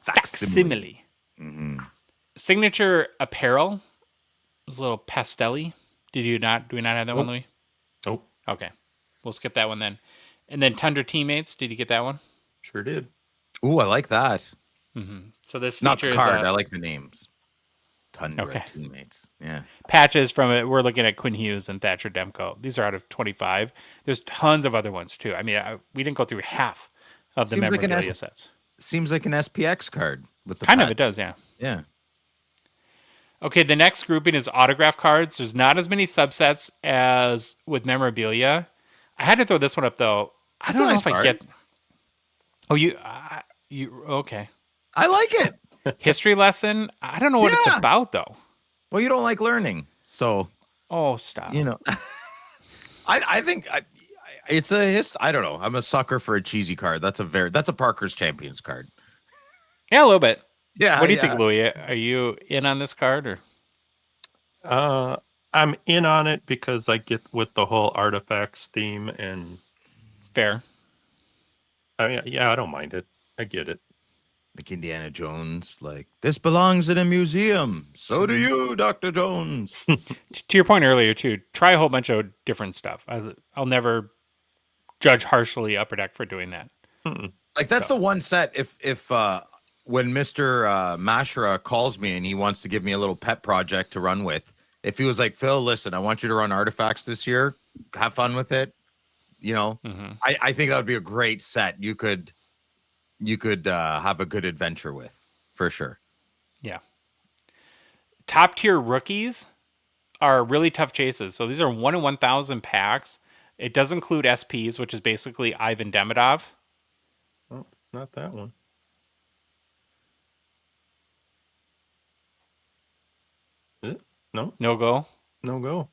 Facsimile. Mm-hmm. Signature apparel. It was a little pastelly. Do we not have that one, Louis? Nope. Okay. We'll skip that one then. And then Tundra Teammates. Did you get that one? Sure did. Ooh, I like that. So this Not the features card. I like the names. Tundra Okay. Teammates. Yeah. patches from it. We're looking at Quinn Hughes and Thatcher Demko. These are out of 25. There's tons of other ones too. I mean, we didn't go through half of the Seems like an memorabilia sets. Seems like an SPX card with the Kind of, pat- it does, yeah. Yeah. Okay, the next grouping is autograph cards. There's not as many subsets as with memorabilia. I had to throw this one up though. I That's don't a know nice if I card. get. Oh, you okay? I like it. History lesson. I don't know what it's Yeah. about though. Well, you don't like learning, So, Oh, stop. you know, I think it's I don't know. I'm a sucker for a cheesy card. That's a Parker's Champions card. Yeah, a little bit. Yeah. What do you think, Louis? Are you in on this card or? I'm in on it because I get with the whole artifacts theme, and Fair. I mean, yeah, I don't mind it. I get it. Like Indiana Jones, like this belongs in a museum. So do you, Dr. Jones. To your point earlier, too, try a whole bunch of different stuff. I'll never judge harshly Upper Deck for doing that. Like that's the one set. If when Mr. Mashra calls me and he wants to give me a little pet project to run with, if he was like, Phil, listen, I want you to run artifacts this year. Have fun with it. You know, I think that would be a great set. You could have a good adventure with, for sure. Yeah. Top tier rookies are really tough chases. So these are 1 in 1,000 packs. It does include SPs, which is basically Ivan Demidov. Oh, it's not that one. Is it? No, No go. no go.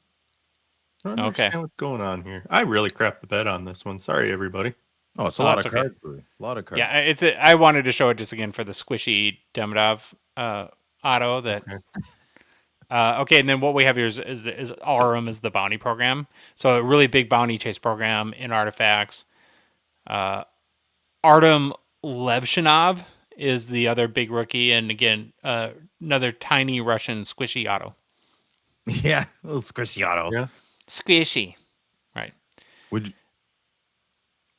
I don't Okay. understand what's going on here. I really crapped the bed on this one. Sorry, everybody. Oh, it's a Oh, lot that's of okay. cards. Louis. A lot of cards. Yeah, I wanted to show it just again for the squishy Demidov auto that. Okay. Okay, and then what we have here is Aurum is the bounty program. So a really big bounty chase program in artifacts. Artem Levshinov is the other big rookie, and again, another tiny Russian squishy auto. Yeah, a little squishy auto. Yeah. Squishy, right? Would you...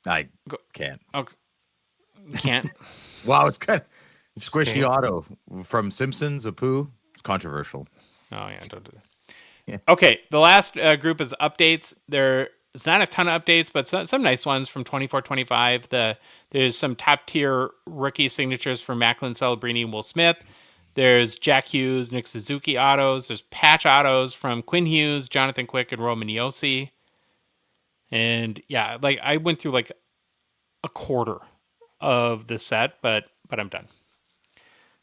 I can't. Okay, can't. Wow, it's kind of squishy auto from Simpsons. Apu. It's controversial. Oh yeah, don't do that. Yeah. Okay, the last group is updates. There's not a ton of updates, but some nice ones from 24-25. There's some top tier rookie signatures for Macklin Celebrini and Will Smith. There's Jack Hughes, Nick Suzuki autos. There's patch autos from Quinn Hughes, Jonathan Quick, and Roman Yossi. And yeah, like I went through like a quarter of the set, but I'm done.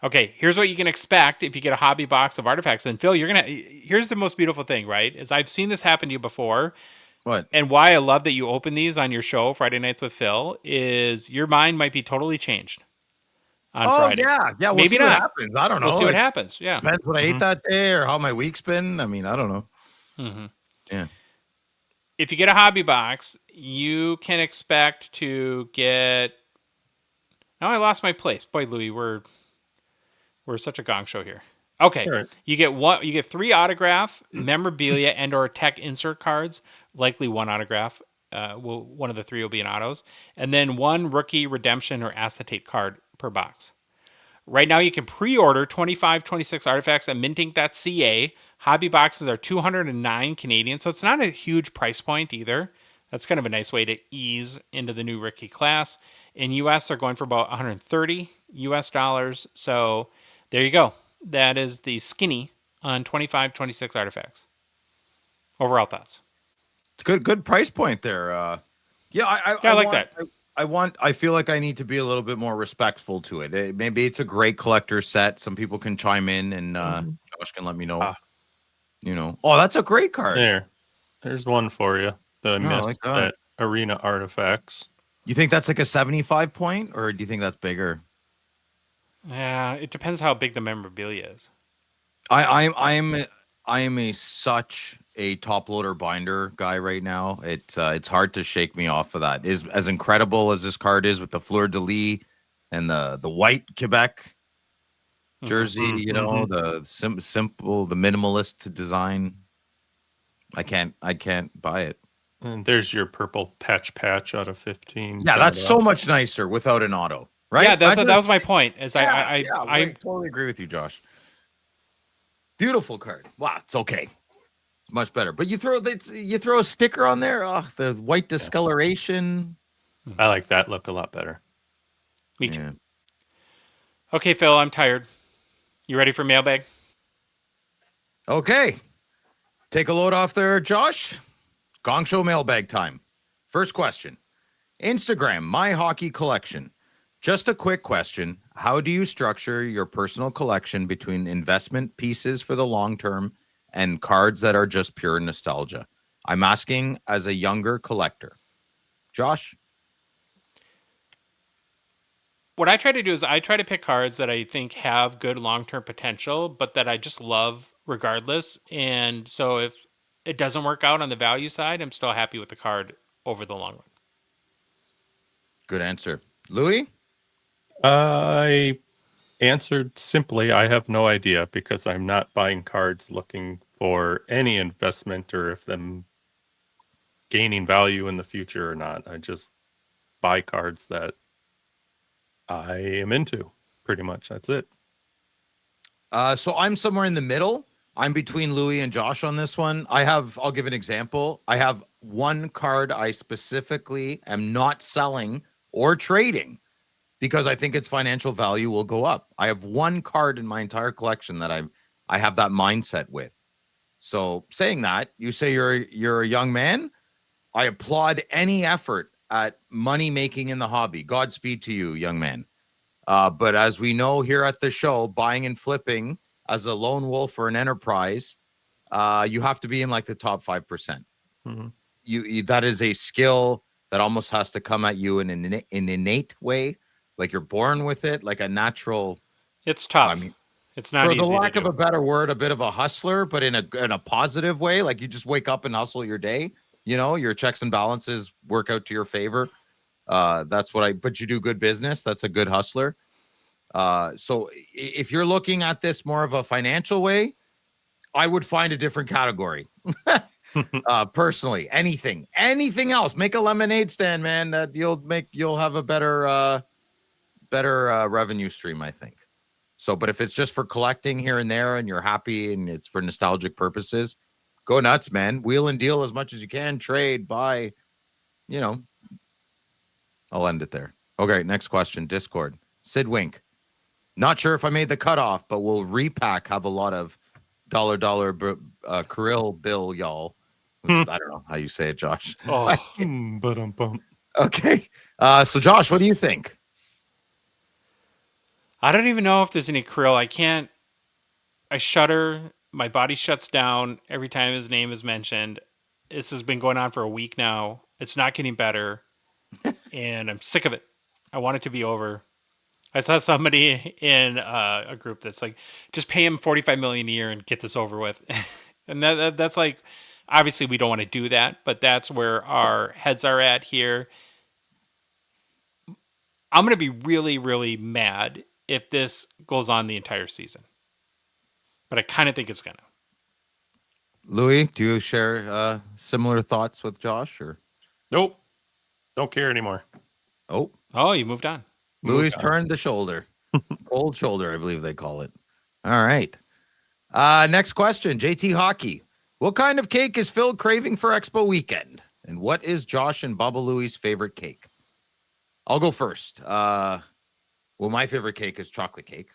Okay, here's what you can expect if you get a hobby box of artifacts. And Phil, here's the most beautiful thing, right? Is I've seen this happen to you before. What? And why I love that you open these on your show, Friday Nights with Phil, is your mind might be totally changed on Friday. Yeah. We'll Maybe see not. what happens. I don't know. We'll see what Like, happens. Yeah. depends what I ate that day or how my week's been. I mean, I don't know. Yeah. If you get a hobby box, you can expect to get. Now I lost my place. Boy, Louis, we're such a gong show here. Okay, All right. You get 3 autograph, memorabilia, and/or tech insert cards. Likely 1 autograph. One of the 3 will be in autos, and then 1 rookie redemption or acetate card per box. Right now, you can pre-order 25-26 artifacts at minting.ca. Hobby boxes are 209 Canadian, so it's not a huge price point either. That's kind of a nice way to ease into the new rookie class. In US, they're going for about 130 US dollars. So there you go. That is the skinny on 25-26 artifacts. Overall thoughts? It's good price point there. I like want, that. I feel like I need to be a little bit more respectful to it. Maybe it's a great collector set. Some people can chime in and Josh can let me know. You know. Oh, that's a great card. There's one for you. The missed like that. at Arena Artifacts. You think that's like a 75 point, or do you think that's bigger? Yeah, it depends how big the memorabilia is. I am such a top loader binder guy right now. It's hard to shake me off of that. Is as incredible as this card is with the fleur de lis and the white Quebec jersey, you know, the simple, the minimalist design. I can't buy it. And there's your purple patch out of 15. Yeah, that's so much nicer without an auto, right? Yeah, that was my point. I totally agree with you, Josh. Beautiful card. Wow, it's okay. Much better. But you throw a sticker on there. Oh, the white discoloration. I like that look a lot better. Me too. Yeah. Okay, Phil, I'm tired. You ready for mailbag? Okay. Take a load off there, Josh. Gongshow mailbag time. First question. Instagram, my hockey collection. Just a quick question. How do you structure your personal collection between investment pieces for the long term and cards that are just pure nostalgia. I'm asking as a younger collector. Josh? What I try to do is I try to pick cards that I think have good long-term potential, but that I just love regardless. And so if it doesn't work out on the value side, I'm still happy with the card over the long run. Good answer. Louis? I answered simply, I have no idea because I'm not buying cards looking for any investment or if them gaining value in the future or not. I just buy cards that I am into. Pretty much. That's it. So I'm somewhere in the middle. I'm between Louis and Josh on this one. I'll give an example. I have one card I specifically am not selling or trading because I think its financial value will go up. I have one card in my entire collection that I have that mindset with. So saying that, you say you're a young man. I applaud any effort at money making in the hobby. Godspeed to you, young man. But as we know here at the show, buying and flipping as a lone wolf or an enterprise, you have to be in like the top 5%. Mhm. You that is a skill that almost has to come at you in an innate way, like you're born with it, like a natural. It's tough. I mean, it's not for easy the lack to of do. a better word, a bit of a hustler, but in a positive way. Like you just wake up and hustle your day. You know, your checks and balances work out to your favor. That's what but you do good business. That's a good hustler. So if you're looking at this more of a financial way, I would find a different category. Personally, anything else, make a lemonade stand, man. That you'll have a better revenue stream, I think. So, but if it's just for collecting here and there and you're happy and it's for nostalgic purposes, go nuts, man. Wheel and deal as much as you can, trade, buy, you know. I'll end it there. Okay, next question. Discord. Sid Wink. Not sure if I made the cutoff, but will repack have a lot of dollar Krill bill, y'all? I don't know how you say it, Josh. Oh, Ba-dum-bum. Okay. So Josh, what do you think? I don't even know if there's any krill. I shudder. My body shuts down every time his name is mentioned. This has been going on for a week now. It's not getting better. And I'm sick of it. I want it to be over. I saw somebody in a group that's like, just pay him $45 million a year and get this over with. And that's like, obviously we don't want to do that, but that's where our heads are at here. I'm going to be really, really mad if this goes on the entire season. But I kind of think it's going to. Louis, do you share similar thoughts with Josh or? Nope. Don't care anymore. Oh, You moved on. Louis turned the shoulder. Cold shoulder, I believe they call it. All right. Next question. JT Hockey. What kind of cake is Phil craving for Expo weekend? And what is Josh and Bubba Louie's favorite cake? I'll go first. Well, my favorite cake is chocolate cake.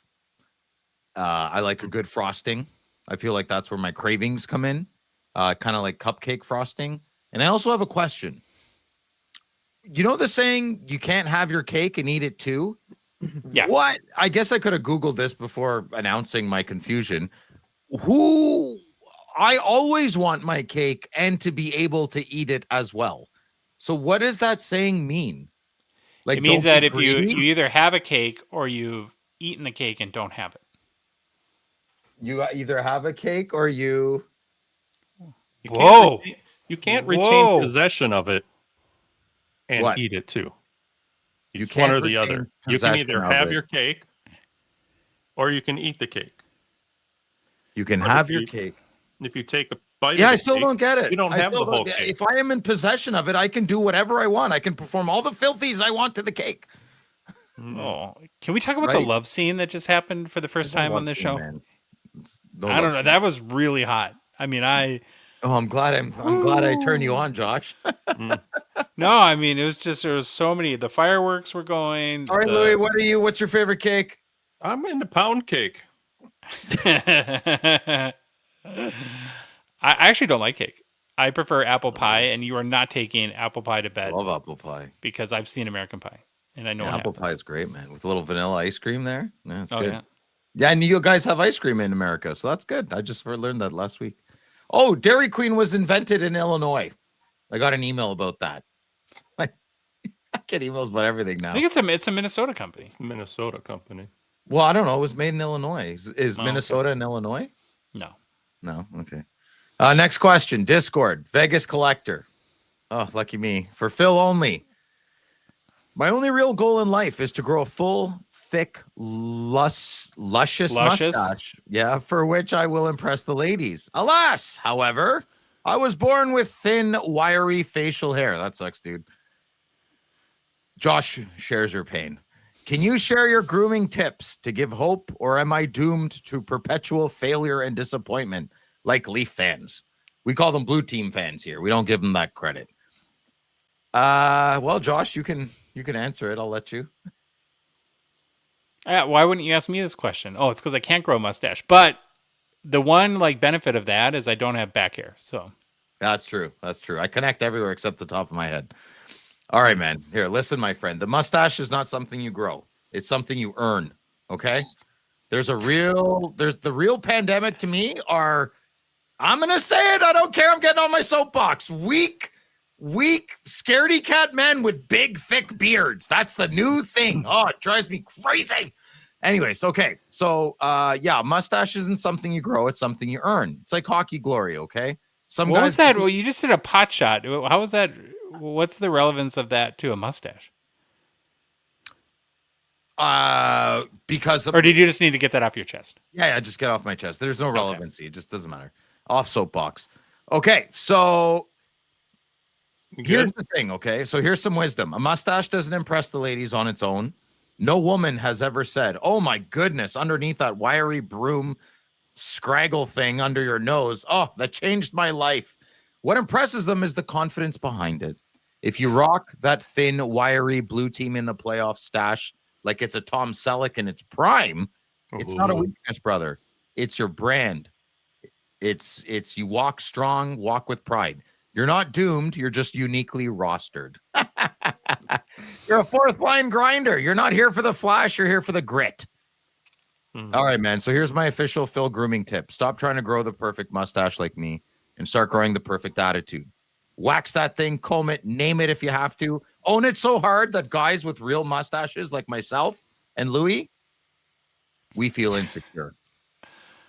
I like a good frosting. I feel like that's where my cravings come in. Kind of like cupcake frosting. And I also have a question. You know the saying, you can't have your cake and eat it too? Yeah. What? I guess I could have Googled this before announcing my confusion. I always want my cake and to be able to eat it as well. So what does that saying mean? Like, It means don't that be if you greedy? either have a cake or you've eaten the cake and don't have it. You either have a cake or you. You Whoa. can't Whoa. retain possession of it and What? eat it too. You It's one can't or the retain other. You can possession either of have it. your cake or you can eat the cake. You can But have if your you- cake. If you take a bite Yeah, of I the still cake, don't get it. you don't I have still the whole don't- cake. If I am in possession of it, I can do whatever I want. I can perform all the filthies I want to the cake. Oh, can we talk about the Right. love scene that just happened for the first There's no time on love this scene, show? man. No I love don't know. scene. That was really hot. I mean, Oh, I'm glad I'm glad I turned you on, Josh. no, I mean, it was just, there was so many, the fireworks were going. All right, Louis, what's your favorite cake? I'm into pound cake. I actually don't like cake. I prefer apple pie, and you are not taking apple pie to I bed love apple pie. because I've seen American Pie, and I know Yeah, what apple happens. pie is great, man. With a little vanilla ice cream there. Yeah, it's Oh, good. yeah. Yeah, and you guys have ice cream in America, so that's good. I just learned that last week. Oh, Dairy Queen was invented in Illinois. I got an email about that. I get emails about everything I now. think it's a Minnesota company. It's a Minnesota company. Well, I don't know. It was made in Illinois. Is Oh, Minnesota in Illinois? No. No. Okay. Next question. Discord. Vegas collector. Oh, lucky me. For Phil only. My only real goal in life is to grow a full, thick, luscious mustache. Yeah, for which I will impress the ladies. Alas, however, I was born with thin, wiry facial hair. That sucks, dude. Josh shares her pain. Can you share your grooming tips to give hope, or am I doomed to perpetual failure and disappointment like Leaf fans? We call them blue team fans here. We don't give them that credit. Well, Josh, you can answer it. I'll let you. Why wouldn't you ask me this question? Oh, it's because I can't grow a mustache. But the one benefit of that is I don't have back hair. So That's true. That's true. I connect everywhere except the top of my head. All right, man. Here, listen, my friend. The mustache is not something you grow. It's something you earn. Okay. There's the real pandemic to me I'm going to say it. I don't care. I'm getting on my soapbox. Weak, scaredy cat men with big, thick beards. That's the new thing. Oh, it drives me crazy. Anyways, okay. So, mustache isn't something you grow. It's something you earn. It's like hockey glory, okay? What was that? Well, you just did a pot shot. How was that? What's the relevance of that to a mustache? Because or did you just need to get that off your chest? Yeah, just get off my chest. There's no relevancy. It just doesn't matter. Off soapbox. Okay, so here's the thing, okay? So here's some wisdom. A mustache doesn't impress the ladies on its own. No woman has ever said, oh my goodness, underneath that wiry broom scraggle thing under your nose, oh, that changed my life. What impresses them is the confidence behind it. If you rock that thin, wiry blue team in the playoff stash like it's a Tom Selleck in its prime, it's not a weakness, brother. It's your brand. It's you walk strong, walk with pride. You're not doomed. You're just uniquely rostered. You're a fourth line grinder. You're not here for the flash. You're here for the grit. All right, man. So here's my official Phil grooming tip. Stop trying to grow the perfect mustache like me and start growing the perfect attitude. Wax that thing, comb it, name it if you have to. Own it so hard that guys with real mustaches like myself and Louis, we feel insecure.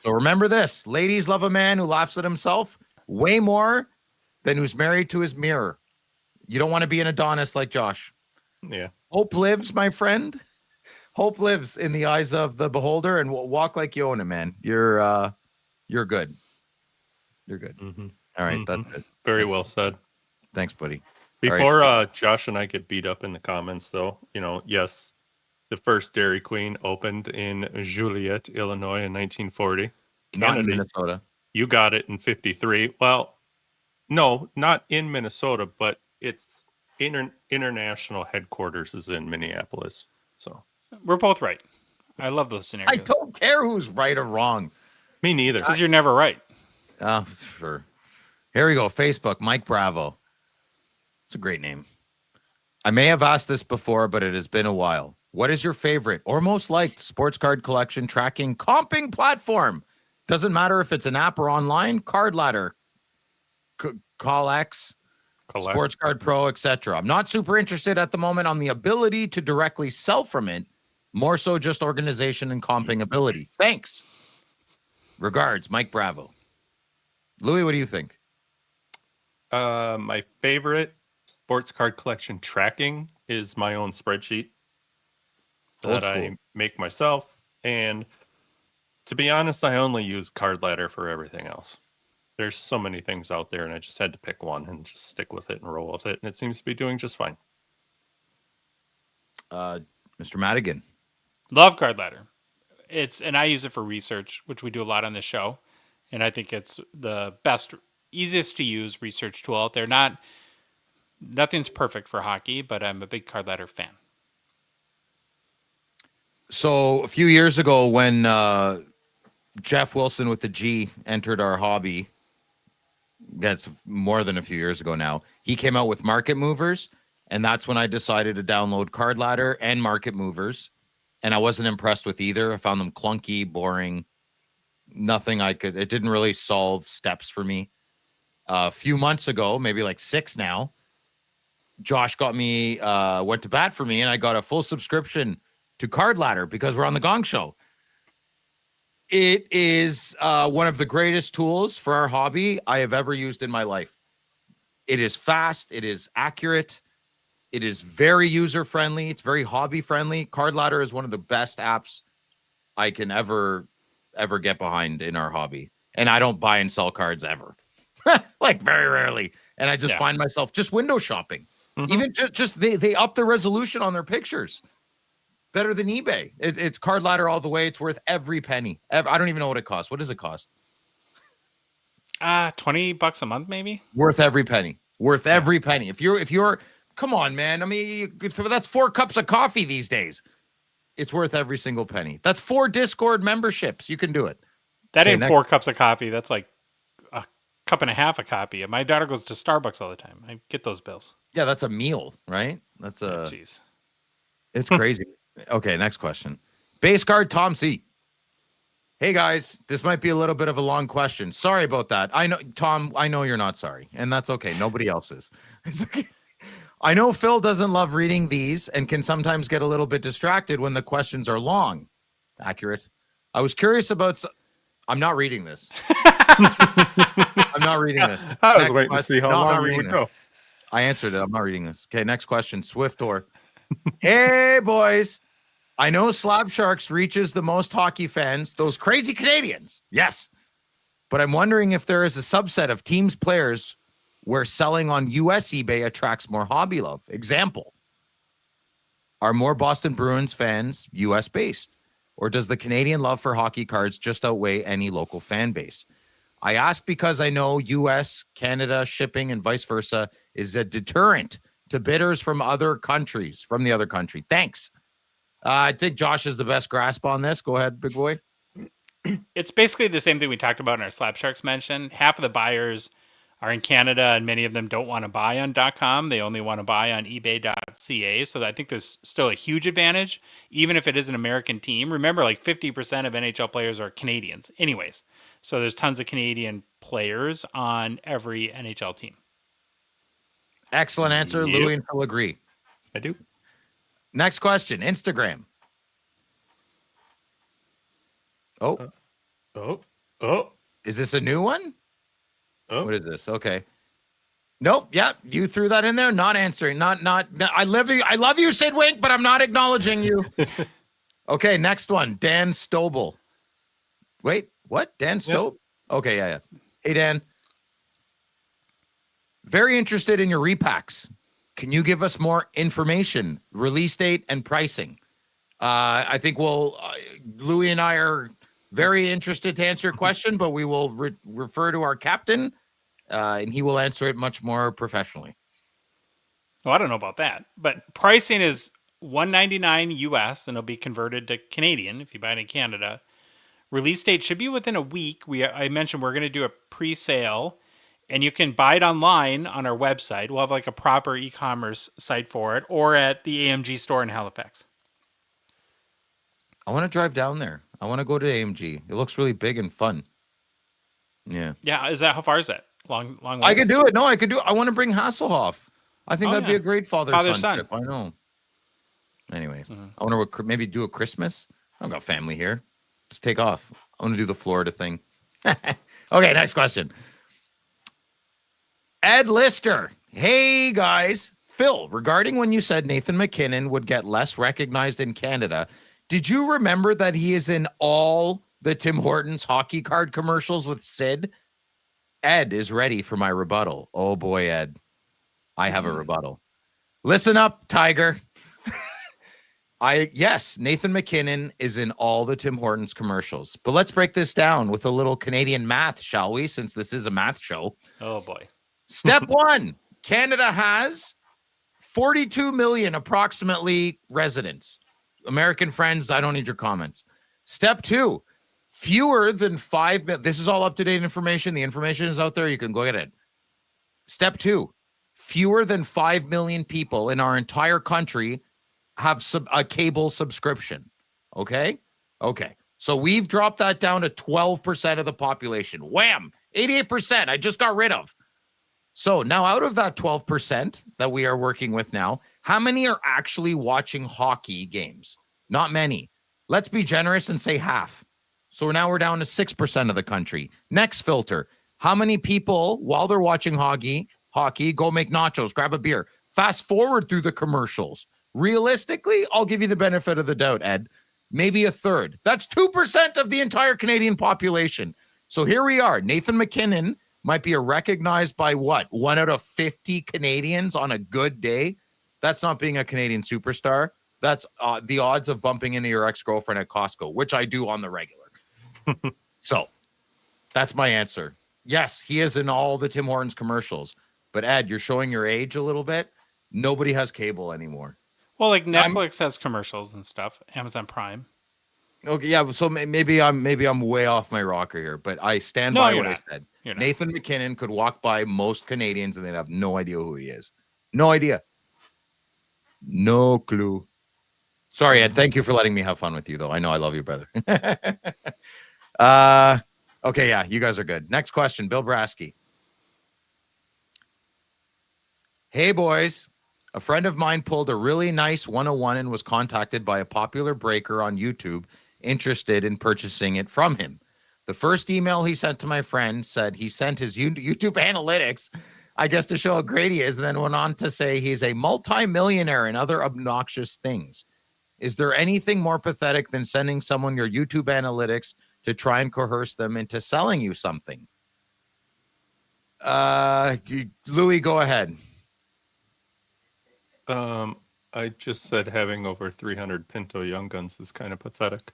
So remember this. Ladies love a man who laughs at himself way more than who's married to his mirror. You don't want to be an Adonis like Josh. Yeah. Hope lives, my friend. Hope lives in the eyes of the beholder, and walk like you own it, man. You're good. You're good. Mm-hmm. All right, that's it. Very well said. Thanks, buddy. Before Josh and I get beat up in the comments, though, yes, the first Dairy Queen opened in Joliet, Illinois in 1940. Not in Minnesota. You got it in 53. Well, no, not in Minnesota, but its international headquarters is in Minneapolis. So we're both right. I love those scenarios. I don't care who's right or wrong. Me neither. Because you're never right. Oh, sure. Here we go. Facebook, Mike Bravo. It's a great name. I may have asked this before, but it has been a while. What is your favorite or most liked sports card collection tracking comping platform? Doesn't matter if it's an app or online, Card Ladder, CallX, Sports Card Pro, etc. I'm not super interested at the moment on the ability to directly sell from it, more so just organization and comping ability. Thanks. Regards, Mike Bravo. Louis, what do you think? My favorite sports card collection tracking is my own spreadsheet that I make myself. And to be honest, I only use Card Ladder for everything else. There's so many things out there, and I just had to pick one and just stick with it and roll with it. And it seems to be doing just fine. Mr. Madigan. Love Card Ladder. And I use it for research, which we do a lot on this show. And I think it's the best, easiest to use research tool out there. Nothing's perfect for hockey, but I'm a big Card Ladder fan. So a few years ago when Jeff Wilson with the G entered our hobby, that's more than a few years ago now, he came out with Market Movers, and that's when I decided to download Card Ladder and Market Movers, and I wasn't impressed with either. I found them clunky, boring, nothing it didn't really solve steps for me. A few months ago, maybe like 6 now, Josh got me, went to bat for me, and I got a full subscription to Card Ladder because we're on the Gong Show. It is one of the greatest tools for our hobby I have ever used in my life. It is fast. It is accurate. It is very user-friendly. It's very hobby-friendly. Card Ladder is one of the best apps I can ever get behind in our hobby. And I don't buy and sell cards ever. Like very rarely. And I just find myself just window shopping. Even just they up the resolution on their pictures. Better than eBay. It's Card Ladder all the way. It's worth every penny. I don't even know what it costs. What does it cost? $20 a month, maybe. Worth every penny. Worth every penny. If you're, come on, man. I mean, that's 4 cups of coffee these days. It's worth every single penny. That's 4 Discord memberships. You can do it. That ain't 4 cups of coffee. That's like a cup and a half a coffee. My daughter goes to Starbucks all the time. I get those bills. Yeah, that's a meal, right? That's a. Jeez. It's crazy. Okay, next question. Base card Tom C. Hey guys, this might be a little bit of a long question. Sorry about that. I know, Tom, I know you're not sorry, and that's okay. Nobody else is. It's okay. I know Phil doesn't love reading these and can sometimes get a little bit distracted when the questions are long. Accurate. I was curious about. I'm not reading this. I'm not reading this. I was waiting to see how long you would go. I answered it. I'm not reading this. Okay, next question. Swift-Or. Hey, boys. I know Slab Sharks reaches the most hockey fans, those crazy Canadians. Yes. But I'm wondering if there is a subset of teams players where selling on US eBay attracts more hobby love. Example. Are more Boston Bruins fans US based? Or does the Canadian love for hockey cards just outweigh any local fan base? I ask because I know US, Canada shipping and vice versa is a deterrent to bidders from the other country. Thanks. I think Josh has the best grasp on this. Go ahead, big boy. It's basically the same thing we talked about in our Slab Sharks mention. Half of the buyers are in Canada, and many of them don't want to buy on .com. They only want to buy on ebay.ca. So I think there's still a huge advantage, even if it is an American team. Remember, like 50% of NHL players are Canadians anyways. So there's tons of Canadian players on every NHL team. Excellent answer. Yep. Louis and Phil agree. I do. Next question. Instagram. Oh. Is this a new one? Oh. What is this? Okay. Nope. Yeah, you threw that in there. Not answering. Not. I love you, Sid Wink, but I'm not acknowledging you. Okay, next one. Dan Stobel. Wait, what? Dan Stobe? Yep. Okay, yeah. Hey, Dan. Very interested in your repacks. Can you give us more information, release date, and pricing? I think Louis and I are very interested to answer your question, but we will refer to our captain, and he will answer it much more professionally. Well, I don't know about that, but pricing is $199 US, and it'll be converted to Canadian if you buy it in Canada. Release date should be within a week. I mentioned we're going to do a pre-sale, and you can buy it online on our website. We'll have like a proper e-commerce site for it, or at the AMG store in Halifax. I want to drive down there. I want to go to AMG. It looks really big and fun. Yeah. Yeah. How far is that? Long way? I could do it. No, I could do it. I want to bring Hasselhoff. I think that'd be a great father-son trip. I know. Anyway, I want to maybe do a Christmas. I don't got family here. Just take off. I want to do the Florida thing. Okay, next question. Ed Lister. Hey, guys. Phil, regarding when you said Nathan McKinnon would get less recognized in Canada, did you remember that he is in all the Tim Hortons hockey card commercials with Sid? Ed is ready for my rebuttal. Oh, boy, Ed. I have a rebuttal. Listen up, Tiger. Yes, Nathan McKinnon is in all the Tim Hortons commercials. But let's break this down with a little Canadian math, shall we? Since this is a math show. Oh, boy. Step one, Canada has 42 million approximately residents. American friends, I don't need your comments. Step two, fewer than 5 million. This is all up-to-date information. The information is out there. You can go get it. Step two, fewer than 5 million people in our entire country have a cable subscription. Okay? Okay. So we've dropped that down to 12% of the population. Wham! 88% I just got rid of. So now out of that 12% that we are working with now, how many are actually watching hockey games? Not many. Let's be generous and say half. So now we're down to 6% of the country. Next filter. How many people, while they're watching hockey, go make nachos, grab a beer, fast forward through the commercials? Realistically, I'll give you the benefit of the doubt, Ed. Maybe a third. That's 2% of the entire Canadian population. So here we are. Nathan McKinnon might be recognized by what? 1 out of 50 Canadians on a good day. That's not being a Canadian superstar. That's the odds of bumping into your ex-girlfriend at Costco, which I do on the regular. So that's my answer. Yes, he is in all the Tim Hortons commercials. But Ed, you're showing your age a little bit. Nobody has cable anymore. Well, like Netflix has commercials and stuff. Amazon Prime. Okay, yeah. So maybe I'm way off my rocker here, but I stand by what I said. Nathan McKinnon could walk by most Canadians and they'd have no idea who he is. No idea. No clue. Sorry, Ed. Thank you for letting me have fun with you, though. I know I love you, brother. Okay, yeah, you guys are good. Next question, Bill Brasky. Hey, boys. A friend of mine pulled a really nice 101 and was contacted by a popular breaker on YouTube interested in purchasing it from him. The first email he sent to my friend said he sent his YouTube analytics, I guess, to show how great he is, and then went on to say he's a multi-millionaire and other obnoxious things. Is there anything more pathetic than sending someone your YouTube analytics to try and coerce them into selling you something? Louis, go ahead. I just said having over 300 Pinto Young Guns is kind of pathetic.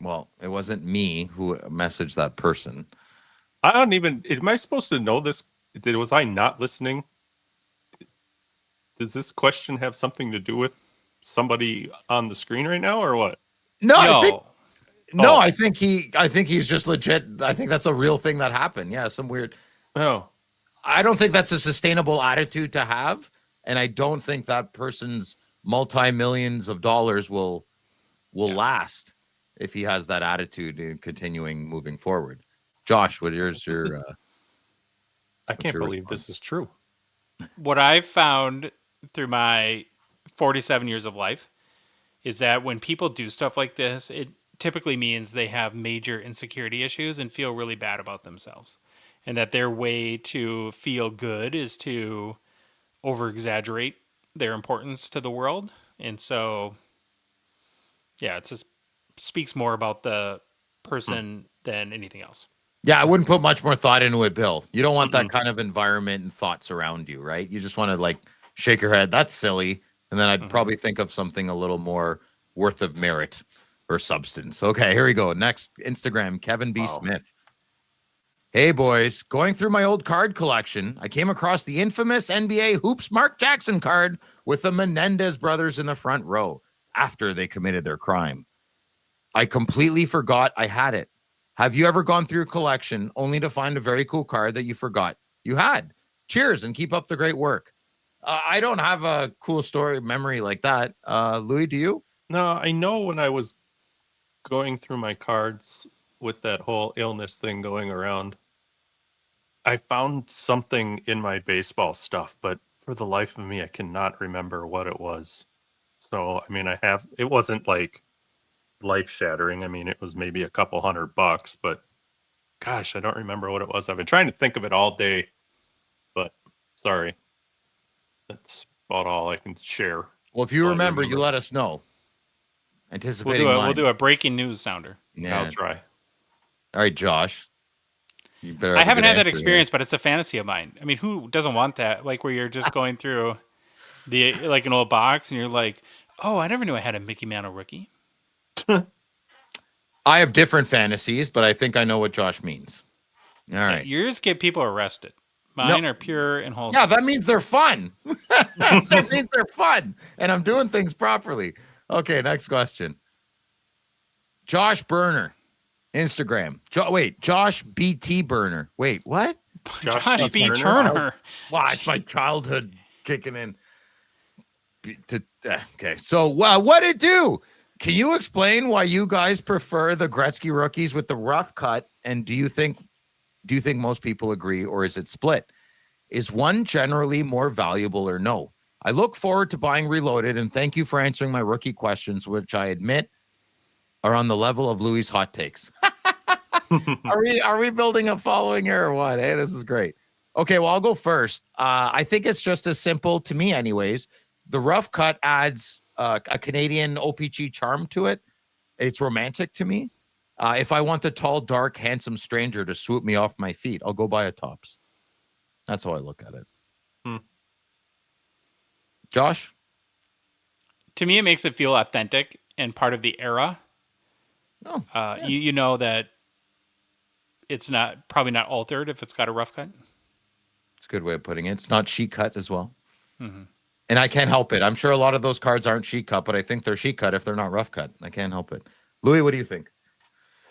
Well, it wasn't me who messaged that person. I don't even... Am I supposed to know this? Was I not listening? Does this question have something to do with somebody on the screen right now, or what? No. I think he's just legit. I think that's a real thing that happened. Yeah, some weird. Oh. I don't think that's a sustainable attitude to have. And I don't think that person's multi-millions of dollars will last if he has that attitude in continuing moving forward. Josh, what is your I can't believe this is true. What I've found through my 47 years of life is that when people do stuff like this, it typically means they have major insecurity issues and feel really bad about themselves. And that their way to feel good is to over-exaggerate their importance to the world. And so, yeah, it just speaks more about the person than anything else. Yeah, I wouldn't put much more thought into it, Bill. You don't want that kind of environment and thoughts around you, right? You just want to like shake your head. That's silly. And then I'd probably think of something a little more worth of merit or substance. Okay, here we go. Next, Instagram, Kevin B. Smith. Hey, boys. Going through my old card collection, I came across the infamous NBA Hoops Mark Jackson card with the Menendez brothers in the front row after they committed their crime. I completely forgot I had it. Have you ever gone through a collection only to find a very cool card that you forgot you had? Cheers and keep up the great work. I don't have a cool story memory like that. Louis, do you? No, I know when I was going through my cards with that whole illness thing going around, I found something in my baseball stuff, but for the life of me, I cannot remember what it was. So, I mean, it wasn't like life shattering. I mean, it was maybe a couple $100, but gosh, I don't remember what it was. I've been trying to think of it all day, but sorry. That's about all I can share. Well, if you remember, you let us know. Anticipating we'll do a breaking news sounder. Yeah. I'll try. All right, Josh. You better I haven't had that experience, but it's a fantasy of mine. I mean, who doesn't want that? Like where you're just going through like an old box and you're like, oh, I never knew I had a Mickey Mantle rookie. I have different fantasies, but I think I know what Josh means. All right. Yours get people arrested. Mine are pure and wholesome. Yeah, that means they're fun. That means they're fun. And I'm doing things properly. Okay, next question. Josh Burner. Instagram. Josh BT Burner. Wait, what? Josh B. Turner. Wow, it's my childhood kicking in. Okay, so what it do? Can you explain why you guys prefer the Gretzky rookies with the rough cut? And do you think most people agree, or is it split? Is one generally more valuable or no? I look forward to buying Reloaded, and thank you for answering my rookie questions, which I admit are on the level of Louis' hot takes. Are we building a following here or what? Hey, this is great. Okay, well, I'll go first. I think it's just as simple to me, anyways. The rough cut adds a Canadian O-Pee-Chee charm to it. It's romantic to me. If I want the tall, dark, handsome stranger to swoop me off my feet, I'll go buy a Tops. That's how I look at it. Josh? To me, it makes it feel authentic and part of the era. Oh, You know that it's probably not altered if it's got a rough cut. it's a good way of putting it. It's not sheet cut as well. And I can't help it. I'm sure a lot of those cards aren't sheet cut, but I think they're sheet cut if they're not rough cut. I can't help it. Louis, what do you think?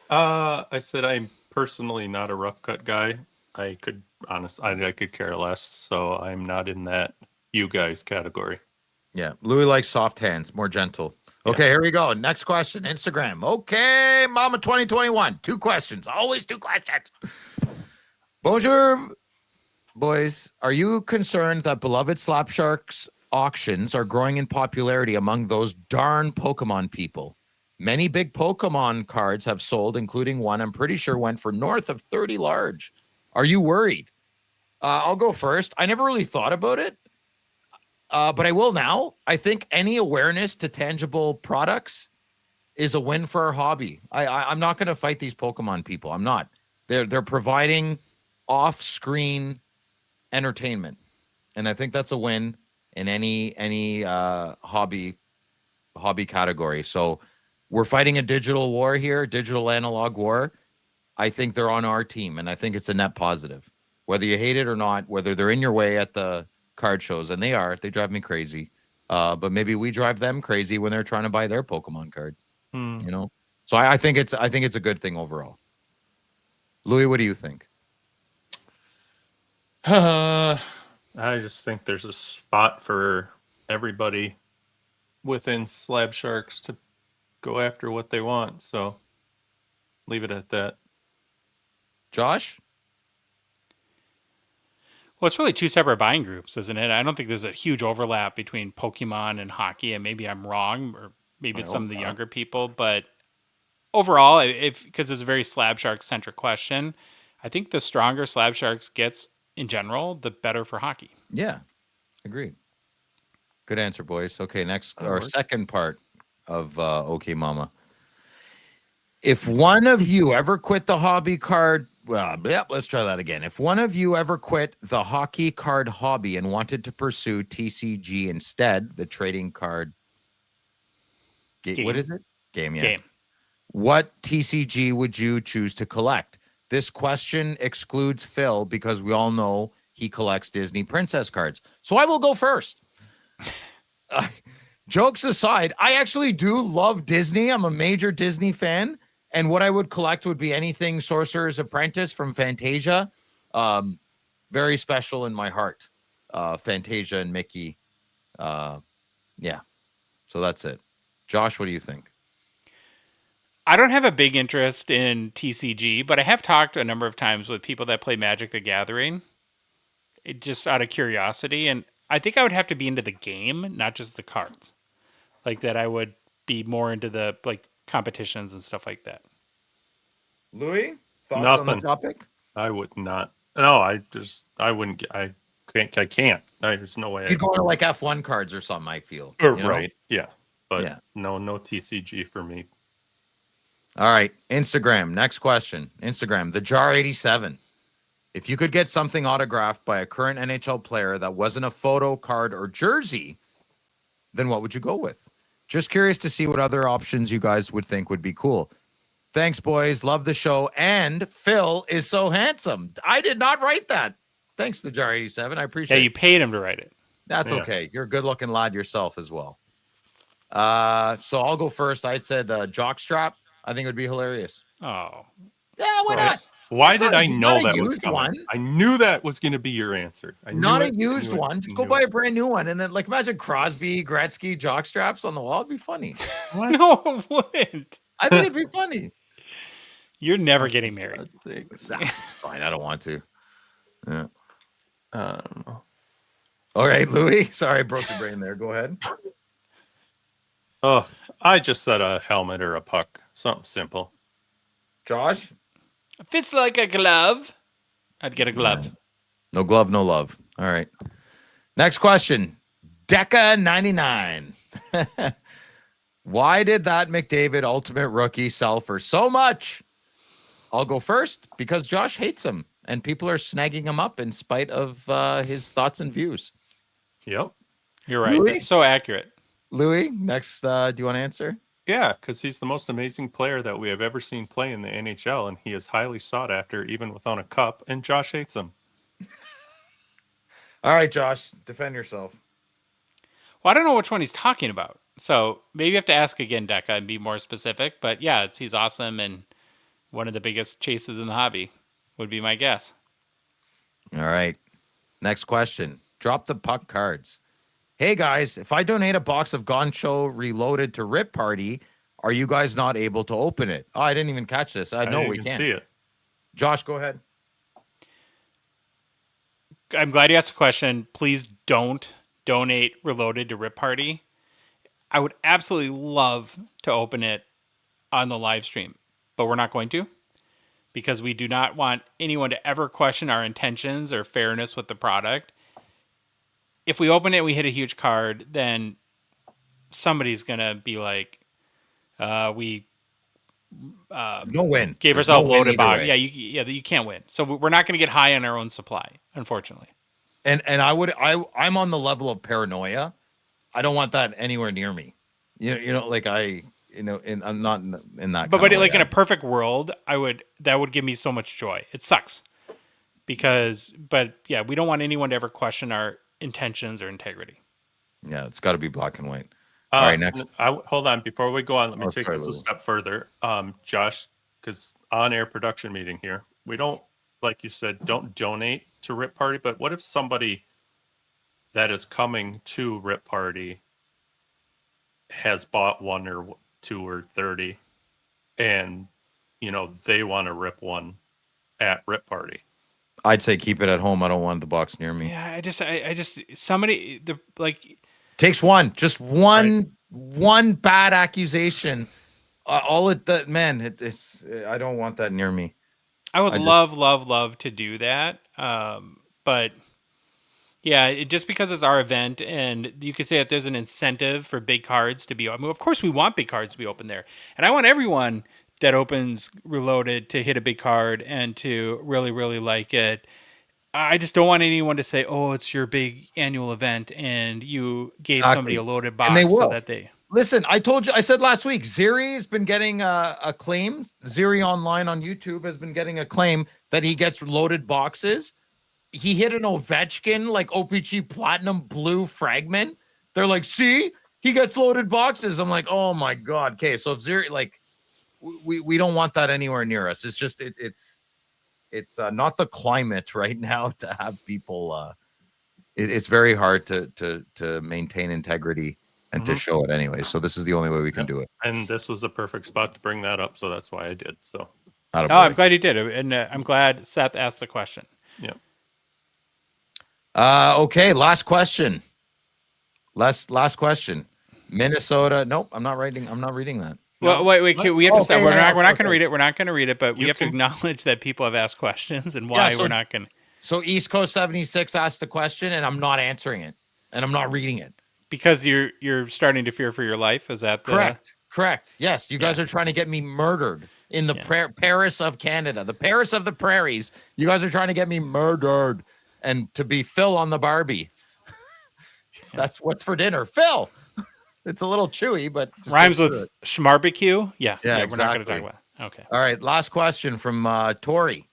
I said I'm personally not a rough cut guy. I could care less, so I'm not in that you guys category. Yeah, Louis likes soft hands, more gentle. Okay, here we go. Next question, Instagram. Okay, Mama 2021. 2 questions. Always 2 questions. Bonjour, boys. Are you concerned that beloved Slap Sharks auctions are growing in popularity among those darn Pokemon people? Many big Pokemon cards have sold, including one I'm pretty sure went for north of 30 large. Are you worried? I'll go first. I never really thought about it, but I will now. I think any awareness to tangible products is a win for our hobby. I'm not going to fight these Pokemon people. I'm not. They're providing off-screen entertainment, and I think that's a win in any hobby category. So we're fighting a digital war here, digital analog war. I think they're on our team, and I think it's a net positive. Whether you hate it or not, whether they're in your way at the card shows, and they drive me crazy. But maybe we drive them crazy when they're trying to buy their Pokemon cards. You know, so I think it's a good thing overall. Louis, what do you think? I just think there's a spot for everybody within Slab Sharks to go after what they want. So leave it at that. Josh? Well, it's really 2 separate buying groups, isn't it? I don't think there's a huge overlap between Pokemon and hockey, and maybe I'm wrong, or maybe it's some of the younger people. But overall, because it's a very Slab Shark centric question, I think the stronger Slab Sharks gets in general, the better for hockey. Yeah, agreed. Good answer, boys. Okay, next, our second part of OK Mama. If one of you ever quit the hobby card, let's try that again. If one of you ever quit the hockey card hobby and wanted to pursue TCG instead, the trading card game. What is it? Game, yeah. Game. What TCG would you choose to collect? This question excludes Phil because we all know he collects Disney princess cards. So I will go first. Jokes aside, I actually do love Disney. I'm a major Disney fan. And what I would collect would be anything Sorcerer's Apprentice from Fantasia. Very special in my heart. Fantasia and Mickey. Yeah. So that's it. Josh, what do you think? I don't have a big interest in TCG, but I have talked a number of times with people that play Magic the Gathering, just out of curiosity. And I think I would have to be into the game, not just the cards. Like that I would be more into the competitions and stuff like that. Louis, thoughts Nothing. on the topic? I would not. No, I wouldn't. I can't. There's no way. You'd go into like F1 cards or something, I feel. You know? Right. Yeah. But Yeah. no TCG for me. All right. Instagram. Next question. Instagram. The Jar 87. If you could get something autographed by a current NHL player that wasn't a photo, card, or jersey, then what would you go with? Just curious to see what other options you guys would think would be cool. Thanks, boys. Love the show. And Phil is so handsome. I did not write that. Thanks, the Jar 87. I appreciate Yeah, you paid him to write it. That's Yeah. okay. You're a good-looking lad yourself as well. So I'll go first. I said jockstrap. I think it would be hilarious. Oh, Yeah, why not? Why It's did not- I know not a that was used coming? one. I knew that was going to be your answer. I Not knew a it, used knew it, one. Just go knew buy it. a brand new one, and then like imagine Crosby, Gretzky, jock straps on the wall. It'd be funny. What? No, it wouldn't. I think it'd be funny. You're never getting married. God's sakes. Nah, it's fine. I don't want to. Yeah. I don't know. All right, Louis. Sorry, I broke your brain there. Go ahead. Oh, I just said a helmet or a puck. Something simple. Josh. Fits like a glove. I'd get a glove. No glove, no love. All right. Next question. Deca 99. Why did that McDavid Ultimate Rookie sell for so much? I'll go first because Josh hates him and people are snagging him up in spite of his thoughts and views. Yep. You're right. Louis? That's so accurate. Louis, next, do you want to answer? Yeah, because he's the most amazing player that we have ever seen play in the NHL, and he is highly sought after even without a cup, and Josh hates him. All right, Josh, defend yourself. Well, I don't know which one he's talking about. So maybe you have to ask again, Deca, and be more specific. But yeah, he's awesome and one of the biggest chases in the hobby, would be my guess. All right. Next question. Drop the puck cards. Hey guys, if I donate a box of Gongshow Reloaded to Rip Party, are you guys not able to open it? Oh, I didn't even catch this. I No, didn't we even can't. see it. Josh, go ahead. I'm glad you asked the question. Please don't donate Reloaded to Rip Party. I would absolutely love to open it on the live stream, but we're not going to because we do not want anyone to ever question our intentions or fairness with the product. If we open it and we hit a huge card, then somebody's going to be like, we No win. gave There's ourselves no win loaded either box. way. Yeah, you can't win. So we're not going to get high on our own supply, unfortunately. And I'm on the level of paranoia. I don't want that anywhere near me. I'm not in that. But kind of like way. in a perfect world, that would give me so much joy. It sucks but yeah, we don't want anyone to ever question our intentions or integrity. Yeah, it's got to be black and white. All right, next. Hold on. Before we go on, let me take sorry, this a Louis. step further. Josh, because on-air production meeting here, we don't, like you said, don't donate to Rip Party, but what if somebody that is coming to Rip Party has bought 1 or 2 or 30 and, they want to rip one at Rip Party? I'd say keep it at home. I don't want the box near me. Yeah, I just somebody Takes one, just one bad accusation. It's I don't want that near me. I would love to do that. But yeah, just because it's our event, and you could say that there's an incentive for big cards to be. I mean, of course, we want big cards to be open there, and I want everyone that opens Reloaded to hit a big card and to really, really like it. I just don't want anyone to say, "Oh, it's your big annual event, and you gave somebody a loaded box," And they will. so that they. Listen, I said last week, Ziri has been getting a claim. Ziri Online on YouTube has been getting a claim that he gets loaded boxes. He hit an Ovechkin, like O-Pee-Chee Platinum Blue fragment. They're like, see, he gets loaded boxes. I'm like, oh my God. Okay, so if Ziri, like, we don't want that anywhere near us. It's just, it's not the climate right now to have people, it's very hard to maintain integrity and to show it anyway. So this is the only way we can do it. And this was the perfect spot to bring that up, so that's why I did. So, I'm glad you did it, and I'm glad Seth asked the question. yeah. Okay, last question. Last question. Minnesota. Nope, I'm not reading that. Well, wait. We have to stop. We're not going to okay. read it. We're not going to read it, but we You have to can- acknowledge that people have asked questions and why so- we're not going to. So East Coast 76 asked the question, and I'm not answering it, and I'm not reading it. Because you're starting to fear for your life. Is that the... Correct. Yes, you guys are trying to get me murdered in the Paris of Canada, the Paris of the prairies. You guys are trying to get me murdered, and to be Phil on the Barbie. That's what's for dinner, Phil. It's a little chewy, but just rhymes get with through it. schmarbecue. Yeah, Yeah, we're not going to exactly. talk about. Okay. All right, last question from Tori.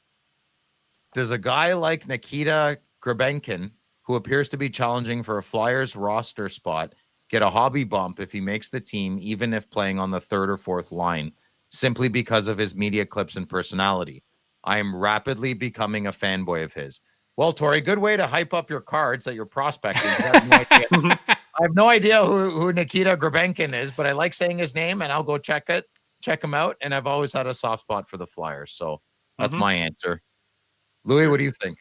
Does a guy like Nikita Grabenkin, who appears to be challenging for a Flyers roster spot, get a hobby bump if he makes the team, even if playing on the third or fourth line, simply because of his media clips and personality? I am rapidly becoming a fanboy of his. Well, Tori, good way to hype up your cards that you're prospecting. I have no idea who Nikita Grabenkin is, but I like saying his name, and I'll go check him out. And I've always had a soft spot for the Flyers, so that's my answer. Louis, what do you think?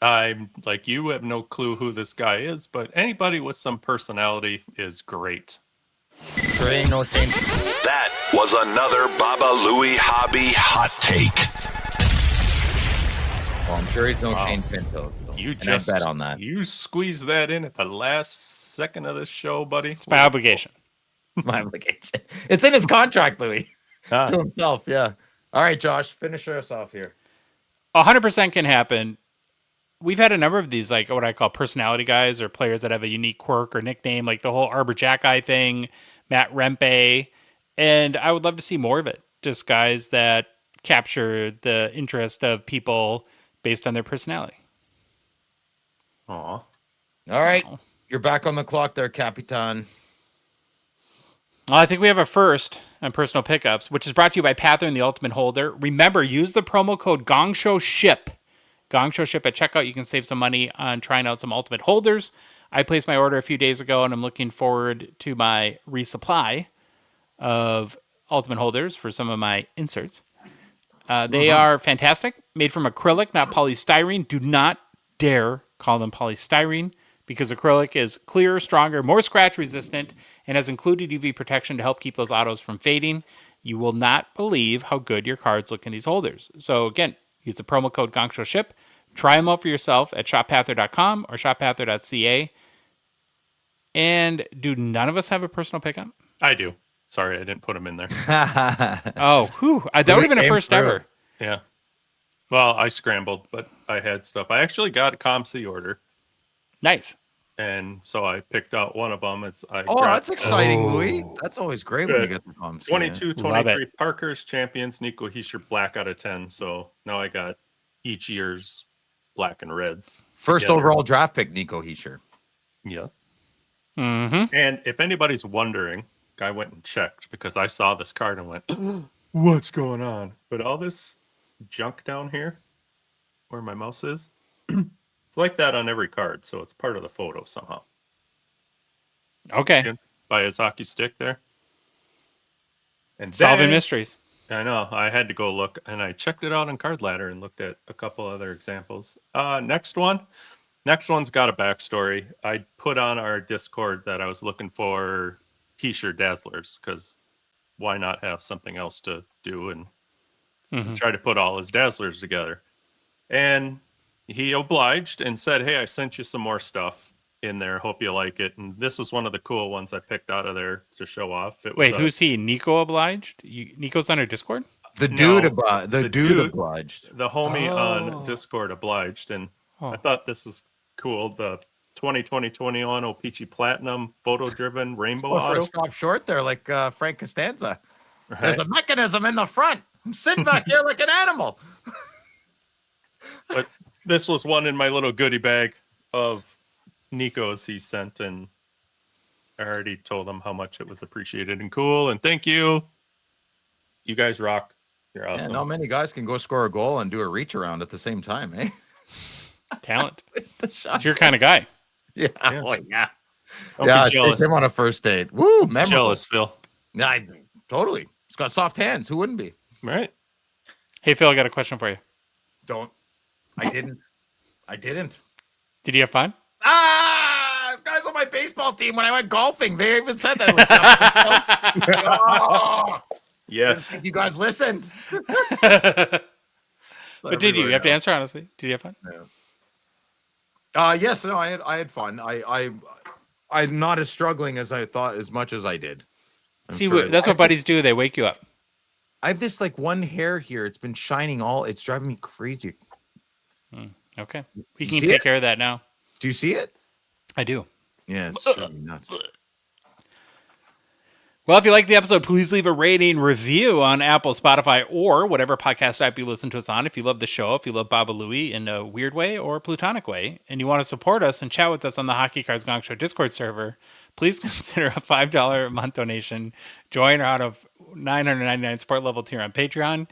I'm like you have no clue who this guy is, but anybody with some personality is great. There ain't no change. That was another Baba Louie hobby hot take. Well, I'm sure he's no Shane Pinto. So. You and just I bet on that. You squeezed that in at the last second of this show, buddy. It's my obligation. It's my obligation. It's in his contract, Louis, to himself. Yeah. All right, Josh, finish us off here. 100% can happen. We've had a number of these, like what I call personality guys or players that have a unique quirk or nickname, like the whole Arbor Jack guy thing, Matt Rempe. And I would love to see more of it. Just guys that capture the interest of people based on their personality. Aw. All right. You're back on the clock there, Capitan. Well, I think we have a first on personal pickups, which is brought to you by Phat and the Ultimate Holder. Remember, use the promo code GONGSHOWSHIP. GONGSHOWSHIP at checkout. You can save some money on trying out some Ultimate Holders. I placed my order a few days ago, and I'm looking forward to my resupply of Ultimate Holders for some of my inserts. They are fantastic. Made from acrylic, not polystyrene. Do not dare call them polystyrene, because acrylic is clearer, stronger, more scratch resistant, and has included UV protection to help keep those autos from fading. You will not believe how good your cards look in these holders. So again, use the promo code GONGSHOWSHIP. Try them out for yourself at shoppather.com or shoppather.ca. And do none of us have a personal pickup? I do. Sorry, I didn't put him in there. Oh, whew. That would have been a first ever. Yeah. Well, I scrambled, but I had stuff. I actually got a ComC order. Nice. And so I picked out one of them. That's exciting, Louis. That's always great when you get the ComC. 22, 23 Parker's Champions, Nico Hischier black out of 10. So now I got each year's black and reds. First overall draft pick, Nico Hischier. Yeah. Mm-hmm. And if anybody's wondering, I went and checked because I saw this card and went, what's going on? But all this junk down here where my mouse is, it's like that on every card. So it's part of the photo somehow. Okay. By his hockey stick there. And solving mysteries. I know. I had to go look, and I checked it out on Card Ladder and looked at a couple other examples. Next one's got a backstory. I put on our Discord that I was looking for Hischier Dazzlers, because why not have something else to do and try to put all his Dazzlers together. And he obliged and said, hey, I sent you some more stuff in there. Hope you like it. And this is one of the cool ones I picked out of there to show off. Wait, who's he? Nico obliged? Nico's on our Discord? The dude obliged. The homie on Discord obliged. And I thought this is cool. The 2020 on O-Pee-Chee Platinum photo-driven rainbow auto. Stop short there, like Frank Costanza. Right. There's a mechanism in the front. I'm sitting back here like an animal. But this was one in my little goodie bag of Nico's he sent, and I already told him how much it was appreciated and cool, and thank you. You guys rock. You're awesome. Not many guys can go score a goal and do a reach around at the same time, eh? Talent. It's your kind of guy. Yeah. Oh, yeah. Don't be jealous. Take him on a first date. Woo, memorable. Jealous, Phil. Yeah, totally. He's got soft hands. Who wouldn't be? Right. Hey, Phil, I got a question for you. Don't. I didn't. Did you have fun? Guys on my baseball team, when I went golfing, they even said that. Yes. You guys listened. But did you? You have to answer honestly. Did you have fun? Yeah. Yes. No. I had fun. I'm not as struggling as I thought, as much as I did. That's what buddies do. They wake you up. I have this like one hair here. It's been shining it's driving me crazy. Okay. We can take care of that now. Do you see it? I do. Yeah, it's driving me nuts. Well, if you like the episode, please leave a rating review on Apple, Spotify, or whatever podcast app you listen to us on. If you love the show, if you love Baba Louie in a weird way or a platonic way, and you want to support us and chat with us on the Hockey Cards Gongshow Discord server, please consider a $5 a month donation. Join out of $9.99 support level tier on Patreon.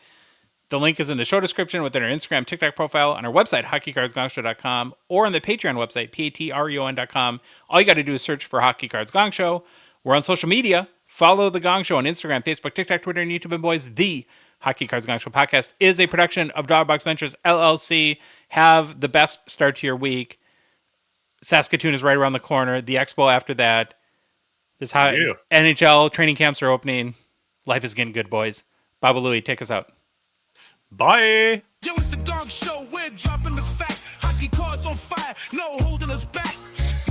The link is in the show description within our Instagram, TikTok profile, on our website, hockeycardsgongshow.com, or on the Patreon website, patreon.com. All you got to do is search for Hockey Cards Gong Show. We're on social media. Follow The Gong Show on Instagram, Facebook, TikTok, Twitter, and YouTube. And boys, the Hockey Cards Gong Show podcast is a production of Dogbox Ventures, LLC. Have the best start to your week. Saskatoon is right around the corner. The Expo after that. This high NHL training camps are opening. Life is getting good, boys. Baba Louie, take us out. Bye. Yo, it's the Gong Show. We're dropping the facts. Hockey cards on fire. No holding us back.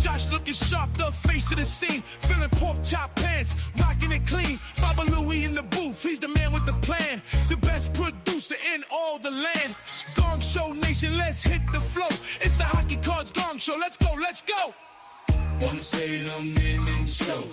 Josh looking sharp, the face of the scene. Feeling pork chop pants, rocking it clean. Baba Louie in the booth, he's the man with the plan. The best producer in all the land. Gong Show Nation, let's hit the flow. It's the Hockey Cards Gong Show. Let's go, let's go. Wanna say them in show.